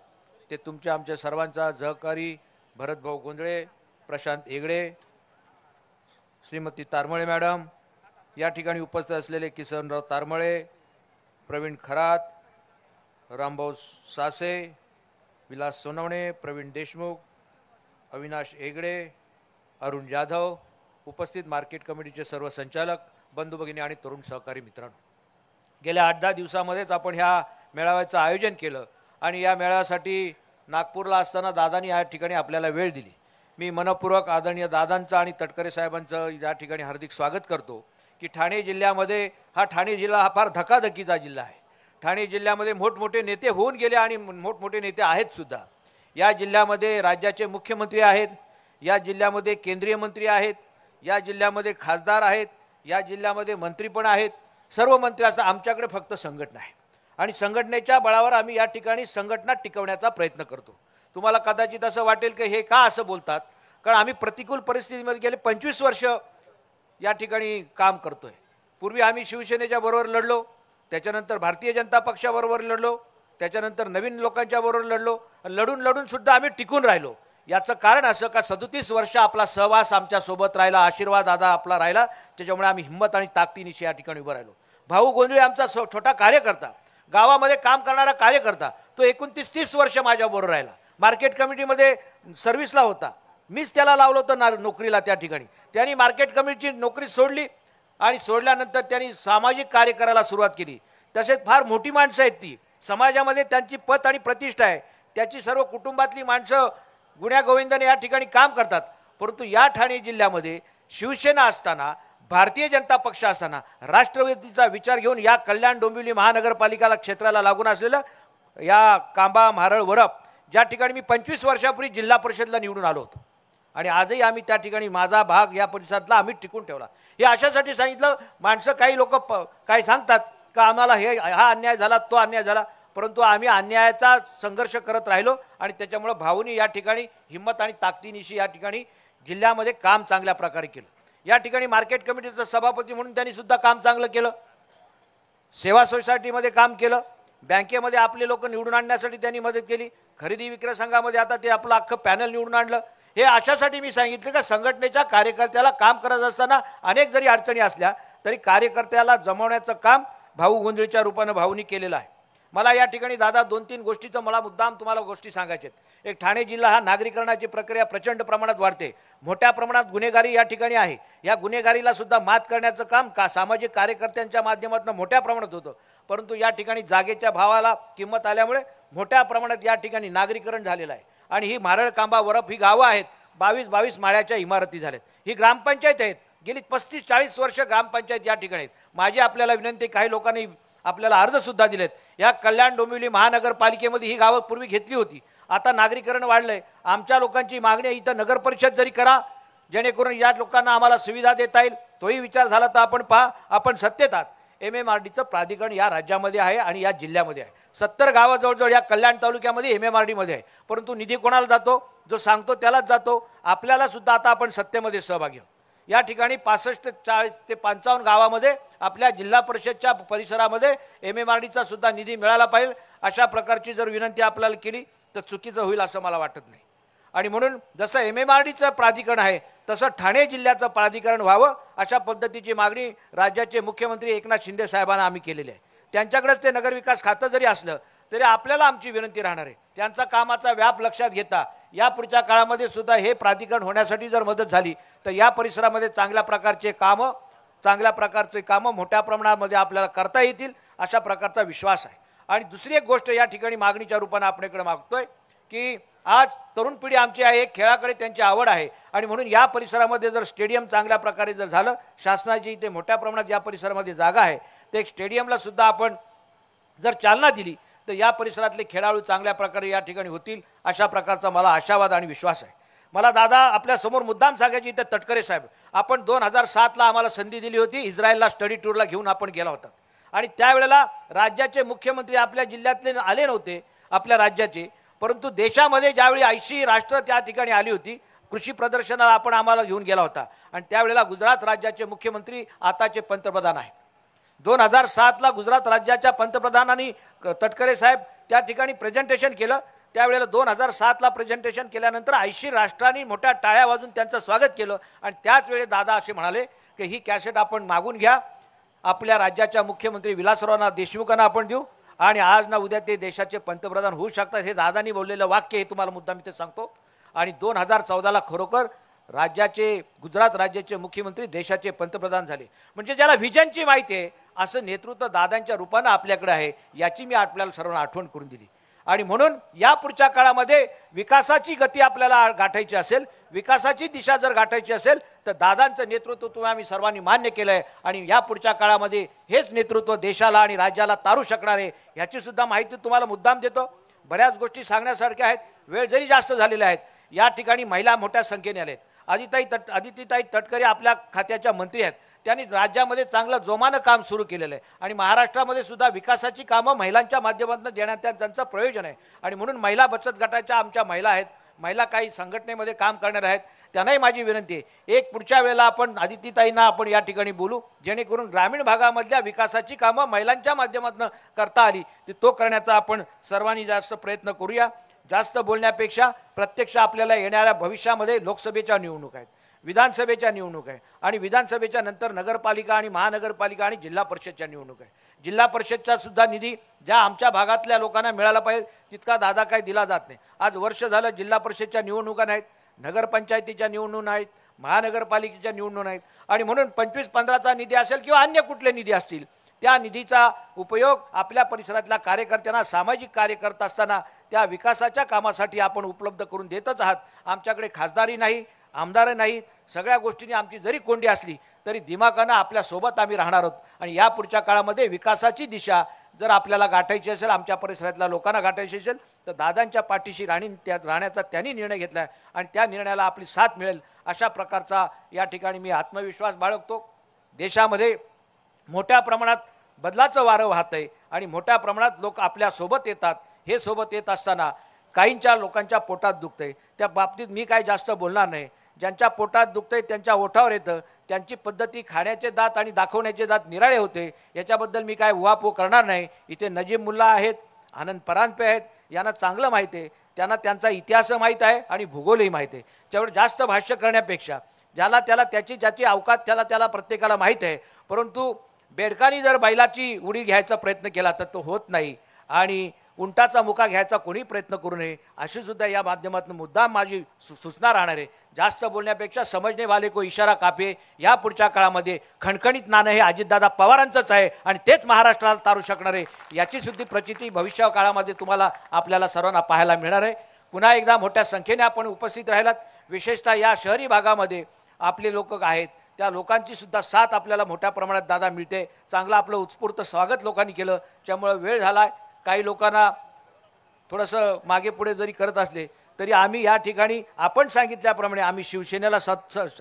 ते तुमच्या आमच्या सर्वांचा सहकारी भरतभाऊ गोंधळे, प्रशांत हेगडे, श्रीमती तारमळे मॅडम, या ठिकाणी उपस्थित असलेले किसनराव तारमळे, प्रवीण खरात, रामभाऊ सासे, विलास सोनवणे, प्रवीण देशमुख, अविनाश हेगडे, अरुण जाधव, उपस्थित मार्केट कमिटीचे सर्व संचालक, बंधू भगिनी आणि तरुण सहकारी मित्रांनो, गेल्या 8-10 दिवसामध्येच आपण ह्या मेळाव्याचं आयोजन केलं आणि या मेळाव्यासाठी नागपूरला असताना दादांनी या ठिकाणी आपल्याला वेळ दिली. मी मनपूर्वक आदरणीय दादांचं आणि तटकरे साहेबांचं या ठिकाणी हार्दिक स्वागत करतो की ठाणे जिल्ह्यामध्ये ठाणे जिल्हा हा फार धकाधकीचा जिल्हा आहे. ठाणे जिल्ह्यामध्ये मोठमोठे नेते होऊन गेले आणि मोठमोठे नेते आहेत सुद्धा. या जिल्ह्यामध्ये राज्याचे मुख्यमंत्री आहेत, या जिल्ह्यामध्ये केंद्रीय मंत्री आहेत, या जिल्ह्यामध्ये खासदार आहेत, या जिल्ह्यामध्ये मंत्री पण आहेत, सर्व मंत्री असतात. आमच्याकडे फक्त संघटना आहे आणि संघटनेच्या बळावर आम्ही या ठिकाणी संघटना टिकवण्याचा प्रयत्न करतो. तुम्हाला कदाचित असं वाटेल की हे का असं बोलतात, कारण आम्ही प्रतिकूल परिस्थितीमध्ये गेले 25 वर्ष या ठिकाणी काम करतोय. पूर्वी आम्ही शिवसेनेच्या बरोबर लढलो, त्याच्यानंतर भारतीय जनता पक्षाबरोबर लढलो, त्याच्यानंतर नवीन लोकांच्या बरोबर लढलो, लढून लढून सुद्धा आम्ही टिकून राहिलो. याचं कारण असं का 37 वर्ष आपला सहवास आमच्या सोबत राहिला, आशीर्वाद दादा आपला राहिला, त्याच्यामुळे आम्ही हिंमत आणि ताकदीनिशी या ठिकाणी उभं राहिलो. भाऊ गोंधळे आमचा छोटा कार्यकर्ता, गावामध्ये काम करणारा कार्यकर्ता, तो 29-30 वर्ष माझ्याबरोबर राहिला. मार्केट कमिटीमध्ये सर्व्हिसला होता, मीच त्याला लावलं होतं नोकरीला. त्या ठिकाणी त्यांनी मार्केट कमिटीची नोकरी सोडली आणि सोडल्यानंतर त्यांनी सामाजिक कार्य करायला सुरुवात केली. तसेच फार मोठी माणसं आहेत ती, समाजामध्ये त्यांची पत आणि प्रतिष्ठा आहे, त्याची सर्व कुटुंबातली माणसं गुण्यागोविंदाने या ठिकाणी काम करतात. परंतु या ठाणे जिल्ह्यामध्ये शिवसेना असताना, भारतीय जनता पक्ष असताना, राष्ट्रवादीचा विचार घेऊन या कल्याण डोंबिवली महानगरपालिकाला क्षेत्राला लागून असलेलं या कांबा म्हारळ वरप, ज्या ठिकाणी मी 25 वर्षापूर्वी जिल्हा परिषदला निवडून आलो होतो आणि आजही आम्ही त्या ठिकाणी माझा भाग या परिसरातला आम्ही टिकून ठेवला. हे अशासाठी सांगितलं, माणसं काही लोक काय सांगतात का आम्हाला हा अन्याय झाला, तो अन्याय झाला, परंतु आम्ही अन्यायाचा संघर्ष करत राहिलो आणि त्याच्यामुळे भाऊनी या ठिकाणी हिंमत आणि ताकदीनिशी या ठिकाणी जिल्ह्यामध्ये काम चांगल्या प्रकारे केलं. या ठिकाणी मार्केट कमिटीचा सभापती म्हणून त्यांनी सुद्धा काम चांगलं केलं, सेवा सोसायटीमध्ये काम केलं, बँकेमध्ये आपले लोक निवडून आणण्यासाठी त्यांनी मदत केली, खरेदी विक्री संघामध्ये आता ते आपलं अख्खं पॅनल निवडून आणलं. हे अशासाठी मी सांगितलं का संघटनेच्या कार्यकर्त्याला काम करत असताना अनेक जरी अडचणी असल्या तरी कार्यकर्त्याला जमवण्याचं काम भाऊ गोंधळेच्या रूपानं भाऊनी केलेलं आहे. मला या ठिकाणी दादा 2-3 गोष्टीचं मला मुद्दाम तुम्हाला गोष्टी सांगायच्या आहेत. एक, ठाणे जिल्हा हा नागरीकरणाची प्रक्रिया प्रचंड प्रमाणात वाढते, मोठ्या प्रमाणात गुन्हेगारी या ठिकाणी आहे. या गुन्हेगारीला सुद्धा मात करण्याचं काम सामाजिक कार्यकर्त्यांच्या माध्यमातून मोठ्या प्रमाणात होतं. परंतु या ठिकाणी जागेच्या भावाला किंमत आल्यामुळे मोठ्या प्रमाणात या ठिकाणी नागरीकरण झालेलं आहे आणि ही मारळ, कांबा, वरप ही गावं आहेत, 22 माळ्याच्या इमारती झाल्यात. ही ग्रामपंचायत आहेत, गेली 35-40 वर्ष ग्रामपंचायत या ठिकाणी आहेत. माझी आपल्याला विनंती, काही लोकांनी आपल्याला अर्ज सुद्धा दिलेत. या कल्याण डोंबिवली महानगरपालिकेमध्ये ही गावं पूर्वी घेतली होती, आता नागरीकरण वाढलंय. आमच्या लोकांची मागणी इथं नगर परिषद जरी करा, जेणेकरून या लोकांना आम्हाला सुविधा देता येईल. तोही विचार झाला तर आपण पहा, आपण सत्तेत आहात. MMRDचं प्राधिकरण या राज्यामध्ये आहे आणि या जिल्ह्यामध्ये आहे. 70 गावं जवळजवळ या कल्याण तालुक्यामध्ये MMRD मध्ये आहे, परंतु निधी कोणाला जातो? जो सांगतो त्यालाच जातो. आपल्याला सुद्धा आता आपण सत्तेमध्ये सहभागी आहोत. या ठिकाणी 65 ते 55 गावामध्ये आपल्या जिल्हा परिषदच्या परिसरामध्ये MMRDचा सुद्धा निधी मिळाला पाहिजे. अशा प्रकारची जर विनंती आपल्याला केली तर चुकीचं होईल असं मला वाटत नाही. आणि म्हणून जसं MMRDचं प्राधिकरण आहे तसं ठाणे जिल्ह्याचं प्राधिकरण व्हावं अशा पद्धतीची मागणी राज्याचे मुख्यमंत्री एकनाथ शिंदे साहेबांना आम्ही केलेली आहे. त्यांच्याकडेच ते नगरविकास खातं जरी असलं तरी आपल्याला आमची विनंती राहणार आहे, त्यांचा कामाचा व्याप लक्षात घेता या पुढच्या काळामध्ये सुद्धा हे प्राधिकरण होण्यासाठी जर मदत झाली तर या परिसरामध्ये चांगल्या प्रकारचे कामं मोठ्या प्रमाणामध्ये आपल्याला करता येतील अशा प्रकारचा विश्वास आहे. आणि दुसरी एक गोष्ट या ठिकाणी मागणीच्या रूपाने आपल्याकडे मागतोय की आज तरुण पिढी आमची आहे, खेळाकडे त्यांची आवड आहे आणि म्हणून या परिसरामध्ये जर स्टेडियम चांगल्या प्रकारे जर झालं, शासनाची इथे मोठ्या प्रमाणात या परिसरामध्ये जागा आहे, तर एक स्टेडियमला सुद्धा आपण जर चालना दिली तर या परिसरातले खेळाडू चांगल्या प्रकारे या ठिकाणी होतील अशा प्रकारचा मला आशावाद आणि विश्वास आहे. मला दादा आपल्या समोर मुद्दाम सांगायची इथे तटकरे साहेब, आपण 2007ला आम्हाला संधी दिली होती, इस्रायलला स्टडी टूरला घेऊन आपण गेला होता आणि त्यावेळेला राज्याचे मुख्यमंत्री आपल्या जिल्ह्यातले आले नव्हते आपल्या राज्याचे, परंतु देशामध्ये ज्यावेळी 80 राष्ट्र त्या ठिकाणी आली होती कृषी प्रदर्शनाला आपण आम्हाला घेऊन गेला होता आणि त्यावेळेला गुजरात राज्याचे मुख्यमंत्री आताचे पंतप्रधान आहेत. 2007ला गुजरात राज्याच्या पंतप्रधानांनी तटकरे साहेब त्या ठिकाणी प्रेझेंटेशन केलं. त्यावेळेला 2007ला प्रेझेंटेशन केल्यानंतर 80 राष्ट्रांनी मोठ्या टाळ्या वाजून त्यांचं स्वागत केलं आणि त्याच वेळी दादा असे म्हणाले की ही कॅसेट आपण मागून घ्या, आपल्या राज्याच्या मुख्यमंत्री विलासराव देशमुखांना आपण देऊ आणि आज ना उद्या ते देशाचे पंतप्रधान होऊ शकतात. हे दादांनी बोललेलं वाक्य हे तुम्हाला मुद्दाम इथे सांगतो. आणि 2014ला खरोखर गुजरात राज्याचे मुख्यमंत्री देशाचे पंतप्रधान झाले. म्हणजे ज्याला व्हिजनची माहिती आहे असं नेतृत्व दादांच्या रूपानं आपल्याकडे आहे, याची मी आपल्याला सर्वांना आठवण करून दिली. आणि म्हणून या पुढच्या काळामध्ये विकासाची गती आपल्याला गाठायची असेल, विकासाची दिशा जर गाठायची असेल तर दादांचं नेतृत्व तुम्ही आम्ही सर्वांनी मान्य केलं आहे आणि या पुढच्या काळामध्ये हेच नेतृत्व देशाला आणि राज्याला तारू शकणार आहे याची सुद्धा माहिती तुम्हाला मुद्दाम देतो. बऱ्याच गोष्टी सांगण्यासारख्या आहेत, वेळ जरी जास्त झालेल्या आहेत. या ठिकाणी महिला मोठ्या संख्येने आल्या आहेत. आदितीताई तटकरे आपल्या खात्याच्या मंत्री आहेत, त्यांनी राज्यामध्ये चांगलं जोमानं काम सुरू केलेलं आहे आणि महाराष्ट्रामध्ये सुद्धा विकासाची कामं महिलांच्या माध्यमातून देण्यात त्यांचं प्रयोजन आहे. आणि म्हणून महिला बचत गटाच्या आमच्या महिला आहेत, महिला काही संघटनेमध्ये काम करणार आहेत, त्यांनाही माझी विनंती आहे एक पुढच्या वेळेला आपण आदितीताईंना आपण या ठिकाणी बोलू जेणेकरून ग्रामीण भागामधल्या विकासाची कामं महिलांच्या माध्यमातून करता आली तो करण्याचा आपण सर्वांनी जास्त प्रयत्न करूया. जास्त बोलण्यापेक्षा प्रत्यक्ष आपल्याला येणाऱ्या भविष्यामध्ये लोकसभेच्या निवडणूक आहेत, विधानसभेच्या निवडणूक आहे आणि विधानसभेच्या नंतर नगरपालिका आणि महानगरपालिका आणि जिल्हा परिषदच्या निवडणूक आहे. जिल्हा परिषदचा सुद्धा निधी ज्या आमच्या भागातल्या लोकांना मिळाला पाहिजे तितका दादा काय दिला जात नाही. आज वर्ष झालं जिल्हा परिषदच्या निवडणुका नाहीत, नगरपंचायतीच्या निवडणूक नाहीत, महानगरपालिकेच्या निवडणूक नाहीत आणि म्हणून 25-15चा निधी असेल किंवा अन्य कुठले निधी असतील त्या निधीचा उपयोग आपल्या परिसरातल्या कार्यकर्त्यांना सामाजिक कार्य करत असताना त्या विकासाच्या कामासाठी आपण उपलब्ध करून देतच आहात. आमच्याकडे खासदारी नाही, आमदार नाही, सगळ्या गोष्टींनी आमची जरी कोंडी असली तरी दिमागानं आपल्यासोबत आम्ही राहणार आहोत आणि या पुढच्या काळामध्ये विकासाची दिशा जर आपल्याला गाठायची असेल, आमच्या परिसरातल्या लोकांना गाठायची असेल तर दादांच्या पाठीशी राहण्याचा त्यांनी निर्णय घेतला आहे आणि त्या निर्णयाला आपली साथ मिळेल अशा प्रकारचा या ठिकाणी मी आत्मविश्वास बाळगतो. देशामध्ये मोठ्या प्रमाणात बदलाचं वारं वाहत आहे आणि मोठ्या प्रमाणात लोक आपल्या सोबत येतात. हे सोबत येत असताना काहींच्या लोकांच्या पोटात दुखतंय, त्या बाबतीत मी काय जास्त बोलणार नाही. ज्यांच्या पोटात दुखतंय त्यांच्या ओठावर येतं, त्यांची पद्धती खाण्याचे दात आणि दाखवण्याचे दात निराळे होते, याच्याबद्दल मी काय उहापोह करणार नाही. इथे नजीब मुल्ला आहेत, आनंद परांजपे आहेत, यांना चांगलं माहिती आहे, त्यांना त्यांचा इतिहास माहीत आहे आणि भूगोलही माहीत आहे. त्यावर जास्त भाष्य करण्यापेक्षा ज्याला ज्याची अवकात त्याला प्रत्येकाला माहीत आहे. परंतु बेडकानी जर बैलाची उडी घ्यायचा प्रयत्न केला तर तो होत नाही आणि उंटाचा मुका घ्यायचा कोणी प्रयत्न करू नये अशी सुद्धा या माध्यमातून मुद्दाम माझी सूचना राहणार आहे. जास्त बोलण्यापेक्षा समजणे वाले को इशारा काफी. या पुढच्या काळामध्ये खणखणीत नाणं हे अजितदादा पवारांचंच आहे आणि तेच महाराष्ट्राला तारू शकणार आहे याची सुद्धा प्रचिती भविष्य काळामध्ये तुम्हाला आपल्याला सर्वांना पाहायला मिळणार आहे. पुन्हा एकदा मोठ्या संख्येने आपण उपस्थित राहिलात. विशेषतः या शहरी भागामध्ये आपले लोक आहेत, त्या लोकांची सुद्धा साथ आपल्याला मोठ्या प्रमाणात दादा मिळते. चांगलं आपलं उत्स्फूर्त स्वागत लोकांनी केलं. त्यामुळे वेळ झाला, काही लोकांना थोडंसं मागे पुढे जरी करत असले तरी आम्ही या ठिकाणी आपण सांगितल्याप्रमाणे आम्ही शिवसेनेला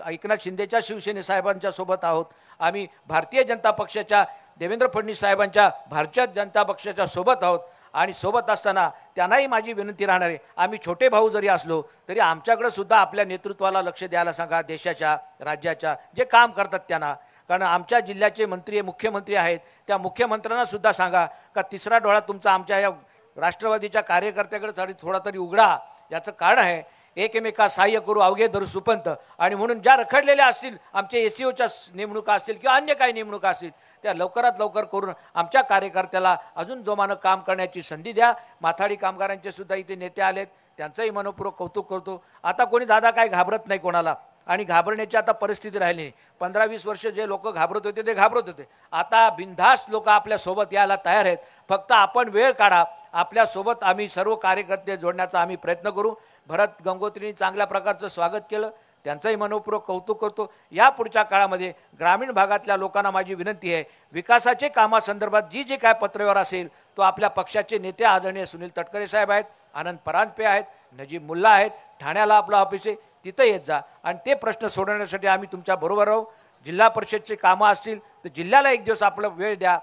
एकनाथ शिंदेच्या शिवसेने साहेबांच्या सोबत आहोत. आम्ही भारतीय जनता पक्षाच्या देवेंद्र फडणवीस साहेबांच्या भारतीय जनता पक्षाच्या सोबत आहोत. आणि सोबत असताना त्यांनाही माझी विनंती राहणार आहे, आम्ही छोटे भाऊ जरी असलो तरी आमच्याकडे सुद्धा आपल्या नेतृत्वाला लक्ष द्यायला सांगा, देशाच्या राज्याच्या जे काम करतात त्यांना. कारण आमच्या जिल्ह्याचे मंत्री मुख्यमंत्री आहेत, त्या मुख्यमंत्र्यांना सुद्धा सांगा का तिसरा डोळा तुमचा आमच्या या राष्ट्रवादीच्या कार्यकर्त्याकडे थोडा तरी उघडा. याचं कारण आहे एकमेका सहाय्य करू अवघे धरू सुपंत. आणि म्हणून ज्या रखडलेल्या असतील आमचे एसीओच्या नेमणुका असतील किंवा अन्य काही नेमणुका असतील त्या लवकरात लवकर करून आमच्या कार्यकर्त्याला अजून जोमानं काम करण्याची संधी द्या. माथाडी कामगारांचे सुद्धा इथे नेते आलेत, त्यांचंही मनपूर्वक कौतुक करतो. आता कोणी दादा काय घाबरत नाही कोणाला, आणि घाबरण्याची आता परिस्थिती राहिली नाही. 15-20 वर्ष जे लोक घाबरत होते ते घाबरत होते, आता बिनधास्त लोक आपल्या सोबत यायला तयार आहेत. फक्त आपण वेळ काढा, आपल्या सोबत आम्ही सर्व कार्यकर्ते जोडण्याचा आम्ही प्रयत्न करू. भरत गंगोत्रींनी चांगल्या प्रकारचं स्वागत केलं, त्यांचंही मनपूर्वक कौतुक करतो. या पुढच्या काळामध्ये ग्रामीण भागातल्या लोकांना माझी विनंती आहे, विकासाचे कामासंदर्भात जे काय पत्रव्यवहार असेल तो आपल्या पक्षाचे नेते आदरणीय सुनील तटकरे साहेब आहेत, आनंद परांजपे आहेत, नजीब मुल्ला आहेत, ठाण्याला आपलं ऑफिस आहे, तिथं येत जा आणि ते प्रश्न सोडवण्यासाठी आम्ही तुमच्या बरोबर राहू. जिल्हा परिषदचे कामं असतील तर जिल्ह्याला एक दिवस आपला वेळ द्या,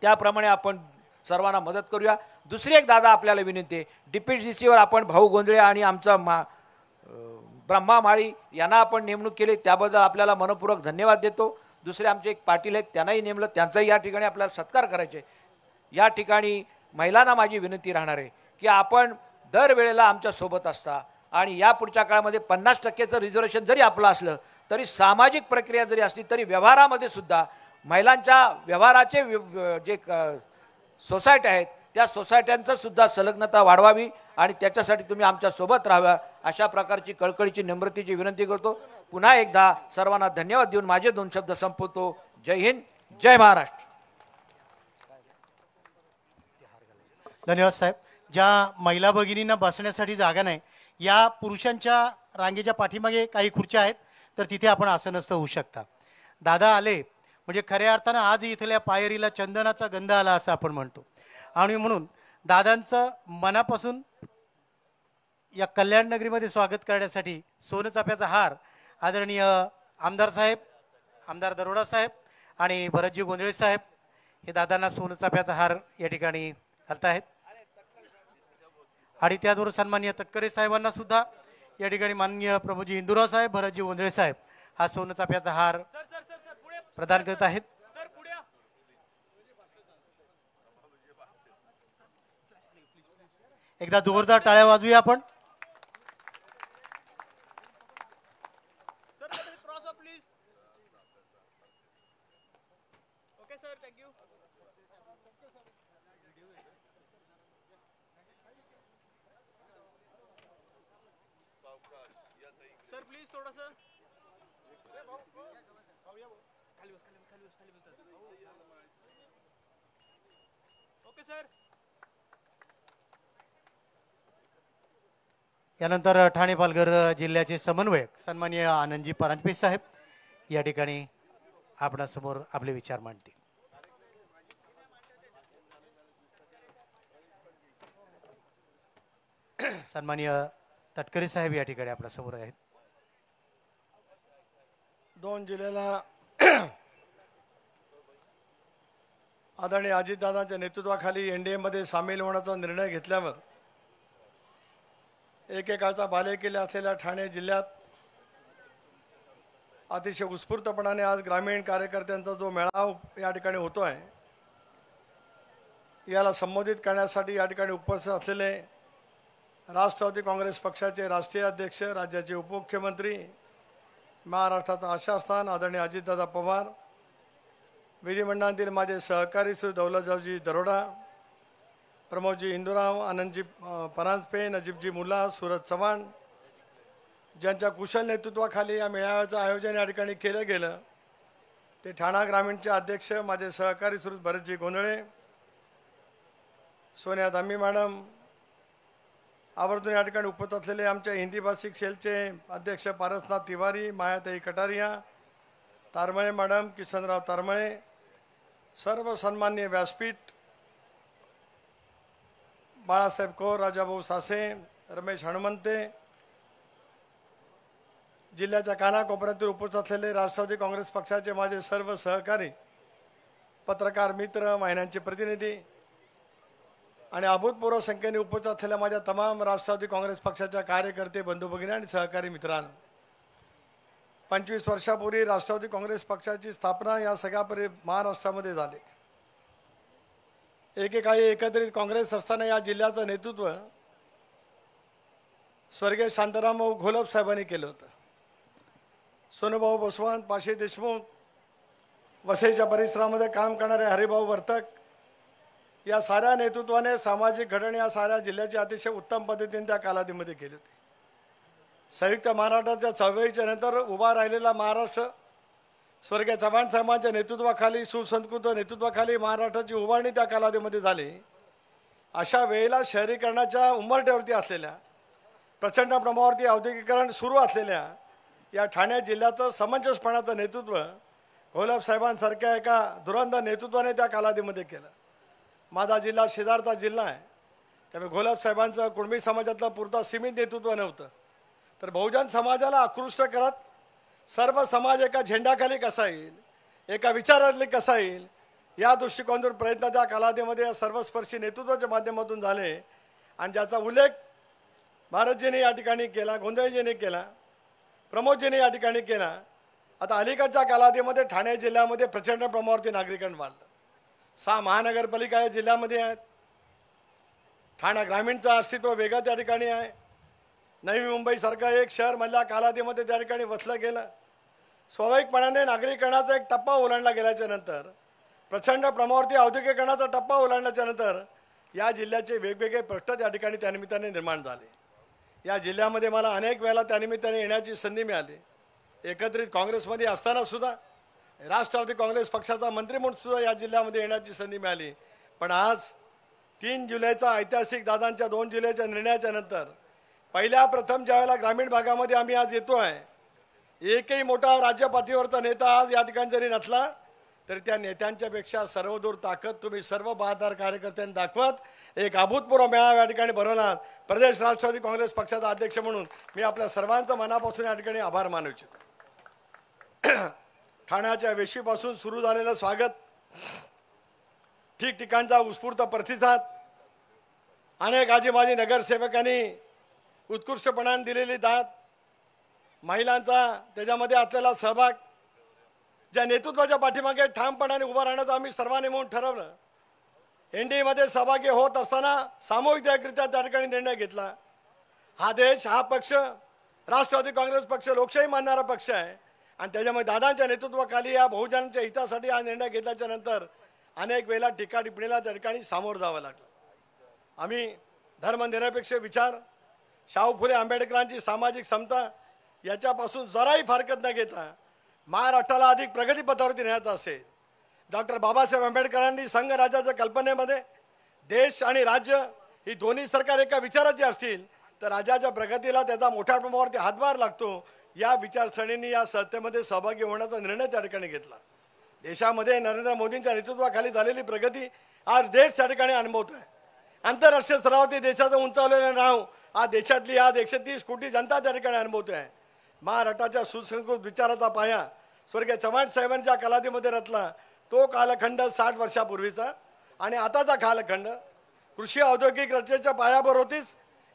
त्याप्रमाणे आपण सर्वांना मदत करूया. दुसरी एक दादा आपल्याला विनंती आहे, DPCCवर आपण भाऊ गोंधळे आणि आमचा ब्रह्मा माळी यांना आपण नेमणूक केली, त्याबद्दल आपल्याला मनपूर्वक धन्यवाद देतो. दुसरे आमचे एक पाटील आहेत, त्यांनाही नेमलं, त्यांचाही या ठिकाणी आपल्याला सत्कार करायचे. या ठिकाणी महिलांना माझी विनंती राहणार आहे की आपण दरवेळेला आमच्या सोबत असता आणि या पुढच्या काळामध्ये 50%चं रिझर्वेशन जरी आपलं असलं तरी सामाजिक प्रक्रिया जरी असली तरी व्यवहारामध्ये सुद्धा महिलांच्या व्यवहाराचे जे सोसायटी आहेत त्या सोसायट्यांचं सुद्धा संलग्नता वाढवावी आणि त्याच्यासाठी तुम्ही आमच्या सोबत राहावा, अशा प्रकारची कळकळीची नम्रतेची विनंती करतो. पुन्हा एकदा सर्वांना धन्यवाद देऊन माझे 2 शब्द संपवतो. जय हिंद, जय महाराष्ट्र. धन्यवाद साहेब. ज्या महिला भगिनींना बसण्यासाठी जागा नाही, या पुरुषांच्या रांगेच्या पाठीमागे काही खुर्च्या आहेत, तर तिथे आपण आसनस्थ होऊ शकता. दादा आले म्हणजे खऱ्या अर्थानं आज इथल्या पायरीला चंदनाचा गंध आला असं आपण म्हणतो. आणि म्हणून दादांचं मनापासून या कल्याण नगरीमध्ये स्वागत करण्यासाठी सोनचाफ्याचा हार आदरणीय आमदार साहेब, आमदार दरोडा साहेब आणि भरतजी गोंधळे साहेब हे दादांना सोनचाफ्याचा हार या ठिकाणी घालत आहेत. आणि त्याचबरोबर सन्माननीय तटकरे साहेबांना सुद्धा या ठिकाणी माननीय प्रभूजी हिंदूराव साहेब, भरतजी गोंधळे साहेब हा सोनचाफ्याचा हार प्रदान करत आहेत. एकदा जोरदार टाळ्या वाजवूया आपण. सर प्लीज थोडंसं ओके सर. यानंतर ठाणे पालघर जिल्ह्याचे समन्वयक सन्माननीय आनंदजी परांजपे साहेब या ठिकाणी आपणासमोर आपले विचार मांडतील. सन्माननीय तटकरे साहेब या ठिकाणी आपल्या समोर आहेत. 2 जिल्ह्याला आदरणीय अजितदादांच्या नेतृत्वाखाली NDA मध्ये सामील होण्याचा निर्णय घेतल्यावर एकेकाळचा बालेकिल्ला असलेल्या ठाणे जिल्ह्यात अतिशय उत्स्फूर्तपणाने आज ग्रामीण कार्यकर्त्यांचा जो मेळावा या ठिकाणी होतो आहे, याला संबोधित करण्यासाठी या ठिकाणी उपस्थित असलेले राष्ट्रवादी काँग्रेस पक्षाचे राष्ट्रीय अध्यक्ष, राज्याचे उपमुख्यमंत्री, महाराष्ट्राचा आशास्थान आदरणीय अजितदादा पवार, विधिमंडळातील माझे सहकारी श्री दौलतरावजी दरोडा, प्रमोदजी हिंदूराव, आनंदजी परांजपे, नजीबजी मुल्ला, सूरज चव्हाण, ज्यांच्या कुशल नेतृत्वाखाली या मेळाव्याचं आयोजन या ठिकाणी केलं गेलं, ते ठाणा ग्रामीणचे अध्यक्ष माझे सहकारी श्री भरतजी गोंधळे, सोनिया धामी मॅडम, आवर्जून या ठिकाणी उपस्थित असलेले आमच्या हिंदी भाषिक सेलचे अध्यक्ष पारसनाथ तिवारी, मायाताई कटारिया, तारमळे मॅडम, किशनराव तारमळे, सर्व सन्माननीय व्यासपीठ, बाळासाहेब कौर, राजाभाऊ सासे, रमेश हनुमंते, जिल्ह्याच्या कानाकोपऱ्यातील उपस्थित असलेले राष्ट्रवादी काँग्रेस पक्षाचे माझे सर्व सहकारी, पत्रकार मित्र, वाहिन्यांचे प्रतिनिधी, आणि अभूतपूर्व संख्येने उपस्थित असलेल्या माझ्या तमाम राष्ट्रवादी काँग्रेस पक्षाच्या कार्यकर्ते बंधू भगिनी आणि सहकारी मित्रांनो, 25 वर्षापूर्वी राष्ट्रवादी काँग्रेस पक्षाची स्थापना या सगळ्या महाराष्ट्रामध्ये झाली. एकेकाळी एकत्रित काँग्रेस असताना या जिल्ह्याचं नेतृत्व स्वर्गीय शांताराम घोलप साहेबांनी केलं होतं. सोनूभाऊ बसवंत, पाशे देशमुख, वसईच्या परिसरामध्ये काम करणारे हरिभाऊ वर्तक या साऱ्या नेतृत्वाने सामाजिक घडण या साऱ्या जिल्ह्याची अतिशय उत्तम पद्धतीने त्या कालावधीमध्ये केली होती. संयुक्त महाराष्ट्राच्या चळवळीच्या नंतर उभा राहिलेला महाराष्ट्र स्वर्गीय चव्हाण साहेबांच्या नेतृत्वाखाली, सुसंस्कृत नेतृत्वाखाली महाराष्ट्राची उभारणी त्या कालावधीमध्ये झाली. अशा वेळेला शहरीकरणाच्या उंबरठ्यावरती असलेल्या, प्रचंड प्रमाणावरती औद्योगिकरण सुरू असलेल्या या ठाणे जिल्ह्याचं समंजसपणाचं नेतृत्व घोलप साहेबांसारख्या एका धुरंधर नेतृत्वाने त्या कालावधीमध्ये केलं. माझा जिल्हा शेजारचा जिल्हा आहे, त्यामुळे घोलप साहेबांचं कुणबी समाजातलं पुरता सीमित नेतृत्व नव्हतं, तर बहुजन समाजाला आकृष्ट करत सर्व समाज एका झेंड्याखाली कसा येईल, एका विचारातली कसा येईल, या दृष्टिकोनातून प्रयत्न त्या कालावधीमध्ये या सर्वस्पर्शी नेतृत्वाच्या माध्यमातून झाले. आणि ज्याचा उल्लेख भारतजींनी या ठिकाणी केला, गोंधळजींनी केला, प्रमोदजींनी या ठिकाणी केला. आता अलीकडच्या कालावधीमध्ये ठाणे जिल्ह्यामध्ये प्रचंड प्रमाणावरती नागरिकरण वाढलं. 6 महानगरपालिका या जिल्ह्यामध्ये आहेत. ठाणा ग्रामीणचं अस्तित्व वेगळं त्या ठिकाणी आहे. नवी मुंबईसारखं एक शहर मधल्या कालावधीमध्ये त्या ठिकाणी वसलं गेलं. स्वाभाविकपणाने नागरीकरणाचा एक टप्पा ओलांडला गेल्याच्या नंतर, प्रचंड प्रमाणावरती औद्योगिकरणाचा टप्पा ओलांडल्याच्या नंतर या जिल्ह्याचे वेगवेगळे प्रश्न त्या ठिकाणी त्यानिमित्ताने निर्माण झाले. या जिल्ह्यामध्ये मला अनेक वेळेला त्यानिमित्ताने येण्याची संधी मिळाली. एकत्रित काँग्रेसमध्ये असताना सुद्धा, राष्ट्रवादी काँग्रेस पक्षाचा मंत्री म्हणून सुद्धा या जिल्ह्यामध्ये येण्याची संधी मिळाली. पण आज 3 जुलैचा ऐतिहासिक दादांच्या 2 जुलैच्या निर्णयाच्या नंतर पहिल्या प्रथम ज्यावेळेला ग्रामीण भागामध्ये आम्ही आज येतो आहे, एकही मोठा राज्य पातळीवरचा नेता आज या ठिकाणी जरी नसला तरी त्या नेत्यांच्या पेक्षा सर्वदूर ताकद तुम्ही सर्व बहादर कार्यकर्त्यांनी दाखवत एक अभूतपूर्व मेळावा या ठिकाणी भरवला. प्रदेश राष्ट्रवादी काँग्रेस पक्षाचा अध्यक्ष म्हणून मी आपल्या सर्वांचं मनापासून या ठिकाणी आभार मानू इच्छितो. ठाण्याच्या वेशीपासून सुरू झालेलं स्वागत, ठिकठिकाणचा उत्स्फूर्त प्रतिसाद, अनेक आजीबाजी नगरसेवकांनी उत्कृष्टपणाने दिलेली दाद, महिलांचा त्याच्यामध्ये असलेला सहभाग, ज्या नेतृत्वाच्या पाठीमागे ठामपणाने उभा राहण्याचं आम्ही सर्वांनी म्हणून ठरवलं. एनडीएमध्ये सहभागी होत असताना सामूहिकरित्या त्या ठिकाणी निर्णय घेतला. हा देश, हा पक्ष, राष्ट्रवादी काँग्रेस पक्ष लोकशाही मानणारा पक्ष आहे आणि त्याच्यामुळे दादांच्या नेतृत्वाखाली या बहुजनांच्या हितासाठी हा निर्णय घेतल्याच्या नंतर अनेक वेळेला टीका टिप्पणीला त्या ठिकाणी सामोरं जावं लागलं. आम्ही धर्मनिरपेक्ष विचार, शाहू फुले आंबेडकरांची सामाजिक समता याच्यापासून जराही फारकत न घेता महाराष्ट्राला अधिक प्रगतीपथावरती न्यायचं असेल, डॉक्टर बाबासाहेब आंबेडकरांनी संघ राज्याच्या कल्पनेमध्ये देश आणि राज्य ही दोन्ही सरकार एका विचाराची असतील तर राज्याच्या प्रगतीला त्याचा मोठ्या प्रमाणावरती हातभार लागतो. या विचारसरणीने या संस्थेमध्ये सहभागी होण्याचा निर्णय त्या ठिकाणी घेतला. देशामध्ये नरेंद्र मोदींच्या नेतृत्वाखाली झालेली प्रगती आज देश त्या ठिकाणी अनुभवत आहे. आंतरराष्ट्रीय स्तरावरती देशाचं उंचावलेलं नाव आज देशातली आज 130 कोटी जनता त्या ठिकाणी अनुभवते आहे. महाराष्ट्राच्या सुसंस्कृत विचाराचा पाया स्वर्गीय चव्हाण साहेबांच्या कालावधीमध्ये रचला. तो कालखंड 60 वर्षापूर्वीचा आणि आताचा कालखंड कृषी औद्योगिक रचनेच्या पायाभरतीच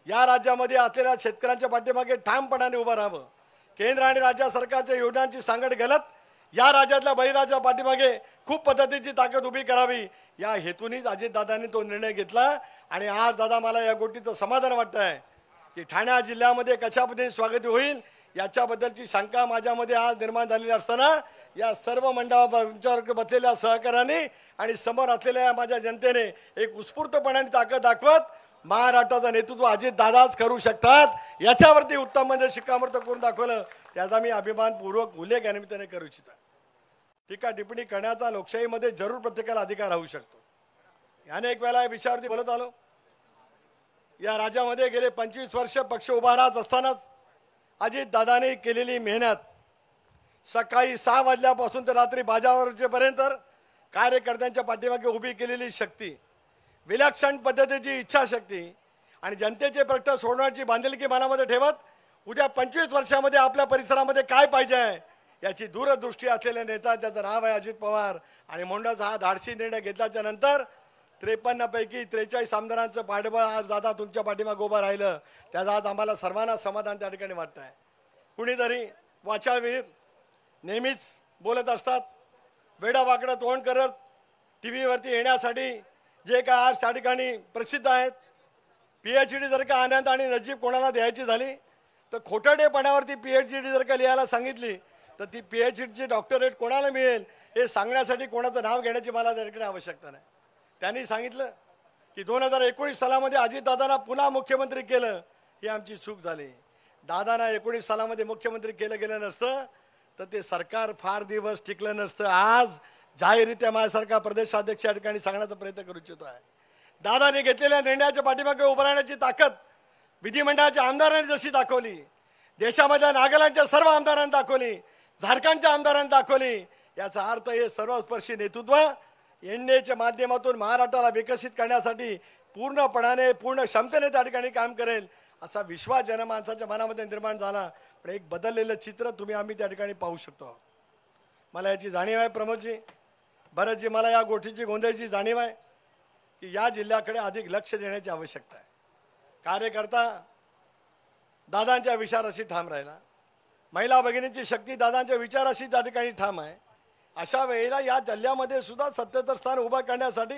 या राज्यामध्ये असलेल्या शेतकऱ्यांच्या पाठीमागे ठामपणाने उभं राहावं. केंद्र आणि राज्य सरकारच्या योजनांची सांगड घालत या राज्यातल्या बळीराजा पाठीमागे खूप पद्धतीची ताकद उभी करावी या हेतूनच अजितदादांनी तो निर्णय घेतला. आणि आज दादा मला या गोष्टीचं समाधान वाटतं आहे की ठाणे जिल्ह्यामध्ये कशा पद्धतीने स्वागत होईल याच्याबद्दलची शंका माझ्यामध्ये आज निर्माण झालेली असताना या सर्व मंडळावर बसलेल्या सहकार्याने आणि समोर असलेल्या माझ्या जनतेने एक उत्स्फूर्तपणाने ताकद दाखवत महाराष्ट्राचं नेतृत्व अजितदादाच करू शकतात याच्यावरती उत्तम म्हणजे शिक्कामोर्तब करून दाखवलं. त्याचा मी अभिमानपूर्वक उल्लेख या निमित्ताने करू इच्छितो. टीका टिप्पणी करण्याचा लोकशाहीमध्ये जरूर प्रत्येकाला अधिकार राहू शकतो. अनेक वेळा या विषयावरती बोलत आलो. या राज्यामध्ये गेले 25 वर्ष पक्ष उभा राहत असतानाच अजितदादांनी केलेली मेहनत, सकाळी 6 वाजल्यापासून तर रात्री 12 वाजेपर्यंत कार्यकर्त्यांच्या पाठीमागे उभी केलेली शक्ती, विलक्षण पद्धतीची इच्छाशक्ती आणि जनतेचे प्रश्न सोडवण्याची बांधिलकी मनामध्ये ठेवत उद्या 25 वर्षामध्ये आपल्या परिसरामध्ये काय पाहिजे याची दूरदृष्टी असलेले नेता, त्याचं नाव आहे अजित पवार. आणि म्हणूनच हा धाडसी निर्णय घेतल्याच्या नंतर 53 पैकी 43 आमदारांचं पाठबळ आज दादा तुमच्या पाठीमागे उभं राहिलं, त्याचा आज आम्हाला सर्वांना समाधान त्या ठिकाणी वाटत आहे. कुणीतरी वाचाळवीर नेहमीच बोलत असतात, वेडावाकडं तोंड करत टी व्हीवरती येण्यासाठी जे काय आज त्या ठिकाणी प्रसिद्ध आहेत. PhD जर का आनंद आणि नजीब कोणाला द्यायची झाली तर खोटाडेपणावरती PhD जर का लिहायला सांगितली तर ती PhDची डॉक्टरेट कोणाला मिळेल हे सांगण्यासाठी कोणाचं नाव घेण्याची मला त्या ठिकाणी आवश्यकता नाही. त्यांनी सांगितलं की 2019 सालामध्ये अजितदादांना पुन्हा मुख्यमंत्री केलं, ही आमची चूक झाली. दादांना 19 सालामध्ये मुख्यमंत्री केलं गेलं नसतं तर ते सरकार फार दिवस टिकलं नसतं. आज जाहीररित्या माझ्यासारखा प्रदेशाध्यक्ष या ठिकाणी सांगण्याचा प्रयत्न करू इच्छितो आहे. दादाने घेतलेल्या निर्णयाच्या पाठीमागे उभं राहण्याची ताकद विधिमंडळाच्या आमदारांनी जशी दाखवली, देशामधल्या नागालँडच्या सर्व आमदारांनी दाखवली, झारखंडच्या आमदारांनी दाखवली, याचा अर्थ हे सर्वस्पर्शी नेतृत्व एनडीएच्या माध्यमातून महाराष्ट्राला विकसित करण्यासाठी पूर्णपणाने पूर्ण क्षमतेने त्या ठिकाणी काम करेल असा विश्वास जनमानसाच्या मनामध्ये निर्माण झाला. पण एक बदललेलं चित्र आम्ही त्या ठिकाणी पाहू शकतो. मला याची जाणीव आहे प्रमोदजी, भरतजी, मला या गोष्टीची गोंधळची जाणीव आहे की या जिल्ह्याकडे अधिक लक्ष देण्याची आवश्यकता आहे. कार्यकर्ता दादांच्या विचाराशी ठाम राहिला, महिला भगिनींची शक्ती दादांच्या विचाराशी त्या ठिकाणी ठाम आहे. अशा वेळेला या जिल्ह्यामध्ये सुद्धा 77 स्थान उभा करण्यासाठी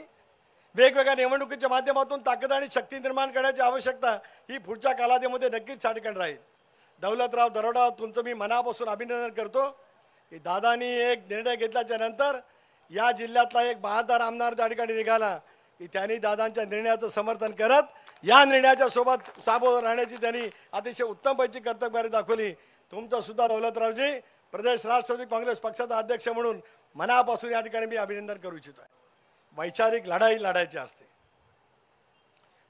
वेगवेगळ्या निवडणुकीच्या माध्यमातून ताकद आणि शक्ती निर्माण करण्याची आवश्यकता ही पुढच्या कालावधीमध्ये नक्कीच त्या ठिकाणी राहील. दौलतराव दरोडा, तुमचं मी मनापासून अभिनंदन करतो की दादांनी एक निर्णय घेतल्याच्या नंतर या जिल्ह्यातला एक बहादर आमदार त्या ठिकाणी निघाला की त्यांनी दादांच्या निर्णयाचं समर्थन करत या निर्णयाच्या सोबत सामोरं राहण्याची त्यांनी अतिशय उत्तम पैकी कर्तव्यभारी दाखवली. तुमचं सुद्धा दौलतरावजी प्रदेश राष्ट्रवादी काँग्रेस पक्षाचा अध्यक्ष म्हणून मनापासून या ठिकाणी मी अभिनंदन करू इच्छितो आहे. वैचारिक लढाई लढायची असते,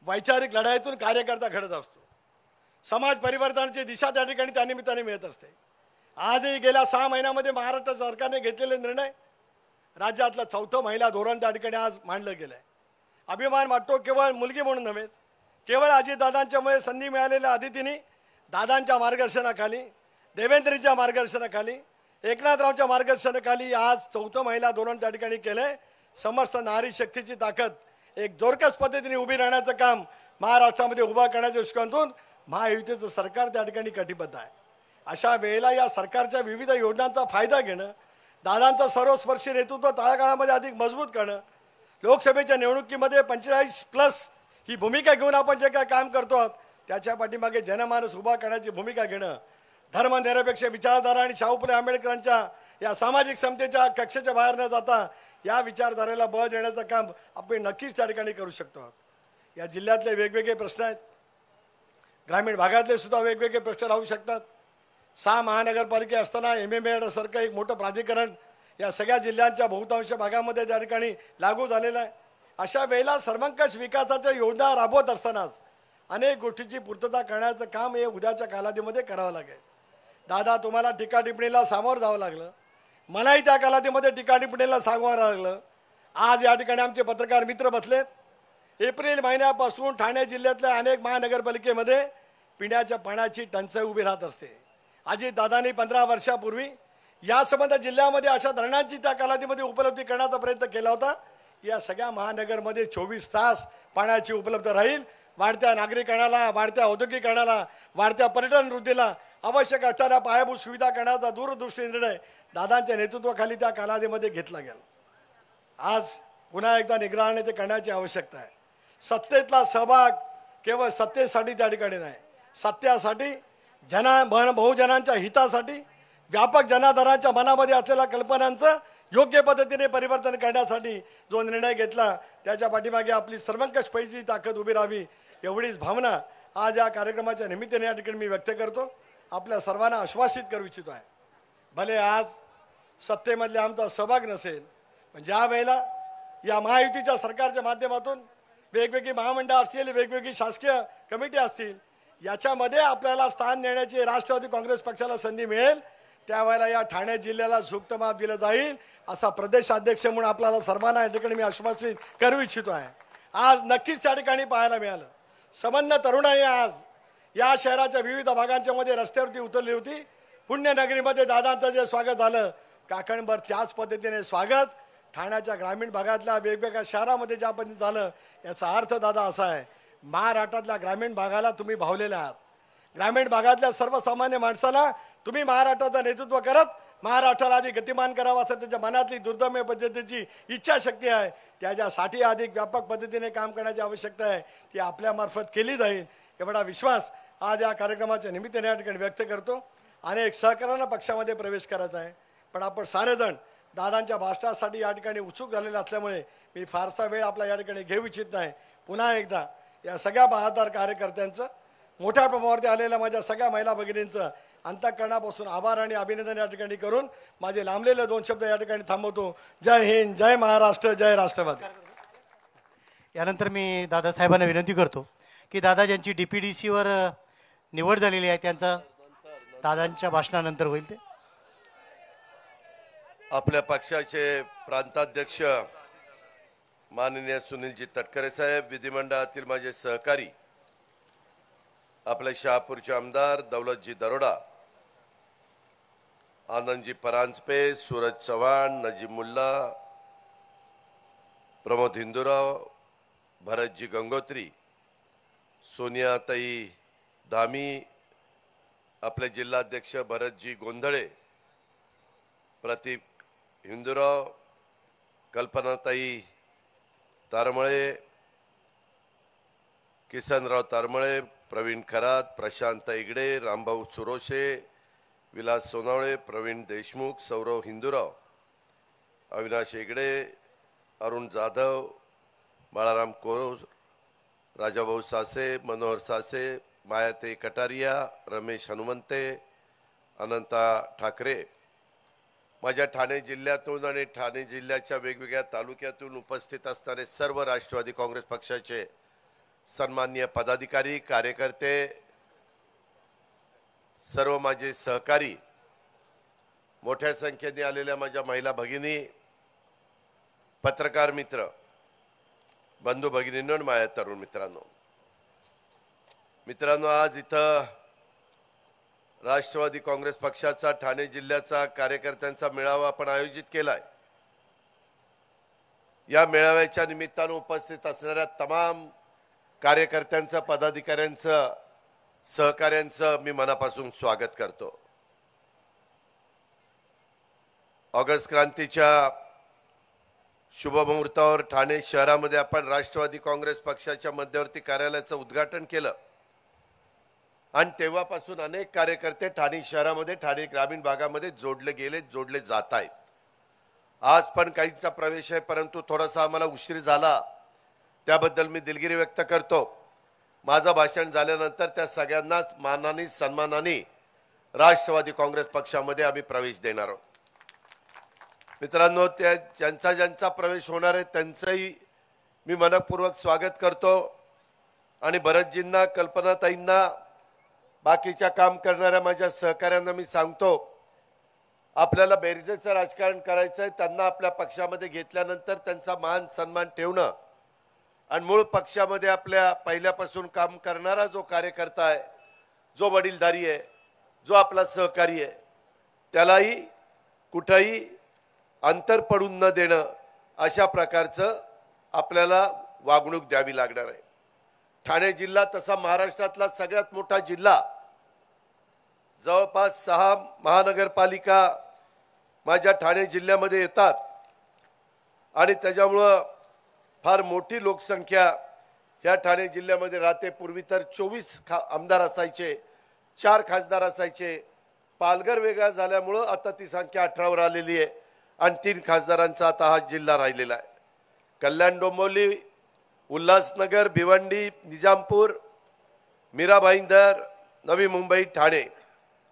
वैचारिक लढाईतून कार्यकर्ता घडत असतो, समाज परिवर्तनाची दिशा त्या ठिकाणी त्या निमित्ताने मिळत असते. आजही गेल्या 6 महिन्यामध्ये महाराष्ट्र सरकारने घेतलेले निर्णय, राज्यातलं 4थं महिला धोरण त्या ठिकाणी आज मांडलं गेलं आहे. अभिमान वाटतो केवळ मुलगी म्हणून नव्हे, केवळ अजितदादांच्यामुळे संधी मिळालेल्या अदितींनी दादांच्या मार्गदर्शनाखाली, देवेंद्रजींच्या मार्गदर्शनाखाली, एकनाथरावच्या मार्गदर्शनाखाली आज 4थं महिला धोरण त्या ठिकाणी केलंय. समस्त नारी शक्तीची ताकद एक जोरकस पद्धतीने उभी राहण्याचं काम महाराष्ट्रामध्ये उभा करण्याच्या दृष्टिकोनातून महायुतीचं सरकार त्या ठिकाणी कटिबद्ध आहे. अशा वेळेला या सरकारच्या विविध योजनांचा फायदा घेणं, दादांचं सर्वस्पर्शी नेतृत्व तळागाळामध्ये अधिक मजबूत करणं, लोकसभेच्या निवडणुकीमध्ये 45+ ही भूमिका घेऊन आपण जे काय काम करतो त्याच्या पाठीमागे जनमानस उभा करण्याची भूमिका घेणं, धर्मनिरपेक्ष विचारधारा आणि शाहू फुले आंबेडकरांच्या या सामाजिक समतेच्या कक्षेच्या बाहेर न जाता या विचारधारेला बळ देण्याचं काम आपण नक्कीच त्या ठिकाणी करू शकतो. या जिल्ह्यातले वेगवेगळे प्रश्न आहेत, ग्रामीण भागातले सुद्धा वेगवेगळे प्रश्न राहू शकतात. 6 महानगरपालिका असताना MMAD सारखं एक मोठं प्राधिकरण या सगळ्या जिल्ह्यांच्या बहुतांश भागामध्ये त्या ठिकाणी लागू झालेलं आहे. अशा वेळेला सर्वंकष विकासाच्या योजना राबवत असतानाच अनेक गोष्टीची पूर्तता करण्याचं काम हे उद्याच्या कालावधीमध्ये करावं लागेल. दादा, तुम्हाला टीका टिप्पणीला सामोरं जावं लागलं, मलाही त्या कालावधीमध्ये टीका टिप्पणीला सामोरं लागलं. आज या ठिकाणी आमचे पत्रकार मित्र बसलेत. एप्रिल महिन्यापासून ठाणे जिल्ह्यातल्या अनेक महानगरपालिकेमध्ये पिण्याच्या पाण्याची टंचाई उभी राहत असते. अजितदादांनी 15 वर्षापूर्वी या संबंध जिल्ह्यामध्ये अशा धरणांची त्या कालावधीमध्ये उपलब्धी करण्याचा प्रयत्न केला होता. या सगळ्या महानगरमध्ये 24 तास पाण्याची उपलब्ध राहील. वाढत्या नागरिकांना, वाढत्या औद्योगिकरणाला, वाढत्या पर्यटन वृद्धीला आवश्यक असणाऱ्या पायाभूत सुविधा करण्याचा दूरदृष्टी निर्णय दादांच्या नेतृत्वाखाली त्या कालावधीमध्ये घेतला गेला. आज पुन्हा एकदा निग्रहाने ते करण्याची आवश्यकता आहे. सत्तेतला सहभाग केवळ सत्तेसाठी त्या ठिकाणी नाही, सत्यासाठी, बहुजनांच्या हितासाठी, व्यापक जनाधारांच्या मनामध्ये असलेल्या कल्पनांचं योग्य पद्धतीने परिवर्तन करण्यासाठी जो निर्णय घेतला त्याच्या पाठीमागे आपली सर्वंकष पैकी ताकद उभी राहावी एवढीच भावना आज या कार्यक्रमाच्या निमित्ताने या ठिकाणी मी व्यक्त करतो. आपल्या सर्वांना आश्वासित करू इच्छितो आहे. भले आज सत्तेमधले आमचा सहभाग नसेल, पण ज्या वेळेला या महायुतीच्या सरकारच्या माध्यमातून वेगवेगळी महामंडळं असतील, वेगवेगळी शासकीय कमिटी असतील, याच्यामध्ये आपल्याला स्थान देण्याची राष्ट्रवादी काँग्रेस पक्षाला संधी मिळेल त्यावेळेला या ठाणे जिल्ह्याला झुकतं माप दिलं जाईल असा प्रदेशाध्यक्ष म्हणून आपल्याला सर्वांना या ठिकाणी मी आश्वासित करू इच्छितो आहे. आज नक्कीच त्या ठिकाणी पाहायला मिळालं, संबंध तरुणाई आज या शहराच्या विविध भागांच्या मध्ये रस्त्यावरती उतरली होती. पुण्यनगरीमध्ये दादांचं जे स्वागत झालं, काकणभर त्याच पद्धतीने स्वागत ठाण्याच्या ग्रामीण भागातल्या वेगवेगळ्या शहरामध्ये ज्या पद्धतीने झालं, याचा अर्थ दादा असा आहे, महाराष्ट्रातल्या ग्रामीण भागाला तुम्ही भावलेले आहात. ग्रामीण भागातल्या सर्वसामान्य माणसाला तुम्ही महाराष्ट्राचं नेतृत्व करत महाराष्ट्राला अधिक गतिमान करावं असं त्याच्या मनातली दुर्दम्य पद्धतीची इच्छाशक्ती आहे. त्याच्यासाठी अधिक व्यापक पद्धतीने काम करण्याची आवश्यकता आहे, ती आपल्यामार्फत केली जाईल एवढा विश्वास आज या कार्यक्रमाच्या निमित्ताने या ठिकाणी व्यक्त करतो. अनेक सहकार्यांना पक्षामध्ये प्रवेश करायचा आहे, पण आपण सारेजण दादांच्या भाषणासाठी या ठिकाणी उत्सुक झालेले असल्यामुळे मी फारसा वेळ आपला या ठिकाणी घेऊ इच्छित नाही. पुन्हा एकदा या सगळ्या बहादर कार्यकर्त्यांचं, मोठ्या प्रमाणावरती आलेल्या माझ्या सगळ्या महिला भगिनींचं अंतःकरणापासून आभार आणि अभिनंदन या ठिकाणी करून माझे लांबलेले 2 शब्द या ठिकाणी थांबवतो. जय हिंद, जय महाराष्ट्र, जय राष्ट्रवादी. यानंतर मी दादासाहेबांना विनंती करतो की दादा ज्यांची DPDCवर निवड झालेली आहे त्यांचा दादांच्या भाषणानंतर होईल. ते आपल्या पक्षाचे प्रांताध्यक्ष माननीय सुनीलजी तटकरे साहेब, विधिमंडळातील माझे सहकारी आपले शहापूरचे आमदार दौलतजी दरोडा, आनंदजी परांजपे, सूरज चव्हाण, नजीब मुल्ला, प्रमोद हिंदूराव, भरतजी गंगोत्री, सोनियाताई धामी, आपले जिल्हाध्यक्ष भरतजी गोंधळे, प्रतीक हिंदूराव, कल्पनाताई तारमळे, किसनराव तारमळे, प्रवीण खरात, प्रशांत इगडे, रामभाऊ सुरोशे, विलास सोनावळे, प्रवीण देशमुख, सौरव हिंदूराव, अविनाश इगडे, अरुण जाधव, बाळाराम कोरोज, राजाभाऊ सासे, मनोहर सासे, मायाते कटारिया, रमेश हनुमंते, अनंता ठाकरे, माझ्या ठाणे जिल्ह्यातून आणि ठाणे जिल्ह्याच्या वेगवेगळ्या तालुक्यातून उपस्थित असणारे सर्व राष्ट्रवादी काँग्रेस पक्षाचे सन्माननीय पदाधिकारी, कार्यकर्ते, सर्व माझे सहकारी, मोठ्या संख्येने आलेल्या माझ्या महिला भगिनी, पत्रकार मित्र, बंधू भगिनींनो, माझ्या तरुण मित्रांनो, आज इथं राष्ट्रवादी काँग्रेस पक्षाचा ठाणे जिल्ह्याचा कार्यकर्त्यांचा मेळावा आपण आयोजित केलाय. या मेळाव्याच्या निमित्तानं उपस्थित असणाऱ्या तमाम कार्यकर्त्यांचं, पदाधिकाऱ्यांचं, सहकाऱ्यांचं मी मनापासून स्वागत करतो. ऑगस्ट क्रांतीच्या शुभमुहूर्तावर ठाणे शहरामध्ये आपण राष्ट्रवादी काँग्रेस पक्षाच्या मध्यवर्ती कार्यालयाचं उद्घाटन केलं आणि तेव्हापासून अनेक कार्यकर्ते ठाणे शहरामध्ये, ठाणे ग्रामीण भागामध्ये जोडले जात आहेत. आज पण काहींचा प्रवेश आहे, परंतु थोडासा आम्हाला उशीर झाला, त्याबद्दल मी दिलगिरी व्यक्त करतो. माझं भाषण झाल्यानंतर त्या सगळ्यांनाच मानाने, सन्मानाने राष्ट्रवादी काँग्रेस पक्षामध्ये आम्ही प्रवेश देणार आहोत. मित्रांनो, त्या ज्यांचा प्रवेश होणार आहे त्यांचंही मी मनपूर्वक स्वागत करतो आणि भरतजींना, कल्पनाताईंना, बाकीच्या काम करणाऱ्या माझ्या सहकाऱ्यांना मी सांगतो, आपल्याला बेरजेचं राजकारण करायचं आहे. त्यांना आपल्या पक्षामध्ये घेतल्यानंतर त्यांचा मान सन्मान ठेवणं आणि मूळ पक्षामध्ये आपल्या पहिल्यापासून काम करणारा जो कार्यकर्ता आहे, जो वडीलधारी आहे, जो आपला सहकारी आहे, त्यालाही कुठेही अंतर पडून न देणं अशा प्रकारचं आपल्याला वागणूक द्यावी लागणार आहे. ठाणे जिल्हा तसा महाराष्ट्रातला सगळ्यात मोठा जिल्हा, जवळपास 6 महानगरपालिका माझ्या ठाणे जिल्ह्यामध्ये येतात आणि त्याच्यामुळं फार मोठी लोकसंख्या ह्या ठाणे जिल्ह्यामध्ये राहते. पूर्वी तर 24 आमदार असायचे, 4 खासदार असायचे. पालघर वेगळा झाल्यामुळं आता ती संख्या 18वर आलेली आहे आणि 3 खासदारांचा आता हा जिल्हा राहिलेला आहे. कल्याण, डोंबिवली, उल्हासनगर, भिवंडी, निजामपूर, मीरा भाईंदर, नवी मुंबई, ठाणे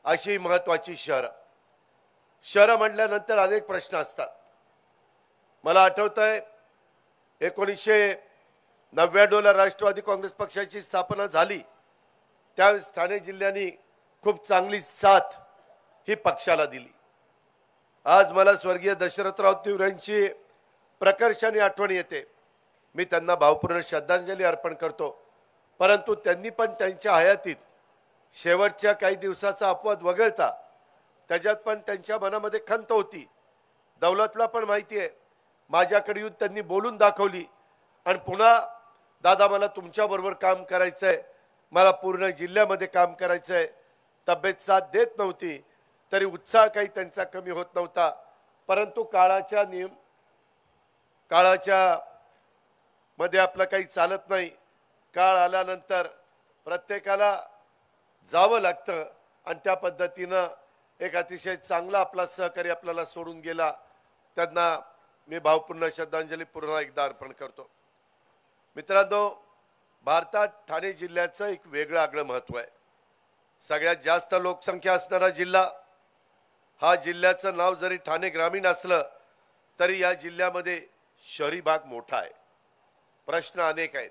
अशी महत्वाची शहरं म्हटल्यानंतर अनेक प्रश्न असतात. मला आठवतंय 1999ला राष्ट्रवादी काँग्रेस पक्षाची स्थापना झाली, त्यावेळेस ठाणे जिल्ह्याने खूप चांगली साथ ही पक्षाला दिली. आज मला स्वर्गीय दशरथराव तिवरेंची प्रकर्षाने आठवण येते. मी त्यांना भावपूर्ण श्रद्धांजली अर्पण करतो. परंतु त्यांनी पण त्यांच्या हयातीत शेवटच्या काही दिवसाचा अपवाद वगळता त्याच्यात पण त्यांच्या मनामध्ये खंत होती. दौलतला पण माहिती आहे माझ्याकडे येऊन त्यांनी बोलून दाखवली आणि पुन्हा दादा मला तुमच्याबरोबर काम करायचं आहे, मला पूर्ण जिल्ह्यामध्ये काम करायचं आहे. तब्येत साथ देत नव्हती तरी उत्साह काही त्यांचा कमी होत नव्हता. परंतु काळाच्या मध्ये आपलं काही चालत नाही. काळ आल्यानंतर प्रत्येकाला जावं लागतं आणि त्या पद्धतीनं एक अतिशय चांगला आपला सहकारी आपल्याला सोडून गेला. त्यांना मी भावपूर्ण श्रद्धांजली पुन्हा एकदा अर्पण करतो. मित्रांनो, भारतात ठाणे जिल्ह्याचं एक वेगळं आगळं महत्व आहे. सगळ्यात जास्त लोकसंख्या असणारा जिल्हा. हा जिल्ह्याचं नाव जरी ठाणे ग्रामीण असलं तरी या जिल्ह्यामध्ये शहरी भाग मोठा आहे. प्रश्न अनेक आहेत.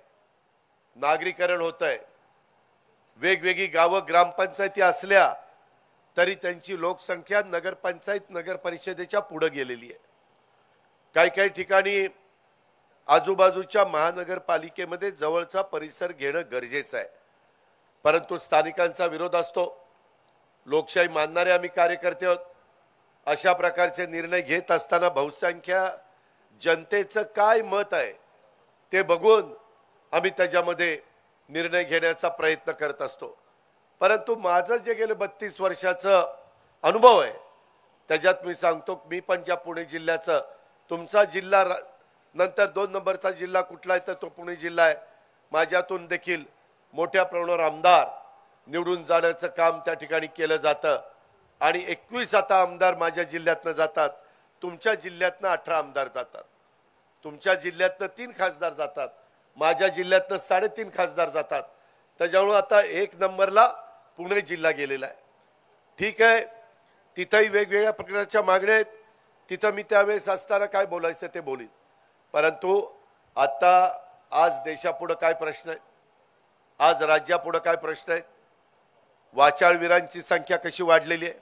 नागरीकरण होत आहे. वेगवेगळी गावं ग्रामपंचायती असल्या तरी त्यांची लोकसंख्या नगरपंचायत नगर परिषदेच्या पुढे गेलेली आहे. काही ठिकाणी आजूबाजूच्या महानगरपालिकेमध्ये जवळचा परिसर घेणं गरजेचं आहे. परंतु स्थानिकांचा विरोध असतो. लोकशाही मानणारे आम्ही कार्यकर्ते आहोत. अशा प्रकारचे निर्णय घेत असताना बहुसंख्य जनतेचं काय मत आहे ते बघून आम्ही त्याच्यामध्ये निर्णय घेण्याचा प्रयत्न करत असतो. परंतु माझं जे गेले 32 वर्षाचं अनुभव आहे त्याच्यात मी सांगतो, मी पण ज्या पुणे जिल्ह्याचं, तुमचा जिल्हा नंतर 2 नंबरचा जिल्हा कुठला आहे तर तो पुणे जिल्हा आहे. माझ्यातून देखील मोठ्या प्रमाणावर आमदार निवडून जाण्याचं काम त्या ठिकाणी केलं जातं आणि 21 आता आमदार माझ्या जिल्ह्यातनं जातात. तुमच्या जिल्ह्यातनं 18 आमदार जातात. तुमच्या जिल्ह्यातनं 3 खासदार जातात. माझ्या जिल्ह्यातनं 3.5 खासदार जातात. त्याच्यामुळे आता 1 नंबरला पुणे जिल्हा गेलेला आहे. ठीक आहे, तिथंही वेगवेगळ्या प्रकारच्या मागण्या आहेत. तिथं मी त्यावेळेस असताना काय बोलायचं ते बोलीन. परंतु आता आज देशापुढं काय प्रश्न आहे, आज राज्यापुढं काय प्रश्न आहेत, वाचाळवीरांची संख्या कशी वाढलेली आहे.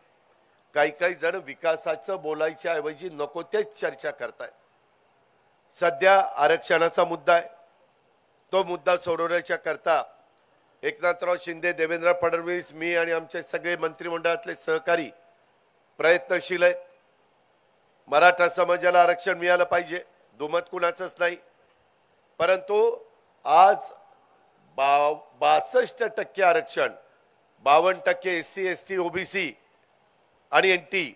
काही जण विकासाचं बोलायच्या ऐवजी नको तेच चर्चा करतायत. सध्या आरक्षणाचा मुद्दा आहे. तो मुद्दा सोडवण्याच्या करता एकनाथराव शिंदे, देवेंद्र फडणवीस, मी आणि आमचे सगळे मंत्रिमंडळातले सहकारी प्रयत्नशील आहेत. मराठा समाजाला आरक्षण मिळालं पाहिजे, दुमत कुणाचंच नाही. परंतु आज 62% आरक्षण, 52% SC ST OBC आणि NT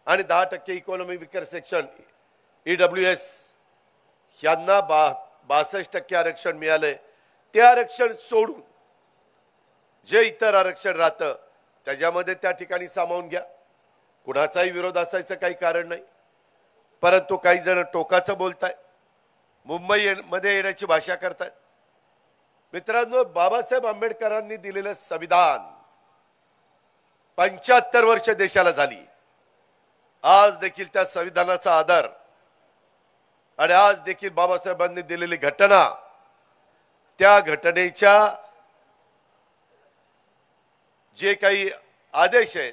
आणि 10% इकॉनॉमी विकर सेक्शन EWS यांना 62% आरक्षण मिळालंय. ते आरक्षण सोडून जे इतर आरक्षण राहतं त्याच्यामध्ये त्या ठिकाणी सामावून घ्या. कुणाचाही विरोध असायचं काही कारण नाही. परंतु काही जण टोकाचं बोलताय, मुंबई मध्ये येण्याची भाषा करतायत. मित्रांनो, बाबासाहेब आंबेडकरांनी दिलेलं संविधान 75 वर्ष देशाला झाली. आज देखील त्या संविधानाचा आदर आणि आज देखील बाबासाहेबांनी दिलेली घटना, त्या घटनेच्या जे काही आदेश आहेत,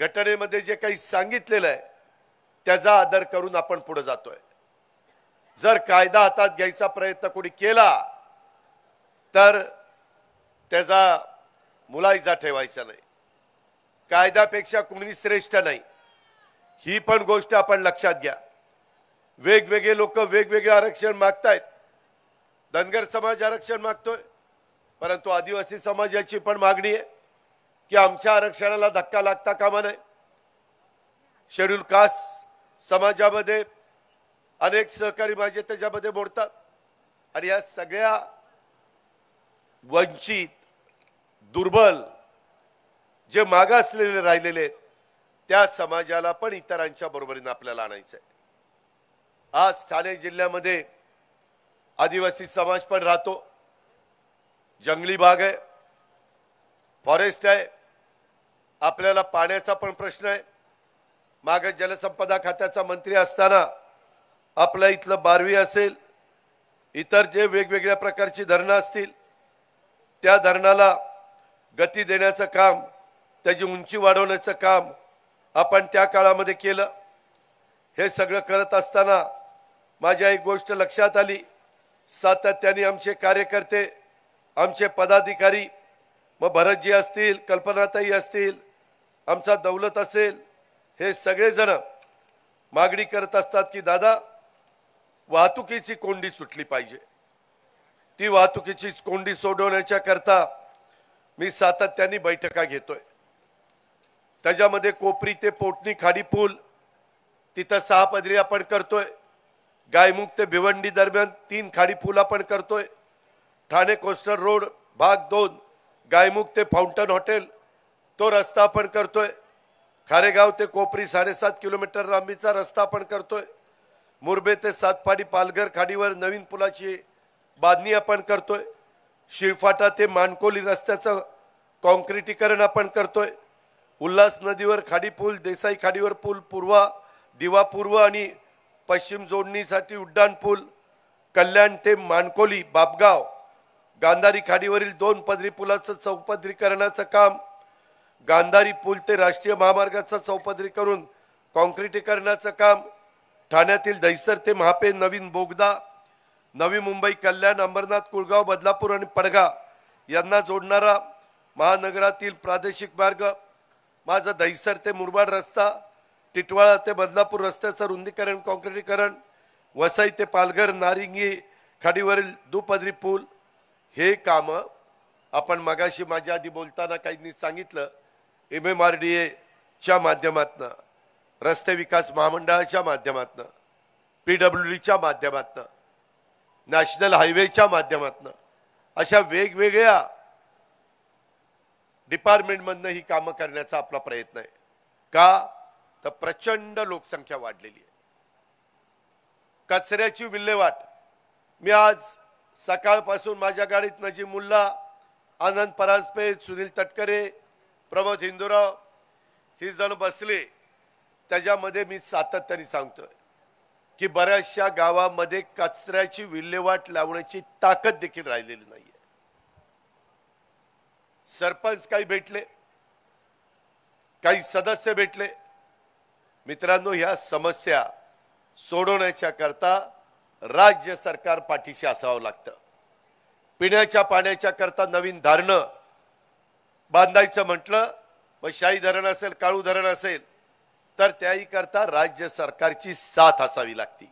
घटनेमध्ये जे काही सांगितलेलं आहे त्याचा आदर करून आपण पुढे जातोय. जर कायदा हातात घ्यायचा प्रयत्न कोणी केला तर त्याचा मुलायजा ठेवायचा नाही. कायद्यापेक्षा कोणी श्रेष्ठ नाही, ही पण गोष्ट आपण लक्षात घ्या. वेगवेगळे लोक वेगवेगळे आरक्षण मागतायत. धनगर समाज आरक्षण मागतोय, परंतु आदिवासी समाजाची पण मागणी आहे की आमच्या आरक्षणाला धक्का लागता कामा नये. शेड्यूल कास्ट समाजामध्ये अनेक सहकारी माझे त्याच्यामध्ये मोडतात आणि या सगळ्या वंचित, दुर्बल, जे मागासलेले राहिलेले त्या समाजाला पण इतरांच्या बरोबरीने आपल्याला आणायचंय. आज ठाणे जिल्ह्यामध्ये आदिवासी समाज पण राहतो. जंगली भाग आहे, फॉरेस्ट आहे. आपल्याला पाण्याचा पण प्रश्न आहे. मागे जलसंपदा खात्याचा मंत्री असताना आपल्या इथलं बारवी असेल, इतर जे वेगवेगळ्या प्रकारची धरणं असतील त्या धरणाला गती देण्याचं काम, त्याची उंची वाढवण्याचं काम आपण त्या काळामध्ये केलं. हे सगळं करत असताना माझ्या एक गोष्ट लक्षात आली. सातत्याने आमचे कार्यकर्ते, आमचे पदाधिकारी, मग भरतजी असतील, कल्पनाताई असतील, आमचा दौलत असेल, हे सगळेजण मागणी करत असतात की दादा वाहतुकीची कोंडी सुटली पाहिजे. ती वाहतुकीची कोंडी सोडवण्याच्या करता मी सातत्याने बैठका घेतोय. त्याच्यामध्ये कोपरी ते पोटणी खाडी पूल तिथं 6 पदरी आपण करतोय. गायमुख ते भिवंडी दरम्यान 3 खाडी पूल आपण करतोय. ठाणे कोस्टल रोड भाग 2 गायमुख ते फाउंटन हॉटेल तो रस्ता आपण करतोय. खारेगाव ते कोपरी 7.5 किलोमीटर लांबीचा रस्ता आपण करतोय. मुरबे ते सातपाडी पालघर खाडीवर नवीन पुलाची बांधणी आपण करतोय. शिळफाटा ते मानकोली रस्त्याचं कॉन्क्रिटीकरण आपण करतोय. उल्हास नदीवर खाडी पूल, देसाई खाडीवर पूल, दिवा पूर्व आणि पश्चिम जोडणीसाठी उड्डाण पूल, कल्याण ते मानकोली बापगाव गांधारी खाडीवरील 2 पदरी पुलाचं चौपदरीकरणाचं काम, गांधारी पूल ते राष्ट्रीय महामार्गाचं चौपदरी करून कॉन्क्रिटीकरणाचं काम, ठाण्यातील दहिसर ते महापे नवीन बोगदा, नवी मुंबई कल्याण अंबरनाथ कुळगाव बदलापूर आणि पडगा यांना जोडणारा महानगरातील प्रादेशिक मार्ग, माझा दहिसर ते मुरबाड रस्ता, टिटवाळा ते बदलापूर रस्त्याचं रुंदीकरण कॉन्क्रिटीकरण, वसई ते पालघर नारिंगी खाडीवरील दुपदरी पूल, हे काम आपण मगाशी माझ्या आधी बोलताना काहींनी सांगितलं MMRDA च्या माध्यमातून, रस्ते विकास महामंडळाच्या माध्यमातून, PWDच्या माध्यमातून, नॅशनल हायवेच्या माध्यमातून अशा वेगवेगळ्या डिपार्टमेंटमधनं ही कामं करण्याचा आपला प्रयत्न आहे. का तर प्रचंड लोकसंख्या वाढलेली आहे. कचऱ्याची विल्हेवाट, मी आज सकाळपासून माझ्या गाडीत नजीम मुल्ला, आनंद परांजपे, सुनील तटकरे, प्रमोद हिंदूराव ही जण बसले. त्याच्यामध्ये मी सातत्याने सांगतोय की बऱ्याचशा गावामध्ये कचऱ्याची विल्हेवाट लावण्याची ताकद देखील राहिलेली नाहीये. सरपंच काही भेटले, काही सदस्य भेटले. मित्रांनो, ह्या समस्या सोडवण्याच्या करता राज्य सरकार पाठीशी असावं लागतं. पिण्याच्या पाण्याच्या करता नवीन धरणं बांधायचं म्हटलं, मग शाही धरण असेल, काळू धरण असेल, तर त्याही करता राज्य सरकारची साथ असावी लागती,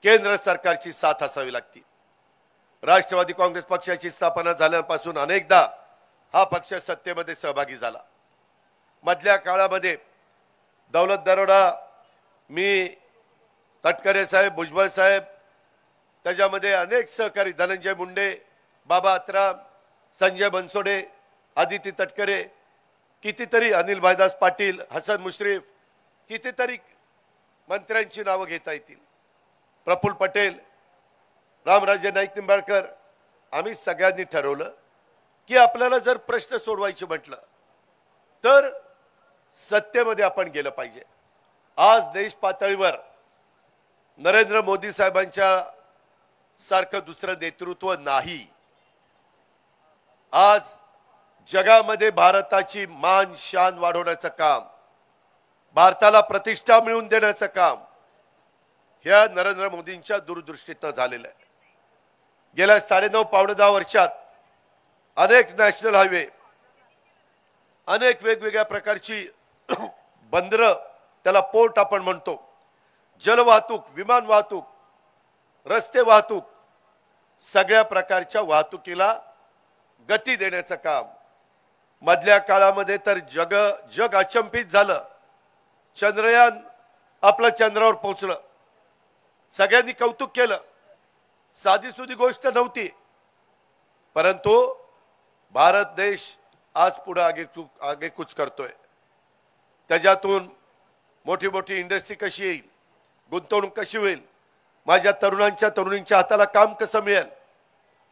केंद्र सरकारची साथ असावी लागती. राष्ट्रवादी काँग्रेस पक्षाची स्थापना झाल्यापासून अनेकदा हा पक्ष सत्तेमध्ये सहभागी झाला. मधल्या काळामध्ये दौलत दरोडा, मी, तटकरे साहेब, भुजबळ साहेब, त्याच्यामध्ये अनेक सहकारी, धनंजय मुंडे, बाबा अत्राम, संजय बनसोडे, आदिती तटकरे, कितीतरी अनिल भाईदास पाटील, हसन मुश्रीफ, कितीतरी मंत्र्यांची नावं घेता येतील, प्रफुल्ल पटेल, रामराजे नाईक निंबाळकर. आम्ही सगळ्यांनी ठरवलं की आपल्याला जर प्रश्न सोडवायचे म्हटलं तर सत्तेमध्ये आपण गेलं पाहिजे. आज देश पातळीवर नरेंद्र मोदी साहेबांच्या सारखं दुसरं नेतृत्व नाही. आज जगामध्ये भारताची मान शान वाढवण्याचं काम, भारताला प्रतिष्ठा मिळवून देण्याचं काम ह्या नरेंद्र मोदींच्या दूरदृष्टीतनं झालेलं आहे. गेल्या 9.5 पावणे 10 वर्षात अनेक नॅशनल हायवे, अनेक वेगवेगळ्या प्रकारची बंदरं, त्याला पोर्ट आपण म्हणतो, जलवाहतूक, विमान वाहतूक, रस्ते वाहतूक, सगळ्या प्रकारच्या वाहतुकीला गती देण्याचं काम. मधल्या काळामध्ये तर जग अचंबित झालं. चंद्रयान आपलं चंद्रावर पोहोचलं, सगळ्यांनी कौतुक केलं. साधीसुधी गोष्ट नव्हती, परंतु भारत देश आज पुढे आगेकूच करतोय. त्याच्यातून मोठी मोठी इंडस्ट्री कशी येईल, गुंतवणूक कशी होईल, माझ्या तरुणींच्या हाताला काम कसं मिळेल.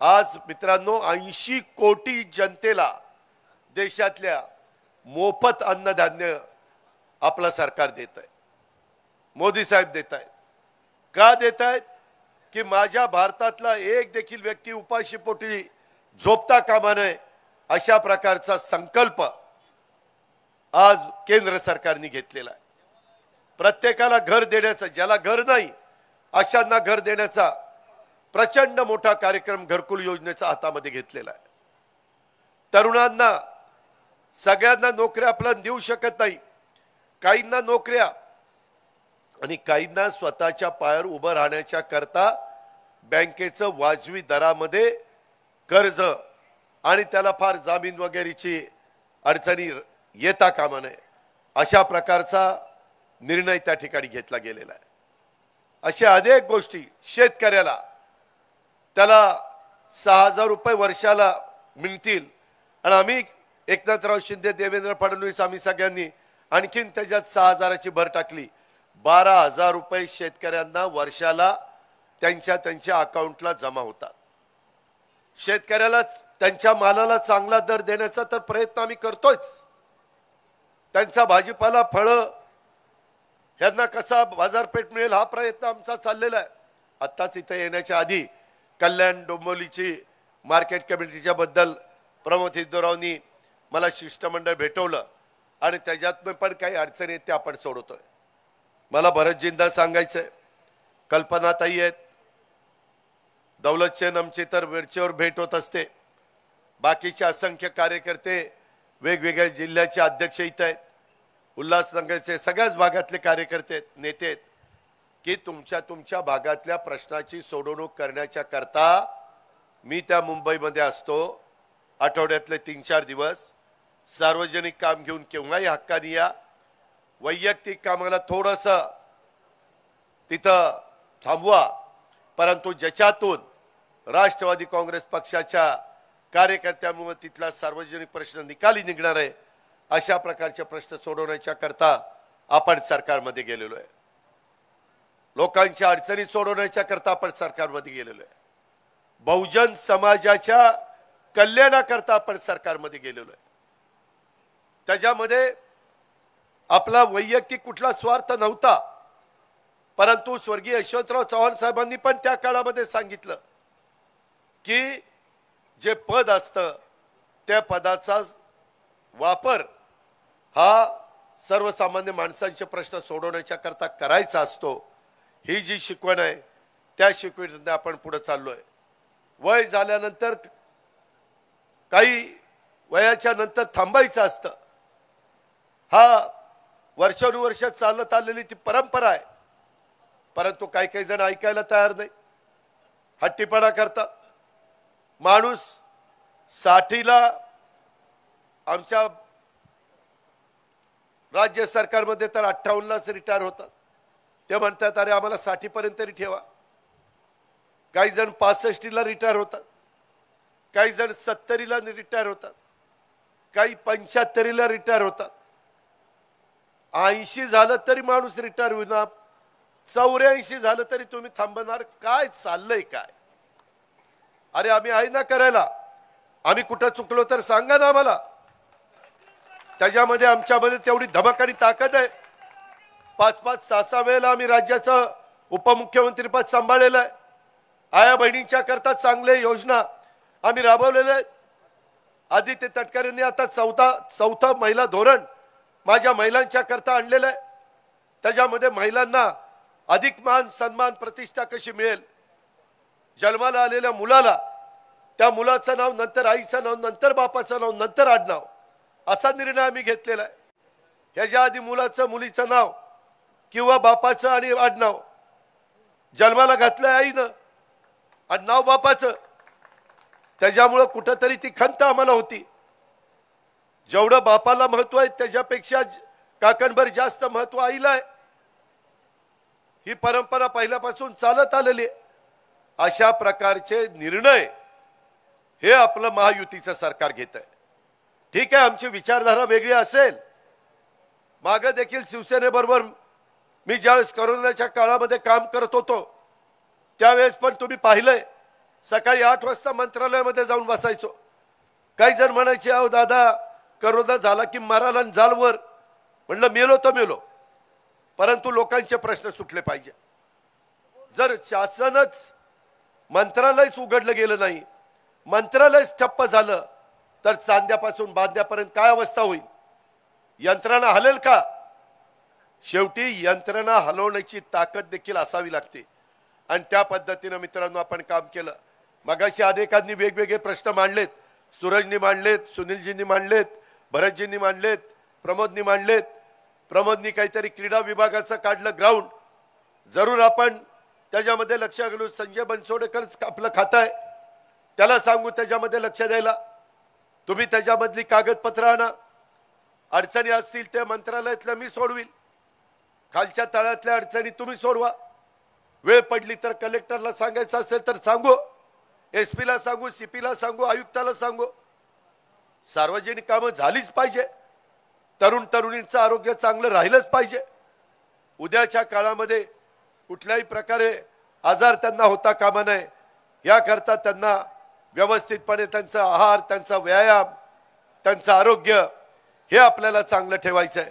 आज मित्रांनो 80 कोटी जनतेला देशातल्या मोफत अन्नधान्य आपलं सरकार देत आहे, मोदी साहेब देत आहेत. का देत आहेत की माझ्या भारतातला एक देखील व्यक्ती उपाशीपोटी झोपता कामा नये अशा प्रकारचा संकल्प आज केंद्र सरकारने घेतलेला आहे. प्रत्येकाला घर देण्याचा, ज्याला घर नाही अशांना घर देण्याचा प्रचंड मोठा कार्यक्रम घरकुल योजनेचा हातामध्ये घेतलेला आहे. तरुणांना, सगळ्यांना नोकऱ्या आपण देऊ शकत नाही. काहींना नोकऱ्या आणि काहींना स्वतःच्या पायावर उभं राहण्याच्या करता बँकेचं वाजवी दरामध्ये कर्ज आणि त्याला फार जामीन वगैरेची अडचणी येता कामा नये अशा प्रकारचा निर्णय त्या ठिकाणी घेतला गेलेला आहे. अशा अनेक गोष्टी शेतकऱ्याला त्याला 6,000 रुपये वर्षाला मिळतील आणि आम्ही एकनाथराव शिंदे देवेंद्र फडणवीस आम्ही सगळ्यांनी आणखीन त्याच्यात 6,000ची भर टाकली. 12,000 रुपये शेतकऱ्यांना वर्षाला त्यांच्या अकाउंटला जमा होतात. शेतकऱ्याला त्यांच्या मालाला चांगला दर देण्याचा तर प्रयत्न आम्ही करतोच. त्यांचा भाजीपाला फळं यांना कसा बाजारपेठ मिळेल हा प्रयत्न आमचा चाललेला आहे. आत्ताच इथे येण्याच्या आधी कल्याण डोंबिवलीची मार्केट कमिटीच्या बद्दल प्रमोद हिंदूरावनी मला शिष्टमंडळ भेटवलं आणि त्याच्यातून पण काही अडचणी आहेत त्या आपण सोडवतोय. मला भरतजींना सांगायचंय, कल्पनाताई आहेत, दौलतचंद आमची तर वेळचेवर भेट होत असते, बाकीचे असंख्य कार्यकर्ते वेगवेगळ्या जिल्ह्याचे अध्यक्ष इथं आहेत, उल्हासनगरचे सगळ्याच भागातले कार्यकर्ते नेते आहेत की तुमच्या भागातल्या प्रश्नाची सोडवणूक करण्याच्या करता मी त्या मुंबईमध्ये असतो. आठवड्यातले 3-4 दिवस सार्वजनिक काम घेऊन केव्हाही हक्काने या. वैयक्तिक कामाला थोडंसं तिथं थांबवा, परंतु ज्याच्यातून राष्ट्रवादी काँग्रेस पक्षाच्या कार्यकर्त्यांमुळे तिथला सार्वजनिक प्रश्न निकाली निघणार आहे अशा प्रकारचे प्रश्न सोडवण्याच्या करता आपण सरकारमध्ये गेलेलो आहे. लोकांच्या अडचणी सोडवण्याच्या करता आपण सरकारमध्ये गेलेलो आहे. बहुजन समाजाच्या कल्याणाकरता आपण सरकारमध्ये गेलेलो आहे. त्याच्यामध्ये आपला वैयक्तिक कुठला स्वार्थ नव्हता, परंतु स्वर्गीय यशवंतराव चव्हाण साहेबांनी पण त्या काळामध्ये सांगितलं की जे पद असतं त्या पदाचा वापर हा सर्वसामान्य माणसांचे प्रश्न सोडवण्याच्या करता करायचा असतो. ही जी शिकवण आहे त्या शिकवणीने आपण पुढे चाललोय. वय झाल्यानंतर काही वयाच्या नंतर थांबायचं असतं. हा वर्षानुवर्ष चालत आलेली ती परंपरा आहे, परंतु काही जण ऐकायला तयार नाही, हट्टीपणा करतात. माणूस 60ला आमच्या राज्य सरकारमध्ये तर 58लाच रिटायर होतात. ते म्हणतात अरे आम्हाला 60 पर्यंत तरी ठेवा. काही जण 65ला रिटायर होतात, काही जण 70ला रिटायर होतात, काही 75ला रिटायर होतात. 80 झालं तरी माणूस रिटायर होणार, 84 झालं तरी तुम्ही थांबणार. काय चाललंय काय? अरे आम्ही आहे ना करायला. आम्ही कुठं चुकलो तर सांगा ना आम्हाला. त्याच्यामध्ये आमच्यामध्ये तेवढी धमक आणि ताकद आहे. 5-5, 6-6 वेळेला आम्ही राज्याचं उपमुख्यमंत्रीपद सांभाळलेलं आहे. आया बहिणींच्या करता चांगले योजना आम्ही राबवलेल्या आहेत. आदित्य तटकरेंनी आता चौथा महिला धोरण माझ्या महिलांच्या करता आणलेलं आहे. त्याच्यामध्ये महिलांना अधिक मान सन्मान प्रतिष्ठा कशी मिळेल, जन्माला आलेल्या मुलाला त्या मुलाचं नाव नंतर आईचं नाव नंतर बापाचं नाव नंतर आडनाव असा निर्णय आम्ही घेतलेला आहे. ह्याच्या आधी मुलाचं मुलीचं नाव किंवा बापाचं आणि आडनाव जन्माला घातलं आईनं आणि नाव बापाचं. त्याच्यामुळं कुठंतरी ती खंत आम्हाला होती. जेवढं बापाला महत्व आहे त्याच्यापेक्षा काकणभर जास्त महत्व आईला आहे. ही परंपरा पहिल्यापासून चालत आलेली आहे. अशा प्रकारचे निर्णय हे आपलं महायुतीचं सरकार घेत आहे. ठीक आहे, आमची विचारधारा वेगळी असेल. मागे देखील शिवसेनेबरोबर मी ज्यावेळेस कोरोनाच्या काळामध्ये काम करत होतो त्यावेळेस पण तुम्ही पाहिलंय, सकाळी 8 वाजता मंत्रालयामध्ये जाऊन बसायचो. काही जण म्हणायचे अहो दादा कोरोना झाला की माराला जालवर. म्हणलं मेलो तर मेलो, परंतु लोकांचे प्रश्न सुटले पाहिजे. जर शासनच मंत्रालयच उघडलं गेलं नाही, मंत्रालयच ठप्प झालं तर चांद्यापासून बांध्यापर्यंत काय अवस्था होईल? यंत्रणा हलेल का? शेवटी यंत्रणा हलवण्याची ताकद देखील असावी लागते आणि त्या पद्धतीने मित्रांनो आपण काम केलं. मगाशी अनेकांनी वेगवेगळे प्रश्न मांडलेत. सूरजनी मांडलेत, सुनीलजींनी मांडलेत, भरतजींनी मांडलेत, प्रमोदनी मांडलेत. प्रमोदनी काहीतरी क्रीडा विभागाचं काढलं ग्राउंड. जरूर आपण त्याच्यामध्ये लक्ष घालू. संजय बनसोडेकर आपलं खातं आहे, त्याला सांगू त्याच्यामध्ये लक्ष द्यायला. तुम्ही त्याच्यामधली कागदपत्र आणा, अडचणी असतील ते मंत्रालयातल्या मी सोडविल, खालच्या तळातल्या अडचणी तुम्ही सोडवा. वेळ पडली तर कलेक्टरला सांगायचं असेल तर सांगू, SP ला सांगू, CP ला सांगू, आयुक्ताला सांगू. सार्वजनिक कामं झालीच पाहिजे. तरुण तरुणींचं आरोग्य चांगलं राहिलंच पाहिजे. उद्याच्या काळामध्ये कुठल्याही प्रकारे आजार त्यांना होता कामा नये, याकरता त्यांना व्यवस्थितपणे त्यांचा आहार, त्यांचा व्यायाम, त्यांचं आरोग्य हे आपल्याला चांगलं ठेवायचं आहे.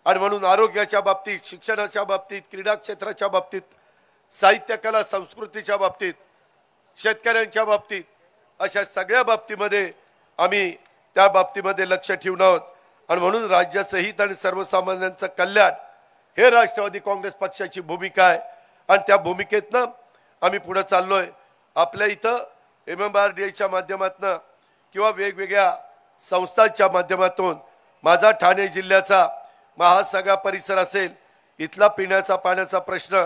आणि म्हणून आरोग्याच्या बाबतीत, शिक्षणाच्या बाबतीत, क्रीडा क्षेत्राच्या बाबतीत, साहित्य कला संस्कृतीच्या बाबतीत, शेतकऱ्यांच्या बाबतीत, अशा सगळ्या बाबतीमध्ये आम्ही त्या बाबतीमध्ये लक्ष ठेवून आहोत. आणि म्हणून राज्याचं हित आणि सर्वसामान्यांचं कल्याण हे राष्ट्रवादी काँग्रेस पक्षाची भूमिका आहे. आणि त्या भूमिकेतनं आम्ही पुढे चाललोय. आपल्या इथं MMRDAच्या माध्यमातून किंवा वेगवेगळ्या संस्थांच्या माध्यमातून माझा ठाणे जिल्ह्याचा हा सगळा परिसर असेल, इथला पिण्याचा पाण्याचा प्रश्न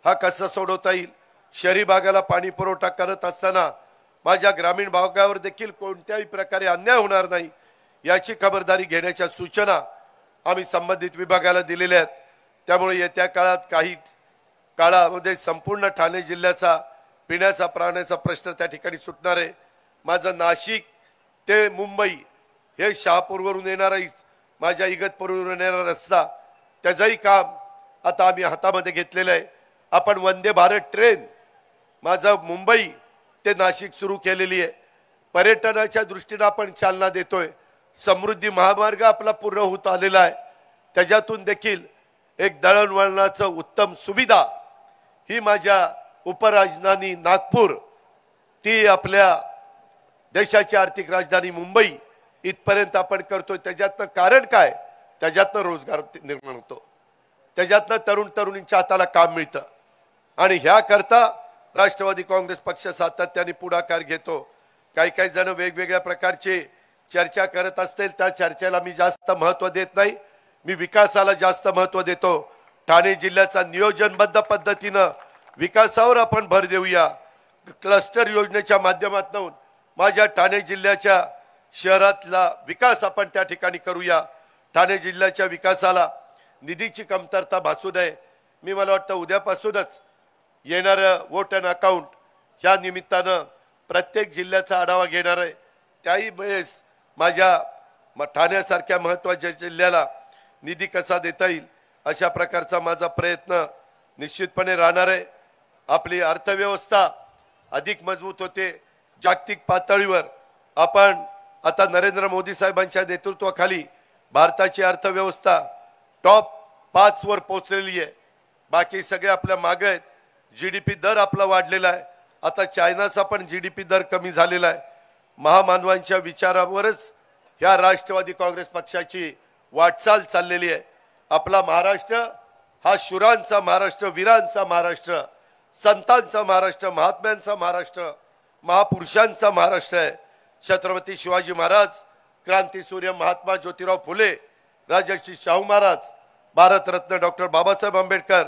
हा कसा सोडवता येईल, शहरी भागाला पाणी पुरवठा करत असताना माझ्या ग्रामीण भागावर देखील कोणत्याही प्रकारे अन्याय होणार नाही याची खबरदारी घेण्याच्या सूचना आम्ही संबंधित विभागाला दिलेल्या आहेत. त्यामुळे येत्या काळात काही काळामध्ये संपूर्ण ठाणे जिल्ह्याचा पिण्याचा पाण्याचा प्रश्न त्या ठिकाणी सुटणार आहे. माझं नाशिक ते मुंबई हे शहापूरवरून येणारा, माझ्या इगतपूरवरून येणारा रस्ता, त्याचंही काम आता आम्ही हातामध्ये घेतलेलं आहे. आपण वंदे भारत ट्रेन माझं मुंबई ते नाशिक सुरू केलेली आहे. पर्यटनाच्या दृष्टीने आपण चालना देतोय. समृद्धी महामार्ग आपला पूर्ण होत आलेला आहे. त्याच्यातून देखील एक दळणवळणाचं उत्तम सुविधा ही माझ्या उपराजधानी नागपूर, ती आपल्या देशाची आर्थिक राजधानी मुंबई इथपर्यंत आपण करतोय. त्याच्यातनं कारण काय? त्याच्यातनं रोजगार निर्माण होतो, त्याच्यातनं तरुण तरुणींच्या हाताला काम मिळतं. आणि ह्या करता राष्ट्रवादी काँग्रेस पक्ष सातत्याने पुढाकार घेतो. काही जण वेगवेगळ्या प्रकारचे चर्चा करत असतील, त्या चर्चेला मी जास्त महत्त्व देत नाही. मी विकासाला जास्त महत्त्व देतो. ठाणे जिल्ह्याचा नियोजनबद्ध पद्धतीनं विकासावर आपण भर देऊया. क्लस्टर योजनेच्या माध्यमातून माझ्या ठाणे जिल्ह्याच्या शहरातला विकास आपण त्या ठिकाणी करूया. ठाणे जिल्ह्याच्या विकासाला निधीची कमतरता भासू नये. मला वाटतं उद्यापासूनच येणारं वोट अँड अकाउंट ह्या निमित्तानं प्रत्येक जिल्ह्याचा आढावा घेणार आहे. त्याही वेळेस माझ्या ठाण्यासारख्या महत्त्वाच्या जिल्ह्याला निधी कसा देता येईल अशा प्रकारचा माझा प्रयत्न निश्चितपणे राहणार आहे. आपली अर्थव्यवस्था अधिक मजबूत होते. जागतिक पातळीवर आपण आता नरेंद्र मोदी साहेबांच्या नेतृत्वाखाली भारताची अर्थव्यवस्था टॉप 5 वर पोहोचलेली आहे. बाकी सगळे आपल्या मागे आहेत. GDP दर आपला वाढलेला आहे. आता चायनाचा पण GDP दर कमी झालेला आहे. महामानवांच्या विचारावरच ह्या राष्ट्रवादी काँग्रेस पक्षाची वाटचाल चाललेली आहे. आपला महाराष्ट्र हा शूरांचा महाराष्ट्र, वीरांचा महाराष्ट्र, संतांचा महाराष्ट्र, महात्म्यांचा महाराष्ट्र, महापुरुषांचा महाराष्ट्र आहे. छत्रपती शिवाजी महाराज, क्रांतीसूर्य महात्मा ज्योतिराव फुले, राजर्षी शाहू महाराज, भारतरत्न डॉक्टर बाबासाहेब आंबेडकर,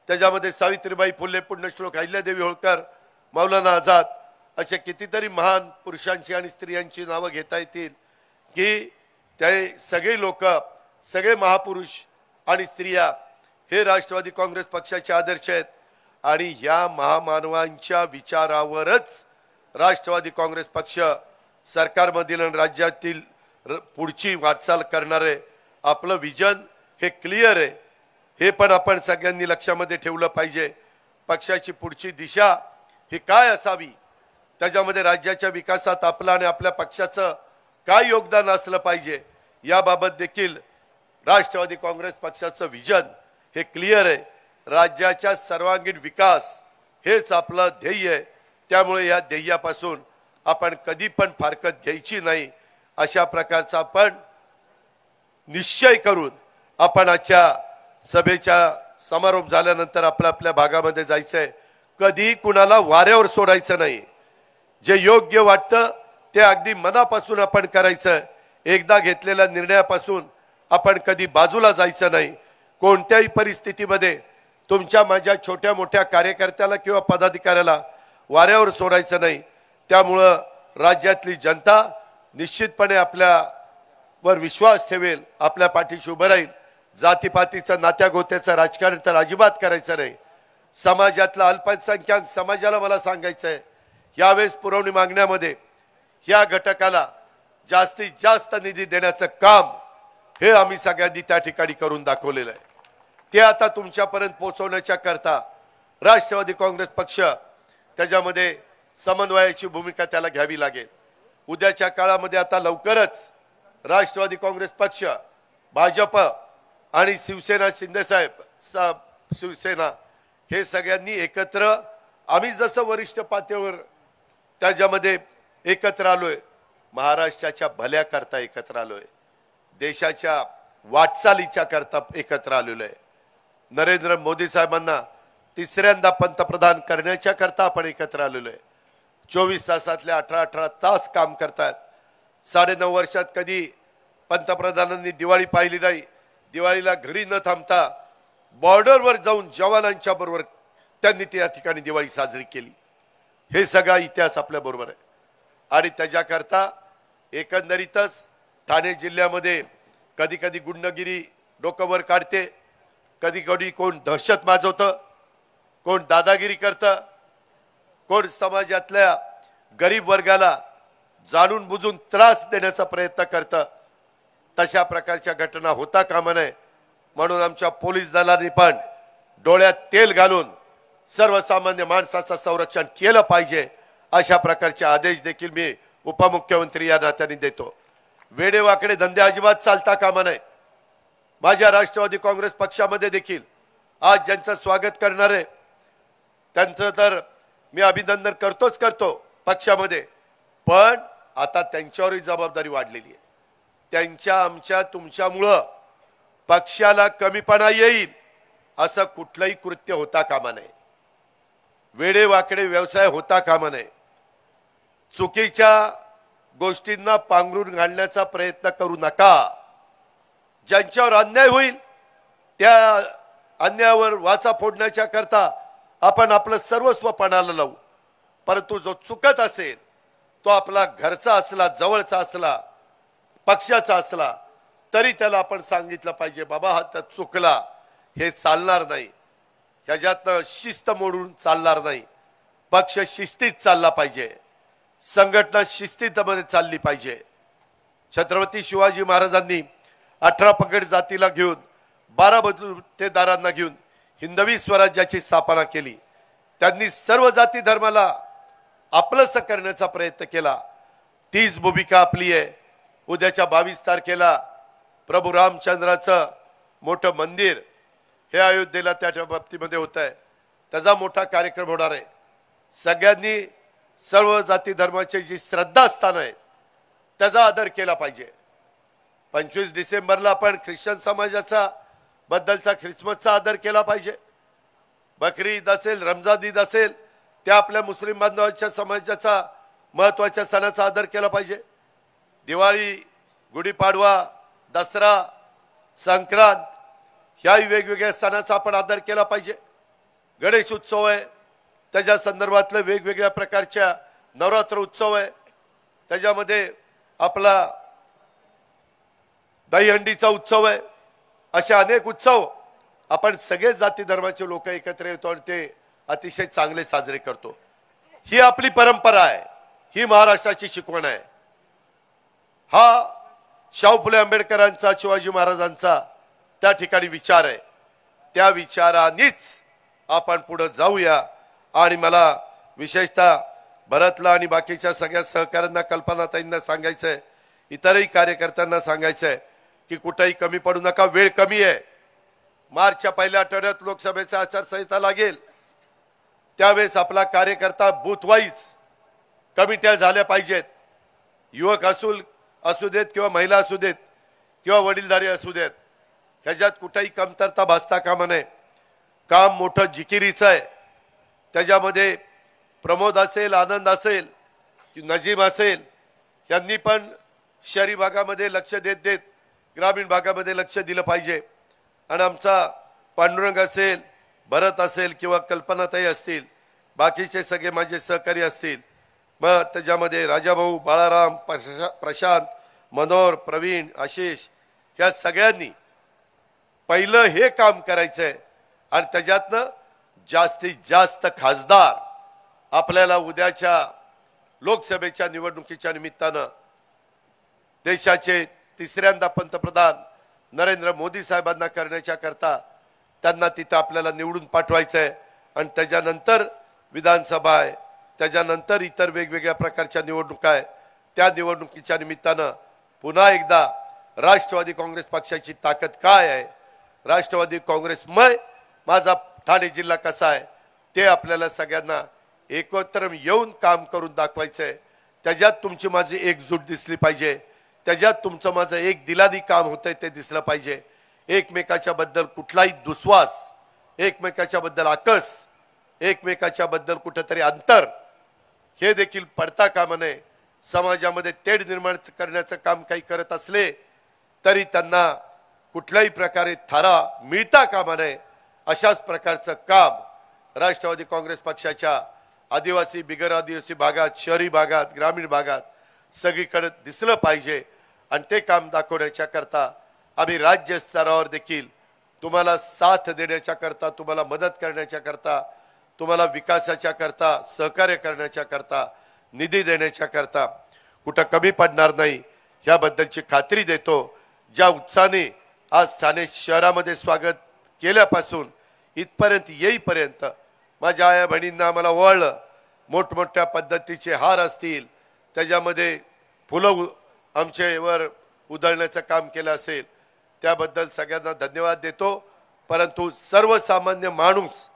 त्याच्यामध्ये सावित्रीबाई फुले, पुण्यश्लोक अहिल्यादेवी होळकर, मौलाना आझाद, असे कितीतरी महान पुरुषांची आणि स्त्रियांची नावं घेता येतील की ते सगळे लोक, सगळे महापुरुष आणि स्त्रिया हे राष्ट्रवादी काँग्रेस पक्षाचे आदर्श आहेत. आणि ह्या महामानवांच्या विचारावरच राष्ट्रवादी काँग्रेस पक्ष सरकारमधील आणि राज्यातील पुढची वाटचाल करणार आहे. आपलं विजन हे क्लिअर आहे. हे पण आपण सगळ्यांनी लक्षामध्ये ठेवलं पाहिजे. पक्षाची पुढची दिशा ही काय असावी, त्याच्यामध्ये राज्याच्या विकासात आपलं आणि आपल्या पक्षाचं काय योगदान असलं पाहिजे, याबाबत देखील राष्ट्रवादी काँग्रेस पक्षाचं विजन हे क्लिअर आहे. राज्याच्या सर्वांगीण विकास हेच आपलं ध्येय आहे. त्यामुळे या ध्येयापासून आपण कधी पण फारकत घ्यायची नाही, अशा प्रकारचा आपण निश्चय करून आपण आजच्या सभेच्या समारोप झाल्यानंतर आपल्या भागामध्ये जायचंय. कधी कुणाला वाऱ्यावर सोडायचं नाही. जे योग्य वाटतं ते अगदी मनापासून आपण करायचं. एकदा घेतलेल्या निर्णयापासून आपण कधी बाजूला जायचं नाही. कोणत्याही परिस्थितीमध्ये तुमच्या माझ्या छोट्या मोठ्या कार्यकर्त्याला किंवा पदाधिकाऱ्याला वाऱ्यावर सोडायचं नाही. त्यामुळं राज्यातली जनता निश्चितपणे आपल्यावर विश्वास ठेवेल, आपल्या पाठीशी उभं राहील. जातीपातीचं नात्यागोत्याचं राजकारण तर अजिबात करायचं नाही. समाजातला अल्पसंख्याक समाजाला मला सांगायचं आहे, यावेळेस पुरवणी मागण्यामध्ये या घटकाला जास्तीत जास्त निधी देण्याचं काम हे आम्ही सगळ्यांनी त्या ठिकाणी करून दाखवलेलं आहे. ते आता तुमच्यापर्यंत पोहोचवण्याच्या करता राष्ट्रवादी काँग्रेस पक्ष त्याच्यामध्ये समन्वयाची भूमिका त्याला घ्यावी लागेल. उद्याच्या काळामध्ये आता लवकरच राष्ट्रवादी काँग्रेस पक्ष, भाजप आणि शिवसेना, शिंदेसाहेब शिवसेना हे सगळ्यांनी एकत्र, आम्ही जसं वरिष्ठ पातळीवर त्याच्यामध्ये एकत्र आलोय, महाराष्ट्राच्या भल्या करता एकत्र आलोय, देशाच्या वाटचालीच्या करता एकत्र आलेलो आहे. नरेंद्र मोदी साहेबांना तिसऱ्यांदा पंतप्रधान करण्याच्या करता आपण एकत्र आलेलो आहे. 24 तासातले 18 तास काम करतात. 9.5 वर्षात कधी पंतप्रधानांनी दिवाळी पाहिली नाही. दिवाळीला घरी न थांबता बॉर्डरवर जाऊन जवानांच्या बरोबर त्यांनी त्या ठिकाणी दिवाळी साजरी केली. हे सगळा इतिहास आपल्या बरोबर आहे. आणि त्याच्याकरता एकंदरीतच ठाणे जिल्ह्यामध्ये कधी कधी गुंडगिरी डोकं वर काढते, कधी कधी कोण दहशत माजवतं, कोण दादागिरी करतं, कोण समाजातल्या गरीब वर्गाला जाणून बुजून त्रास देण्याचा प्रयत्न करतं. तशा प्रकारच्या घटना होता कामा नये म्हणून आमच्या पोलीस दलाने पण डोळ्यात तेल घालून सर्वसामान्य माणसाचं संरक्षण केलं पाहिजे, अशा प्रकारचे आदेश देखील मी उपमुख्यमंत्री या नात्याने देतो. वेडेवाकडे धंदे अजिबात चालता कामा नये. माझ्या राष्ट्रवादी काँग्रेस पक्षामध्ये देखील आज ज्यांचं स्वागत करणार आहे त्यांचं तर मी अभिनंदन करतो पक्षामध्ये, पण आता त्यांच्यावरही जबाबदारी वाढलेली आहे. त्यांच्या, आमच्या, तुमच्यामुळं पक्षाला कमीपणा येईल असं कुठलंही कृत्य होता कामा नये. वेडेवाकडे व्यवसाय होता कामा नये. चुकीच्या गोष्टींना पांघरून घालण्याचा प्रयत्न करू नका. ज्यांच्यावर अन्याय होईल त्या अन्यायावर वाचा फोडण्याच्या करता आपण आपलं सर्वस्व पणाला लावू. परंतु जो चुकत असेल तो आपला घरचा असला, जवळचा असला, पक्षाचा असला तरी त्याला आपण सांगितलं पाहिजे, बाबा हा तर चुकला, हे चालणार नाही. ह्याच्यातनं शिस्त मोडून चालणार नाही. पक्ष शिस्तीत चालला पाहिजे, संघटना शिस्तीमध्ये चालली पाहिजे. छत्रपती शिवाजी महाराजांनी 18 पगड जातीला घेऊन 12 बलुतेदारांना घेऊन हिंदवी स्वराज्याची स्थापना केली. त्यांनी सर्व जाती धर्माला आपलंसं करण्याचा प्रयत्न केला. तीच भूमिका आपली आहे. उद्याच्या 22 तारखेला प्रभू रामचंद्राचं मोठं मंदिर हे अयोध्येला त्या बाबतीमध्ये होत आहे. त्याचा मोठा कार्यक्रम होणार आहे. सगळ्यांनी सर्व जाती धर्माची जी श्रद्धास्थान आहे त्याचा आदर केला पाहिजे. 25 डिसेंबरला आपण ख्रिश्चन समाजाचा बद्दलचा ख्रिसमसचा आदर केला पाहिजे. बकरी ईद असेल, रमजान ईद असेल, त्या आपल्या मुस्लिम बांधवांच्या समाजाचा महत्वाच्या सणाचा आदर केला पाहिजे. दिवाळी, गुढीपाडवा, दसरा, संक्रांत ह्याही वेगवेगळ्या सणाचा आपण आदर केला पाहिजे. गणेश उत्सव आहे, त्याच्या संदर्भातले वेगवेगळ्या प्रकारच्या नवरात्र उत्सव आहे, त्याच्यामध्ये आपला दहीहंडीचा उत्सव आहे. असे अनेक उत्सव आपण सगळे जाती धर्माचे लोक एकत्र येतो आणि ते अतिशय चांगले साजरे करतो. ही आपली परंपरा आहे, ही महाराष्ट्राची शिकवण आहे. हा शाहू फुले आंबेडकरांचा, शिवाजी महाराजांचा त्या ठिकाणी विचार आहे. त्या विचारानेच आपण पुढे जाऊया. आणि मला विशेषतः भरतला आणि बाकीच्या सगळ्या सहकाऱ्यांना, कल्पनाताईंना सांगायचंय, इतरही कार्यकर्त्यांना सांगायचंय की कुठेही कमी पडू नका. वेळ कमी आहे. मार्चच्या पहिल्या आठवड्यात लोकसभेचा आचारसंहिता लागेल. त्यावेळेस आपला कार्यकर्ता बूथ वाईज कमिट्या झाल्या पाहिजेत. युवक असू देत किंवा महिला असू देत किंवा वडीलधारी असू देत, ह्याच्यात कुठेही कमतरता भासता कामा नये. काम मोठं जिकिरीचं आहे. त्याच्यामध्ये प्रमोद असेल, आनंद असेल, नजीम असेल, यांनी पण शहरी भागामध्ये लक्ष देत ग्रामीण भागामध्ये लक्ष दिलं पाहिजे. आणि आमचा पांडुरंग असेल, भरत असेल किंवा कल्पनाताई असतील, बाकीचे सगळे माझे सहकारी असतील, मग त्याच्यामध्ये राजाभाऊ, बाळाराम, प्रशांत, मनोहर, प्रवीण, आशिष या सगळ्यांनी पहिलं हे काम करायचंय आणि त्याच्यातनं जास्तीत जास्त खासदार आपल्याला उद्याच्या लोकसभेच्या निवडणुकीच्या निमित्तानं देशाचे तिसऱ्यांदा पंतप्रधान नरेंद्र मोदी साहेबांना करण्याच्या करता त्यांना तिथं आपल्याला निवडून पाठवायचंय आणि त्याच्यानंतर विधानसभा आहे, त्याच्यानंतर इतर वेगवेगळ्या प्रकारच्या निवडणुका आहे. त्या निवडणुकीच्या निमित्तानं पुन्हा एकदा राष्ट्रवादी काँग्रेस पक्षाची ताकद काय आहे, राष्ट्रवादी काँग्रेसमय माझा ठाणे जिल्हा कसा आहे ते आपल्याला सगळ्यांना एकत्र येऊन काम करून दाखवायचंय. त्याच्यात तुमची माझी एकजूट दिसली पाहिजे, त्याच्यात तुमचं माझं एक दिलानी काम होतंय ते दिसलं पाहिजे. एकमेकाच्या बद्दल कुठलाही दुस्वास, एकमेकाच्या बद्दल आकस, एकमेकाच्या बद्दल कुठेतरी अंतर हे देखील पडता कामा नये. समाजामध्ये तेढ निर्माण करण्याचं काम काही करत असले तरी त्यांना कुठल्याही प्रकारे थारा मिळता कामा नये. अशाच प्रकारचं काम राष्ट्रवादी काँग्रेस पक्षाच्या आदिवासी, बिगर आदिवासी भागात, शहरी भागात, ग्रामीण भागात सगळीकडे दिसलं पाहिजे आणि ते काम दाखवण्याच्या करता आम्ही राज्य स्तरावर देखील तुम्हाला साथ देण्याच्या करता, तुम्हाला मदत करण्याच्या करता, तुम्हाला विकासाच्या करता, सहकार्य करण्याच्या करता, निधी देण्याच्या करता कुठं कमी पडणार नाही याबद्दलची खात्री देतो. ज्या उत्साहाने आज ठाणे शहरामध्ये स्वागत केल्यापासून इथपर्यंत येईपर्यंत माझ्या आया बहिणींना आम्हाला ओवाळलं, मोठमोठ्या पद्धतीचे हार असतील, त्याच्यामध्ये फुलं आमच्यावर उधळण्याचं काम केलं असेल, त्याबद्दल सगळ्यांना धन्यवाद देतो. परंतु सर्वसामान्य माणूस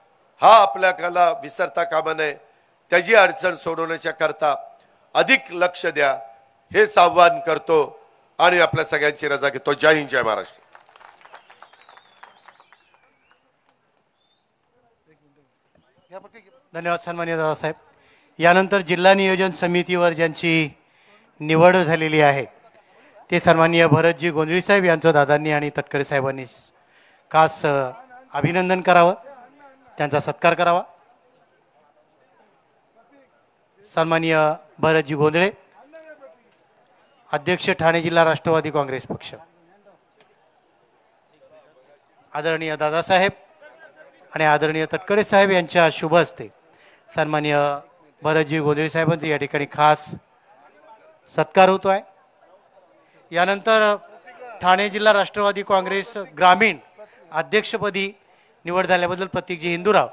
हा आपल्याला विसरता कामा नये, त्याची अडचण सोडवण्याच्या करता अधिक लक्ष द्या हेच आव्हान करतो आणि आपल्या सगळ्यांची रजा घेतो. जय हिंद, जय महाराष्ट्र. धन्यवाद सन्माननीय दादासाहेब. यानंतर जिल्हा नियोजन समितीवर ज्यांची निवड झालेली आहे ते सन्माननीय भरतजी गोंधळी साहेब यांचं दादांनी आणि तटकरे साहेबांनी खास अभिनंदन करावं, त्यांचा सत्कार करावा. सन्माननीय भरतजी गोंधळे, अध्यक्ष ठाणे जिल्हा राष्ट्रवादी काँग्रेस पक्ष. आदरणीय दादासाहेब आणि आदरणीय तटकरे साहेब यांच्या शुभ हस्ते सन्माननीय भरतजी गोंधळे साहेबांचा या ठिकाणी खास सत्कार होतो आहे. यानंतर ठाणे जिल्हा राष्ट्रवादी काँग्रेस ग्रामीण अध्यक्षपदी निवड झाल्याबद्दल प्रतीकजी हिंदूराव,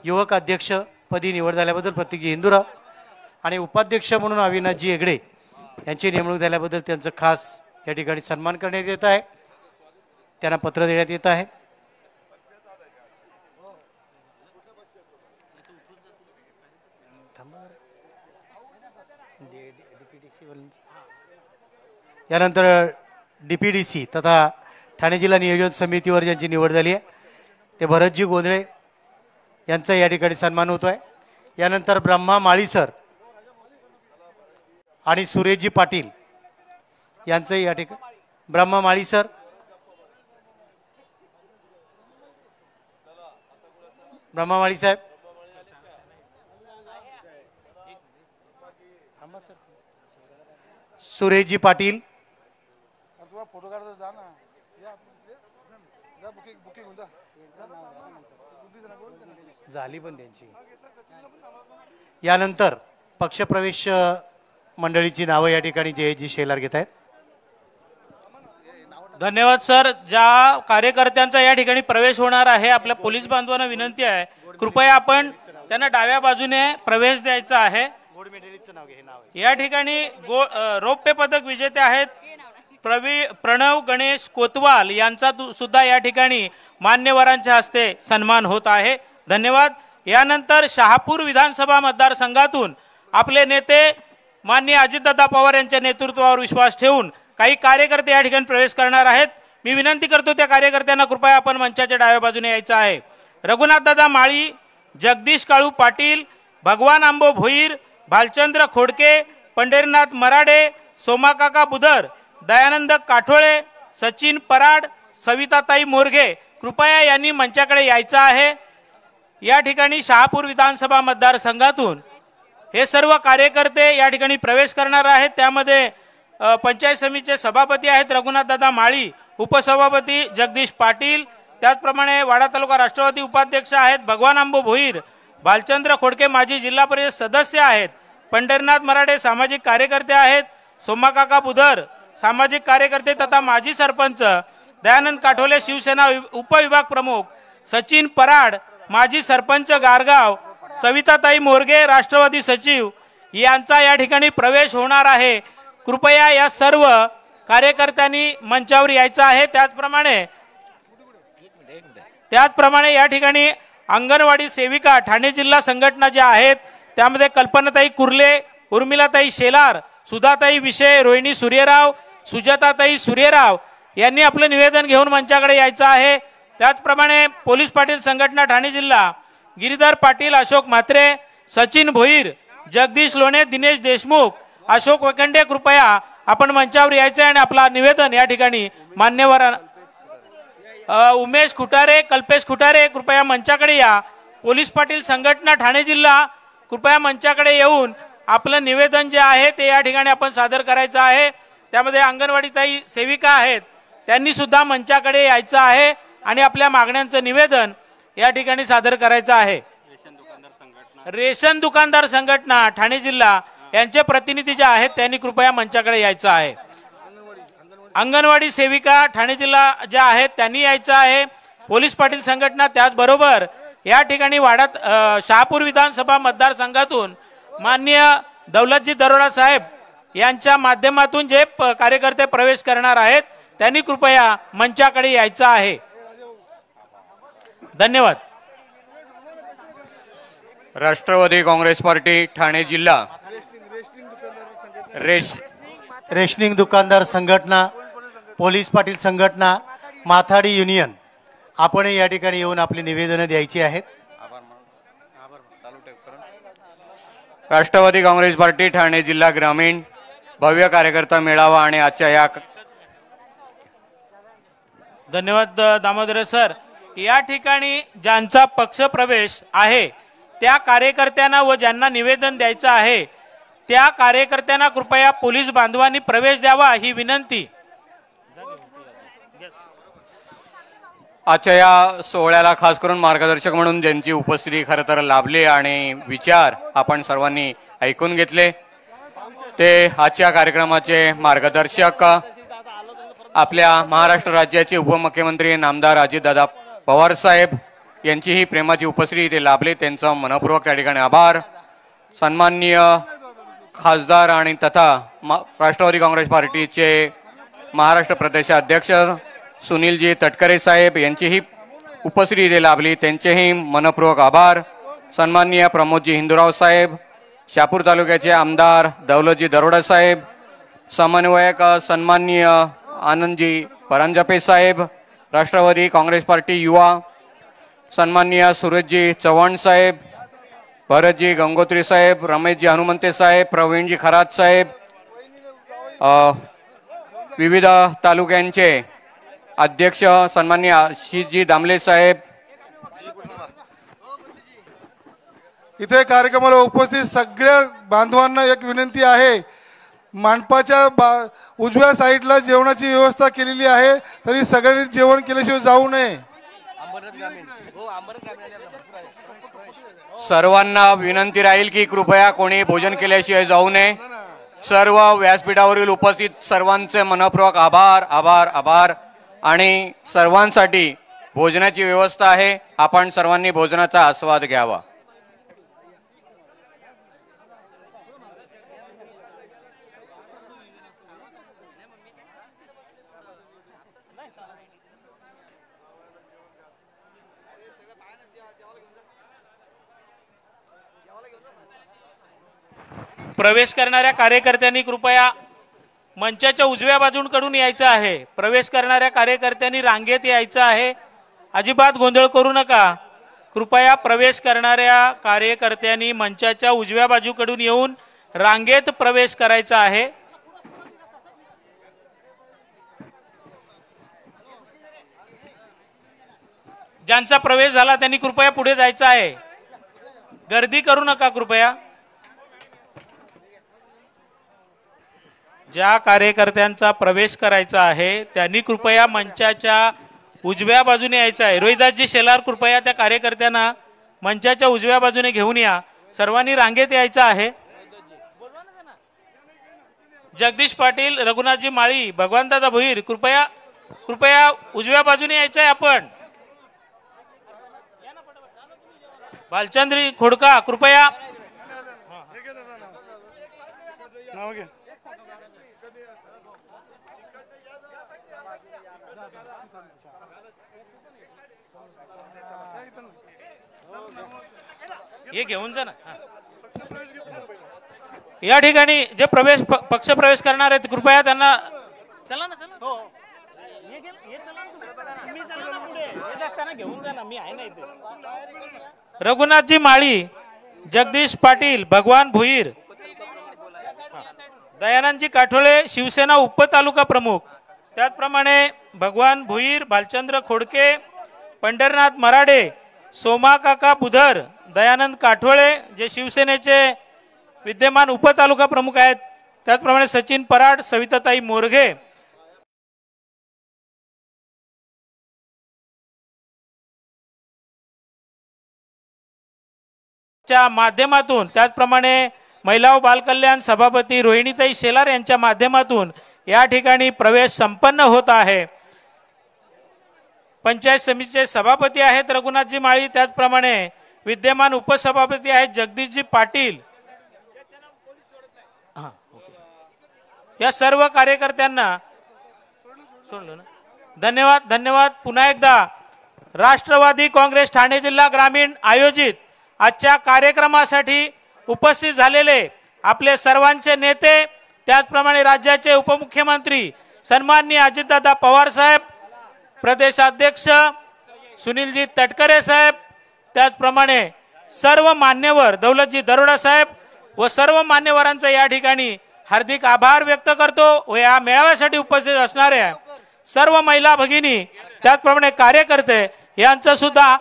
युवक अध्यक्षपदी निवड झाल्याबद्दल प्रतीकजी हिंदूराव आणि उपाध्यक्ष म्हणून अविनाशजी हेगडे यांची नेमणूक झाल्याबद्दल त्यांचं खास या ठिकाणी सन्मान करण्यात येत आहे. त्यांना पत्र देण्यात येत आहे. यानंतर DPDC तथा ठाणे जिल्हा नियोजन समितीवर ज्यांची निवड झाली आहे ते भरतजी गोंधळे यांचा या ठिकाणी सन्मान होतो आहे. यानंतर ब्रह्मा माळीसर आणि सुरेशजी पाटील यांचं या ठिकाणी, ब्रह्मा माळीसर, ब्रह्मा माळी साहेब, सुरेशजी पाटील, झाली पण त्यांची. यानंतर पक्षप्रवेश मंडळीची नावं या ठिकाणी जयजी शेलार घेत आहेत. धन्यवाद सर. ज्या कार्यकर्त्यांचा या ठिकाणी प्रवेश होणार आहे, आपल्या पोलीस बांधवांना विनंती आहे कृपया आपण त्यांना डाव्या बाजूने प्रवेश द्यायचा आहे. या ठिकाणी रौप्य पदक विजेते आहेत प्रणव गणेश कोतवाल यांचा सुद्धा या ठिकाणी मान्यवरांच्या हस्ते सन्मान होत आहे. धन्यवाद. यानंतर शहापूर विधानसभा मतदारसंघातून आपले नेते माननीय अजितदादा पवार यांच्या नेतृत्वावर विश्वास ठेवून काही कार्यकर्ते या ठिकाणी प्रवेश करणार आहेत. मी विनंती करतो त्या कार्यकर्त्यांना कृपया आपण मंचाच्या डाव्या बाजूने यायचं आहे. रघुनाथदादा माळी, जगदीश काळू पाटील, भगवान आंबो भोईर, भालचंद्र खोडके, पंढरीनाथ मराडे, सोमाकाका बुधर, दयानंद काठोळे, सचिन पराड, सविताताई मोरघे कृपया यांनी मंचाकडे यायचं आहे. या ठिकाणी शहापूर विधानसभा मतदारसंघातून हे सर्व कार्यकर्ते या ठिकाणी प्रवेश करणार आहेत। त्यामध्ये पंचायत समितीचे सभापती आहेत रघुनाथदादा माळी, उपसभापती जगदीश पाटील, त्याचप्रमाणे वाडा तालुका राष्ट्रवादी उपाध्यक्ष आहेत भगवान आंबो भोईर, भालचंद्र खोडके माजी जिल्हा परिषद सदस्य आहेत, पंढरीनाथ मराठे सामाजिक कार्यकर्ते आहेत, सोमाकाका बुधर सामाजिक कार्यकर्ते तथा माजी सरपंच, दयानंद काठोले शिवसेना उपविभाग प्रमुख, सचिन पराड माजी सरपंच गारगाव, सविताताई मोरगे राष्ट्रवादी सचिव यांचा या ठिकाणी प्रवेश होणार आहे। कृपया या सर्व कार्यकर्त्यांनी मंचावर यायचं आहे। त्याचप्रमाणे या ठिकाणी अंगणवाडी सेविका ठाणे जिल्हा संघटना ज्या आहेत त्यामध्ये कल्पनाताई कुर्ले, उर्मिलाताई शेलार, सुधाताई विषय, रोहिणी सूर्यराव, सुजाताताई सूर्यराव यांनी आपलं निवेदन घेऊन मंचाकडे यायचं आहे। त्याचप्रमाणे पोलीस पाटील संघटना ठाणे जिल्हा गिरीधर पाटील, अशोक म्हात्रे, सचिन भोईर, जगदीश लोणे, दिनेश देशमुख, अशोक वखंडे कृपया आपण मंचावर यायचे आणि आपला निवेदन या ठिकाणी मान्यवर उमेश खुटारे, कल्पेश खुटारे कृपया मंचाकडे या। पोलीस पाटील संघटना ठाणे जिल्हा कृपया मंचाकडे येऊन आपलं निवेदन जे आहे ते या ठिकाणी आपण सादर करायचं आहे। त्यामध्ये अंगणवाडीताई सेविका आहेत त्यांनी सुद्धा मंचाकडे यायचं आहे आणि आपल्या मागण्यांचं निवेदन या ठिकाणी सादर करायचं आहे। रेशन दुकानदार संघटना ठाणे जिल्हा यांचे प्रतिनिधी जे आहेत त्यांनी कृपया मंचाकडे यायचं आहे। अंगणवाडी सेविका ठाणे जिल्हा ज्या आहेत त्यांनी यायचं आहे। पोलीस पाटील संघटना त्याचबरोबर या ठिकाणी वाड्यात शहापूर विधानसभा मतदारसंघातून माननीय दौलतजी दरोडा साहेब यांच्या माध्यमातून जे कार्यकर्ते प्रवेश करणार आहेत त्यांनी कृपया मंचाकडे यायचं आहे। धन्यवाद। राष्ट्रवादी काँग्रेस पार्टी ठाणे जिल्हा रेशनिंग दुकानदार संघटना, पोलीस पाटील संघटना, माथाडी युनियन आपण या ठिकाणी येऊन आपली निवेदनं द्यायची आहेत। राष्ट्रवादी काँग्रेस पार्टी ठाणे जिल्हा ग्रामीण भव्य कार्यकर्ता मेळावा आणि आजच्या या धन्यवाद दामोदर सर। या ठिकाणी ज्यांचा पक्ष प्रवेश आहे त्या कार्यकर्त्यांना व ज्यांना निवेदन द्यायचं आहे त्या कार्यकर्त्यांना कृपया पोलीस बांधवांनी प्रवेश द्यावा ही विनंती। आजच्या या सोहळ्याला खास करून मार्गदर्शक म्हणून ज्यांची उपस्थिती खरं तर लाभली आणि विचार आपण सर्वांनी ऐकून घेतले ते आजच्या कार्यक्रमाचे मार्गदर्शक आपल्या महाराष्ट्र राज्याचे उपमुख्यमंत्री नामदार अजितदादा पवार साहेब यांचीही प्रेमाची उपस्थिती इथे लाभली, त्यांचा मनपूर्वक त्या ठिकाणी आभार। सन्माननीय खासदार आणि तथा राष्ट्रवादी काँग्रेस पार्टीचे महाराष्ट्र प्रदेश अध्यक्ष सुनीलजी तटकरे साहेब यांचीही उपस्थिती इथे लाभली, त्यांचेही मनपूर्वक आभार। सन्माननीय प्रमोदजी हिंदूराव साहेब, शहापूर तालुक्याचे आमदार दौलतजी दरोडा साहेब, समन्वयक सन्माननीय आनंदजी परांजपे साहेब, राष्ट्रवादी काँग्रेस पार्टी युवा सन्माननीय सुरेशजी चव्हाण साहेब, भरतजी गंगोत्री साहेब, रमेशजी हनुमंते साहेब, प्रवीणजी खरात साहेब, विविध तालुक्यांचे अध्यक्ष सन्माननीय आशिषजी दामले साहेब, इथे कार्यक्रमाला उपस्थित सगळ्या बांधवांना एक विनंती आहे, मांडपाच्या उजव्या साईडला जेवणाची व्यवस्था केलेली आहे, तरी सगळ्यांनी जेवण केल्याशिवाय जाऊ नये। सर्वांना विनंती राहील की कृपया कोणी भोजन केल्याशिवाय जाऊ नये। सर्व व्यासपीठावरील उपस्थित सर्वांचे मनपूर्वक आभार आभार आभार। आणि सर्वांसाठी भोजनाची व्यवस्था आहे, आपण सर्वांनी भोजनाचा आस्वाद घ्यावा। प्रवेश करणाऱ्या कार्यकर्त्यांनी कृपया मंचाच्या उजव्या बाजूकडून यायचं आहे। प्रवेश करणाऱ्या कार्यकर्त्यांनी रांगेत यायचं आहे, अजिबात गोंधळ करू नका। कृपया प्रवेश करणाऱ्या कार्यकर्त्यांनी मंचाच्या उजव्या बाजूकडून येऊन रांगेत प्रवेश करायचा आहे। ज्यांचा प्रवेश झाला त्यांनी कृपया पुढे जायचं आहे. गर्दी करू नका कृपया. ज्या कार्यकर्त्यांचा प्रवेश करायचा आहे त्यांनी कृपया मंचाच्या उजव्या बाजूने यायचं आहे. रोहिदासजी शेलार कृपया त्या कार्यकर्त्यांना मंचाच्या उजव्या बाजूने घेऊन या. सर्वांनी रांगेत यायचं आहे. जगदीश पाटील, रघुनाथजी माळी, भगवानदादा भोईर कृपया कृपया उजव्या बाजूने यायचं आहे. आपण भालचंद्री खोडका कृपया. हे घेऊन जा ना. या ठिकाणी जे पक्ष प्रवेश करणार आहेत कृपया त्यांना चला ना. चला हो घेऊन जा ना. मी आहे ना इथे. रघुनाथजी माळी, जगदीश पाटील, भगवान भोईर, दयानंदजी काठोळे शिवसेना उपतालुका प्रमुख, त्याचप्रमाणे भगवान भोईर, भालचंद्र खोडके, पंढरनाथ मराडे, सोमा काका बुधर, दयानंद काठोळे जे शिवसेनेचे विद्यमान उपतालुका प्रमुख आहेत, त्याचप्रमाणे सचिन पराड, सविताताई मोरघे, च्या माध्यमातून, त्याचप्रमाणे महिला व बालकल्याण सभापती रोहिणीताई शेलार यांच्या माध्यमातून या ठिकाणी प्रवेश संपन्न होत आहे. पंचायत समितीचे सभापती आहेत रघुनाथजी माळी, त्याचप्रमाणे विद्यमान उपसभापती आहेत जगदीशजी पाटील. या सर्व कार्यकर्त्यांना सोडलं ना. धन्यवाद. धन्यवाद. पुन्हा एकदा राष्ट्रवादी काँग्रेस ठाणे जिल्हा ग्रामीण आयोजित आजच्या कार्यक्रमासाठी उपस्थित झालेले आपले सर्वांचे नेते, त्याचप्रमाणे राज्याचे उपमुख्यमंत्री सन्माननीय अजितदादा पवार साहेब, प्रदेशाध्यक्ष सुनीलजी तटकरे साहेब, त्याचप्रमाणे सर्व मान्यवर दौलतजी दरोडा साहेब व सर्व मान्यवरांचा या ठिकाणी हार्दिक आभार व्यक्त करतो. व या मेळाव्यासाठी उपस्थित असणाऱ्या सर्व महिला भगिनी, त्याचप्रमाणे कार्यकर्ते यांचा सुद्धा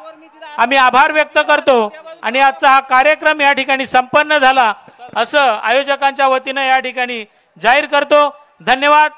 आम्ही आभार व्यक्त करतो. आणि आजचा हा कार्यक्रम या ठिकाणी संपन्न झाला असं आयोजकांच्या वतीने या ठिकाणी जाहीर करतो. धन्यवाद.